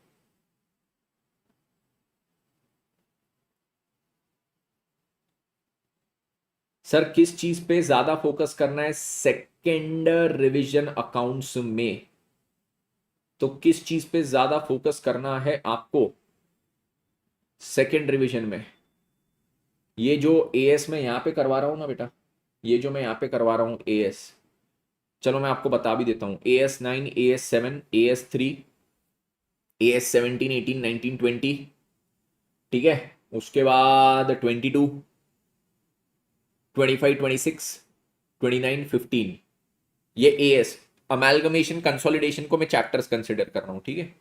सर किस चीज पे ज्यादा फोकस करना है सेकेंड रिवीजन अकाउंट्स में, तो किस चीज पे ज्यादा फोकस करना है आपको सेकेंड रिवीजन में। ये जो एएस मैं यहां पे करवा रहा हूं ना बेटा, ये जो मैं यहां पे करवा रहा हूं एएस, चलो मैं आपको बता भी देता हूं। AS9, AS7, AS3, AS17, 18, 19, 20, ठीक है। उसके बाद 22, 25, 26, 29, 15, ये एएस अमेलगमेशन कंसोलिडेशन को मैं चैप्टर्स कंसिडर कर रहा हूं, ठीक है।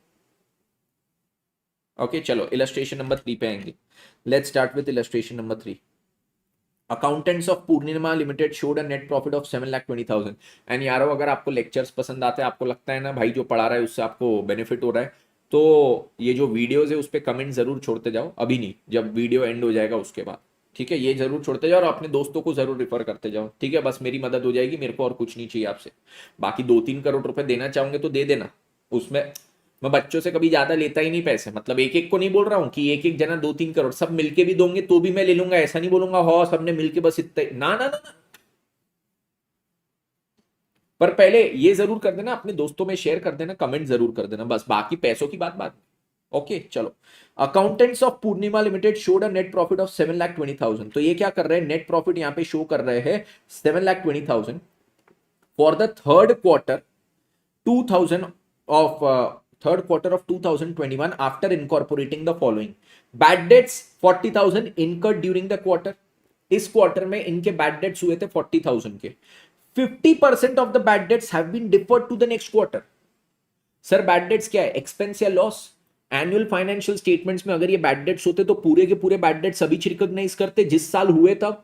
ओके चलो इलस्ट्रेशन नंबर 3 पे आएंगे। Let's start with illustration number 3। Accountants of Purnima limited showed a net profit of 7,20,000। And यारो, अगर आपको लेक्चर्स पसंद आते हैं, आपको लगता है ना भाई जो पढ़ा रहा है उससे आपको बेनिफिट हो रहा है, तो ये जो वीडियोस है उस पर कमेंट जरूर छोड़ते जाओ। अभी नहीं, जब वीडियो एंड हो जाएगा उसके बाद, ठीक है। ये जरूर छोड़ते जाओ और अपने दोस्तों को जरूर रिफर करते जाओ, ठीक है। बस मेरी मदद हो जाएगी, मेरे को और कुछ नहीं चाहिए आपसे। बाकी 2-3 करोड़ रुपए देना चाहोगे तो दे देना। उसमें मैं बच्चों से कभी ज्यादा लेता ही नहीं पैसे, मतलब एक एक को नहीं बोल रहा हूं कि एक एक जना 2-3 करोड़, सब मिलके भी दोगे तो भी मैं ले लूंगा। ऐसा नहीं बोलूंगा हो सबने मिलके बस इतना ना ना ना ना। पर पहले ये जरूर कर देना, अपने दोस्तों में शेयर कर देना, कमेंट जरूर कर देना, बस बाकी पैसों की बात बात। ओके चलो। Accountants of Purnima limited showed a net profit of 7,20,000। तो ये क्या कर रहे हैं, नेट प्रॉफिट यहां पे शो कर रहे हैं 7,20,000 for the third quarter 2000 of third quarter of 2021 after incorporating the following: bad debts 40,000 incurred during the quarter। इस क्वार्टर में इनके बैड डेट्स हुए थे 40,000 के। 50% of the bad debts have been deferred to the next quarter. Sir bad debts क्या है, expense या loss. Annual financial statements में अगर ये बैड डेट्स होते तो पूरे के पूरे बैड डेट्स अभी रिकॉग्नाइज करते जिस साल हुए तब,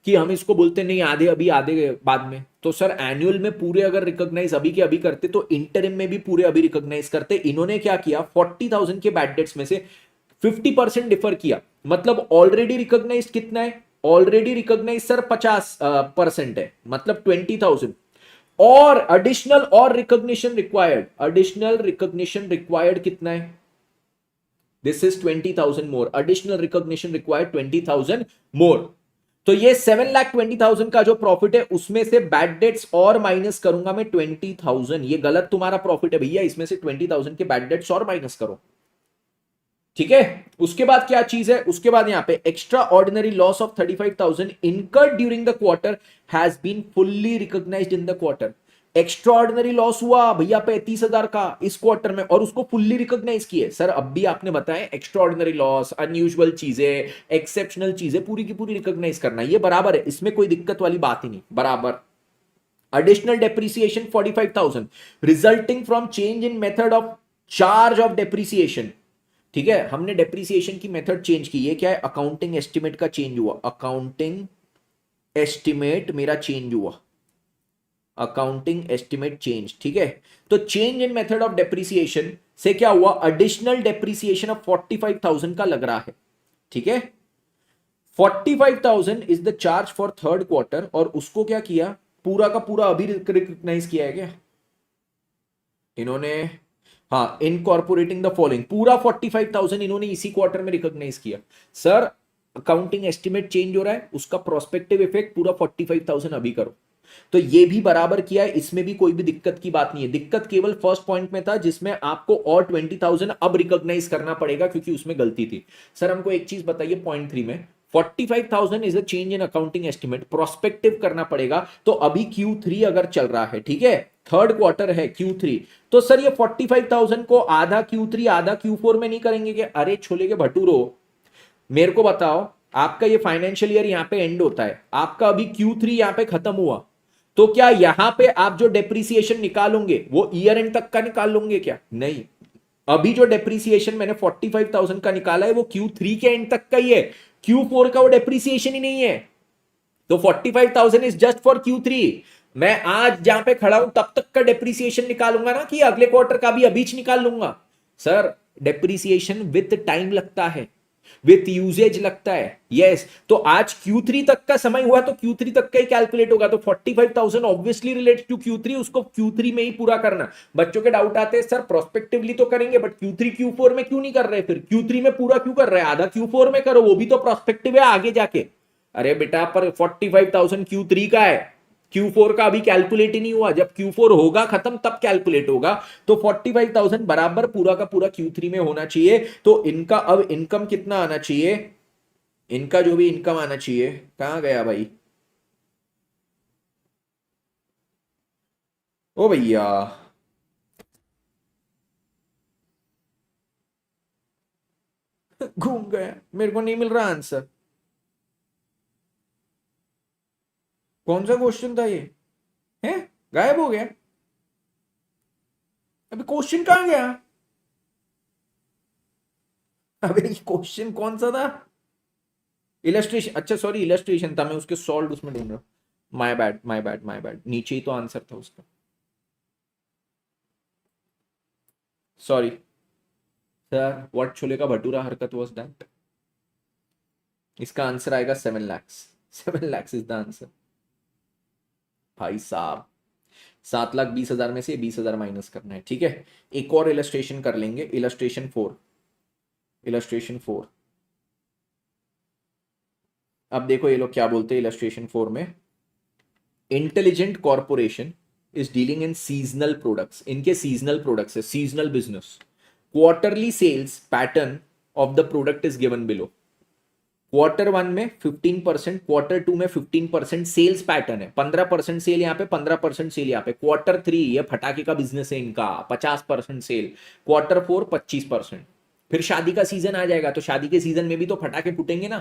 कि हम इसको बोलते नहीं आधे अभी आधे बाद में। तो सर एनुअल में पूरे अगर रिकॉग्नाइज अभी के अभी करते तो इंटरिम में भी पूरे अभी रिकॉग्नाइज करते। इन्होंने क्या किया, 40,000 के बैड डेट्स में से 50% डिफर किया। मतलब ऑलरेडी रिकॉग्नाइज कितना है, ऑलरेडी रिकॉग्नाइज सर 50% है, मतलब 20,000। और एडिशनल और recognition required, additional recognition required कितना है, this is 20,000 more. Additional recognition required 20,000 मोर। तो ये 7,20,000 का जो प्रॉफिट है उसमें से बैड डेट्स और माइनस करूंगा मैं 20,000। ये गलत तुम्हारा प्रॉफिट है भैया, इसमें से 20,000 के बैड डेट्स और माइनस करो, ठीक है। उसके बाद क्या चीज है, उसके बाद यहां पे extraordinary loss of 35,000 incurred during the quarter has been fully recognised in the quarter. Extraordinary loss हुआ भैया 35,000 का इस क्वार्टर में और उसको फुल्ली रिकॉग्नाइज किए। सर अब भी आपने बताया एक्स्ट्रा ऑर्डिनरी लॉस, अनयूजुअल चीजें, एक्सेप्शनल चीजें पूरी की पूरी रिकॉग्नाइज करना, ये बराबर है, इसमें कोई दिक्कत वाली बात ही नहीं, बराबर। Additional depreciation 45,000 resulting from change in method of charge of depreciation, ठीक है। हमने डेप्रिसिएशन की मेथड चेंज की, ये क्या है, अकाउंटिंग एस्टिमेट का चेंज हुआ, अकाउंटिंग एस्टिमेट मेरा चेंज हुआ, अकाउंटिंग एस्टिमेट चेंज, ठीक है। तो change in method of depreciation से क्या हुआ, एडिशनल डेप्रिसिएशन ऑफ 45,000 का लग रहा है, ठीक है। 45,000 is the charge for third quarter और उसको क्या किया, पूरा का पूरा अभी रिकॉग्नाइज किया है क्या इन्होंने, हाँ, इनकॉर्पोरेटिंग द फॉलोइंग, पूरा 45,000 इन्होंने इसी क्वार्टर में रिकॉग्नाइज किया। सर अकाउंटिंग एस्टिमेट चेंज हो रहा है, उसका प्रोस्पेक्टिव इफेक्ट पूरा 45,000 अभी करो, तो ये भी बराबर किया है, इसमें भी कोई भी दिक्कत की बात नहीं है। दिक्कत केवल फर्स्ट पॉइंट में था जिसमें आपको और 20,000 अब रिकॉग्नाइज करना पड़ेगा क्योंकि उसमें गलती थी। सर हमको एक चीज बताइए, पॉइंट 3 में 45,000 is a change in accounting estimate, prospective करना पड़ेगा। तो अभी Q3 अगर चल रहा है, ठीक है, थर्ड क्वार्टर है Q3, तो सर ये 45,000 को आधा Q3 आधा Q4 में नहीं करेंगे क्या? अरे छोले के भटूरो, मेरे को बताओ, आपका ये फाइनेंशियल ईयर यहां पे एंड होता है, आपका अभी Q3 यहां पे खत्म हुआ, तो क्या यहां पे आप जो डेप्रीसिएशन निकालोगे वो ईयर एंड तक का निकाल लोगे क्या? नहीं, अभी जो डेप्रीसिएशन मैंने 45,000 का निकाला है वो Q3 के एंड तक का ही है, Q4 का वो डेप्रीसिएशन ही नहीं है। तो 45,000 इज जस्ट फॉर Q3। मैं आज जहां पे खड़ा हूं तब तक का डेप्रीसिएशन निकालूंगा ना, कि अगले क्वार्टर का भी अभी निकाल लूंगा? सर डेप्रीसिएशन विथ टाइम लगता है, विथ यूजेज लगता है। यस, तो आज Q3 तक का समय हुआ तो Q3 तक का ही कैलकुलेट होगा। तो 45,000 ऑब्वियसली रिलेटेड टू Q3, उसको Q3 में ही पूरा करना। बच्चों के डाउट आते हैं, सर प्रोस्पेक्टिवली तो करेंगे बट Q3 Q4 में क्यों नहीं कर रहे? फिर Q3 में पूरा क्यों कर रहे हैं? आधा Q4 में करो, वो भी तो प्रोस्पेक्टिव है आगे जाके। अरे बेटा, पर 45,000 Q3 का है, Q4 का अभी कैलकुलेट ही नहीं हुआ, जब Q4 होगा खत्म तब कैलकुलेट होगा। तो 45,000 बराबर पूरा का पूरा Q3 में होना चाहिए। तो इनका अब इनकम कितना आना चाहिए? इनका जो भी इनकम आना चाहिए, कहां गया भाई? ओ भैया, घूम गया, मेरे को नहीं मिल रहा आंसर। कौन सा क्वेश्चन था ये? है, गायब हो गया। अभी क्वेश्चन कहां गया? अबे ये क्वेश्चन कौन सा था? इलस्ट्रेशन, अच्छा सॉरी, इलस्ट्रेशन था, मैं उसके सॉल्व उसमें ढूंढ रहा हूं। My bad my bad my bad, नीचे ही तो आंसर था उसका, सॉरी सर। व्हाट छोले का भटूरा हरकत वाज दैट? इसका आंसर आएगा 7 lakhs। 7 lakhs is the answer भाई साहब। 7,20,000 में से 20,000 माइनस करना है, ठीक है। एक और इलस्ट्रेशन कर लेंगे, इलस्ट्रेशन 4। इलस्ट्रेशन 4, अब देखो ये लोग क्या बोलते हैं इलस्ट्रेशन 4 में। Intelligent corporation is dealing in seasonal products, इनके सीजनल प्रोडक्ट्स है, seasonal business. Quarterly sales pattern of the product is given below. Quarter 1 में 15%, क्वार्टर 2 में 15% सेल्स पैटर्न है, 15% सेल यहाँ पे, 15% सेल यहाँ पे। क्वार्टर 3 ये फटाके का बिजनेस है इनका, 50% सेल। क्वार्टर 4 25%। फिर शादी का सीजन आ जाएगा तो शादी के सीजन में भी तो फटाके फूटेंगे ना।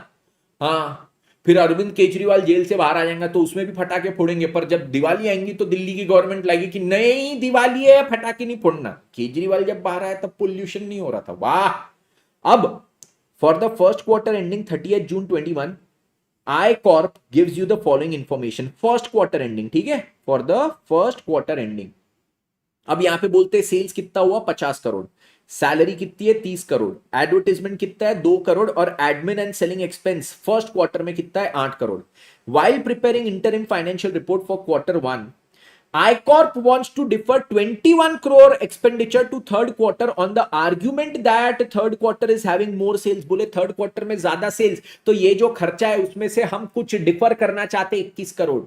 हाँ, फिर अरविंद केजरीवाल जेल से बाहर आ जाएगा तो उसमें भी फटाके फोड़ेंगे। पर जब दिवाली आएंगी तो दिल्ली की गवर्नमेंट लाएगी कि नहीं दिवाली है, फटाके नहीं फोड़ना। केजरीवाल जब बाहर आया तब पोल्यूशन नहीं हो रहा था, वाह। अब for the first quarter ending 30th June 21, iCorp gives you the following information. First quarter ending, ठीक है, for the first quarter ending। अब यहां पे बोलते हैं सेल्स कितना हुआ 50 करोड़, सैलरी कितनी है 30 करोड़, एडवर्टाइजमेंट कितना है 2 करोड़, और admin and selling expense first quarter में कितना है 8 crore. While preparing interim financial report for quarter 1, iCorp wants to defer 21 crore expenditure to third quarter on the argument that third quarter is having more sales। बोले third quarter में ज्यादा sales, तो ये जो खर्चा है उसमें से हम कुछ डिफर करना चाहते 21 करोड़।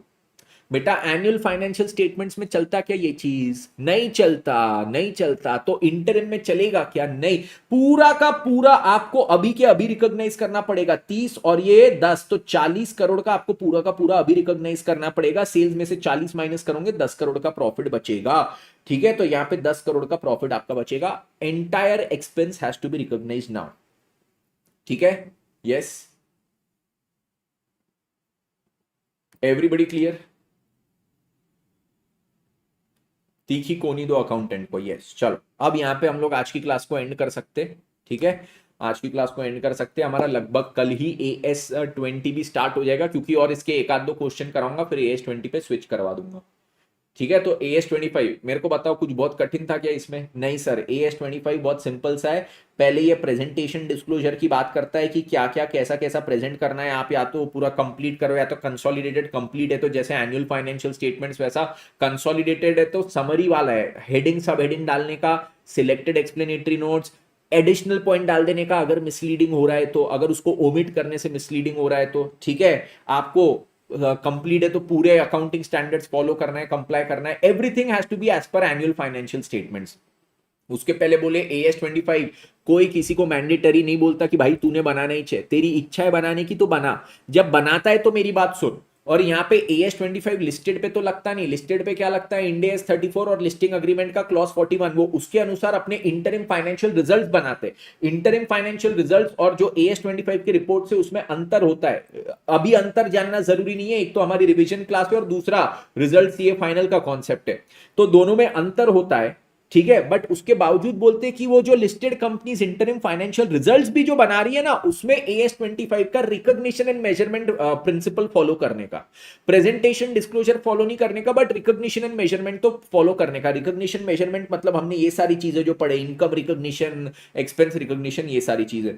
बेटा एनुअल फाइनेंशियल स्टेटमेंट्स में चलता क्या ये चीज? नहीं चलता, नहीं चलता। तो इंटरिम में चलेगा क्या? नहीं। पूरा का पूरा आपको अभी के अभी रिकॉग्नाइज करना पड़ेगा। 30 और ये 10, तो 40 करोड़ का आपको पूरा का पूरा अभी रिकॉग्नाइज करना पड़ेगा। सेल्स में से 40 माइनस करोगे 10 करोड़ का प्रॉफिट बचेगा, ठीक है। तो यहां पे 10 करोड़ का प्रॉफिट आपका बचेगा। Entire expense has to be recognise now, ठीक है। Yes, everybody clear? तीखी कोनी दो अकाउंटेंट को, यस। चलो अब यहाँ पे हम लोग आज की क्लास को एंड कर सकते, ठीक है। आज की क्लास को एंड कर सकते हैं। हमारा लगभग कल ही AS20 भी स्टार्ट हो जाएगा, क्योंकि और इसके एक आध दो क्वेश्चन कराऊंगा, फिर AS20 पे स्विच करवा दूंगा, ठीक है। तो AS25 मेरे को बताओ कुछ बहुत कठिन था क्या इसमें? नहीं सर, AS25 बहुत सिंपल सा है। पहले ये प्रेजेंटेशन डिस्क्लोजर की बात करता है कि क्या क्या कैसा कैसा प्रेजेंट करना है। आप या तो पूरा कंप्लीट करो या तो कंसोलिडेटेड। कंप्लीट है तो जैसे एनुअल फाइनेंशियल स्टेटमेंट्स वैसा, कंसोलिडेटेड है तो समरी वाला है, हेडिंग सब हेडिंग डालने का, selected explanatory notes, additional point डाल देने का अगर मिसलीडिंग हो रहा है तो, अगर उसको ओमिट करने से मिसलीडिंग हो रहा है तो, ठीक है। आपको कंप्लीट है तो पूरे अकाउंटिंग स्टैंडर्ड्स फॉलो करना है, कंप्लाई करना है, everything has to be as per annual financial statements. उसके पहले बोले AS25, कोई किसी को मैंडेटरी नहीं बोलता कि भाई तूने बनाना ही चाहिए, तेरी इच्छा है बनाने की तो बना, जब बनाता है तो मेरी बात सुन। और यहाँ पे AS25 लिस्टेड पे तो लगता नहीं, लिस्टेड पे क्या लगता है, इंडिया 34 और लिस्टिंग अग्रीमेंट का क्लॉज 41, वो उसके अनुसार अपने इंटरिम फाइनेंशियल रिजल्ट्स बनाते। इंटरिम फाइनेंशियल रिजल्ट्स और जो AS25 की रिपोर्ट से उसमें अंतर होता है। अभी अंतर जानना जरूरी नहीं है, एक तो हमारी रिवीजन क्लास है और दूसरा रिजल्ट ये फाइनल का कॉन्सेप्ट है, तो दोनों में अंतर होता है, ठीक है। बट उसके बावजूद बोलते हैं कि वो जो listed companies interim financial results भी जो बना रही है ना, उसमें AS25 का recognition and measurement principle follow करने का, प्रेजेंटेशन डिस्क्लोजर फॉलो नहीं करने का, बट रिकॉग्निशन एंड मेजरमेंट तो फॉलो करने का। रिकॉग्निशन मेजरमेंट मतलब हमने ये सारी चीजें जो पढ़े, इनकम रिकॉग्निशन, एक्सपेंस रिकॉग्निशन, ये सारी चीजें।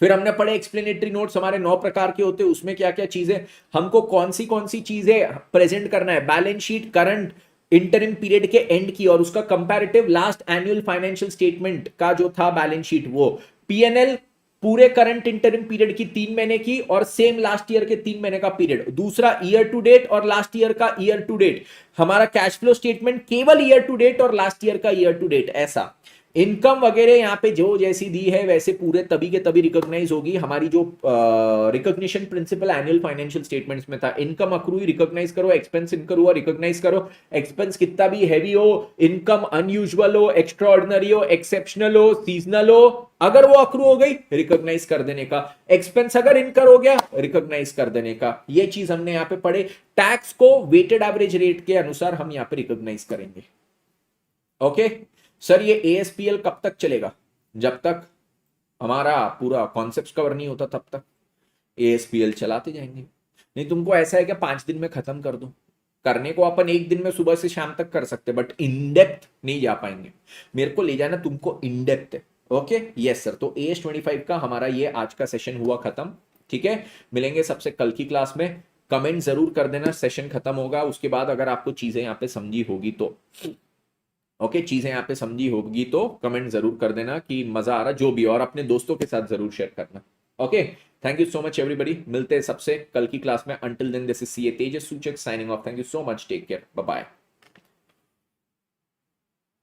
फिर हमने पढ़े एक्सप्लेनेटरी नोट्स, हमारे 9 प्रकार के होते हैं, उसमें क्या क्या चीजें हमको कौन सी चीजें प्रेजेंट करना है, balance sheet current interim period के एंड की, और उसका comparative last annual financial statement का जो था बैलेंस शीट, वो पीएनएल पूरे करंट इंटरिम पीरियड की 3 महीने की और सेम लास्ट ईयर के 3 महीने का पीरियड, दूसरा ईयर टू डेट और लास्ट ईयर का ईयर टू डेट, हमारा कैश फ्लो स्टेटमेंट केवल ईयर टू डेट और लास्ट ईयर का ईयर टू डेट, ऐसा इनकम वगैरह यहाँ पे जो जैसी दी है वैसे पूरे तभी के तभी रिकॉग्नाइज होगी। हमारी जो recognition principle annual financial statements में था, इनकम अक्रू रिकॉग्नाइज करो, एक्सपेंस इनकर हुआ रिकॉग्नाइज करो, एक्सपेंस कितना भी हैवी हो, इनकम अनयूजुअल हो, एक्स्ट्रा ऑर्डिनरी हो, एक्सेप्शनल हो, सीजनल हो, अगर वो अक्रू हो गई रिकॉग्नाइज कर देने का, एक्सपेंस अगर इनकर हो गया रिकॉग्नाइज कर देने का, ये चीज हमने यहाँ पे पढ़े। टैक्स को वेटेड एवरेज रेट के अनुसार हम यहाँ पे रिकॉग्नाइज करेंगे। ओके सर, ये ASPL कब तक चलेगा? जब तक हमारा पूरा कॉन्सेप्ट कवर नहीं होता तब तक ASPL चलाते जाएंगे। नहीं तुमको ऐसा है कि 5 दिन में खत्म कर दो, करने को अपन 1 दिन में सुबह से शाम तक कर सकते, बट इन डेप्थ नहीं जा पाएंगे। मेरे को ले जाना तुमको इन डेप्थ है। ओके यस सर, तो AS25 का हमारा ये आज का सेशन हुआ खत्म, ठीक है। मिलेंगे सबसे कल की क्लास में। कमेंट जरूर कर देना, सेशन खत्म होगा उसके बाद अगर आपको चीजें यहाँ पे समझी होगी तो, ओके चीजें यहाँ पे समझी होगी तो कमेंट जरूर कर देना कि मजा आ रहा जो भी, और अपने दोस्तों के साथ जरूर शेयर करना। Okay thank you so much everybody, मिलते हैं सबसे कल की क्लास में। Until then this is CA Tejas Suchak signing off. Thank you so much, take care, bye bye.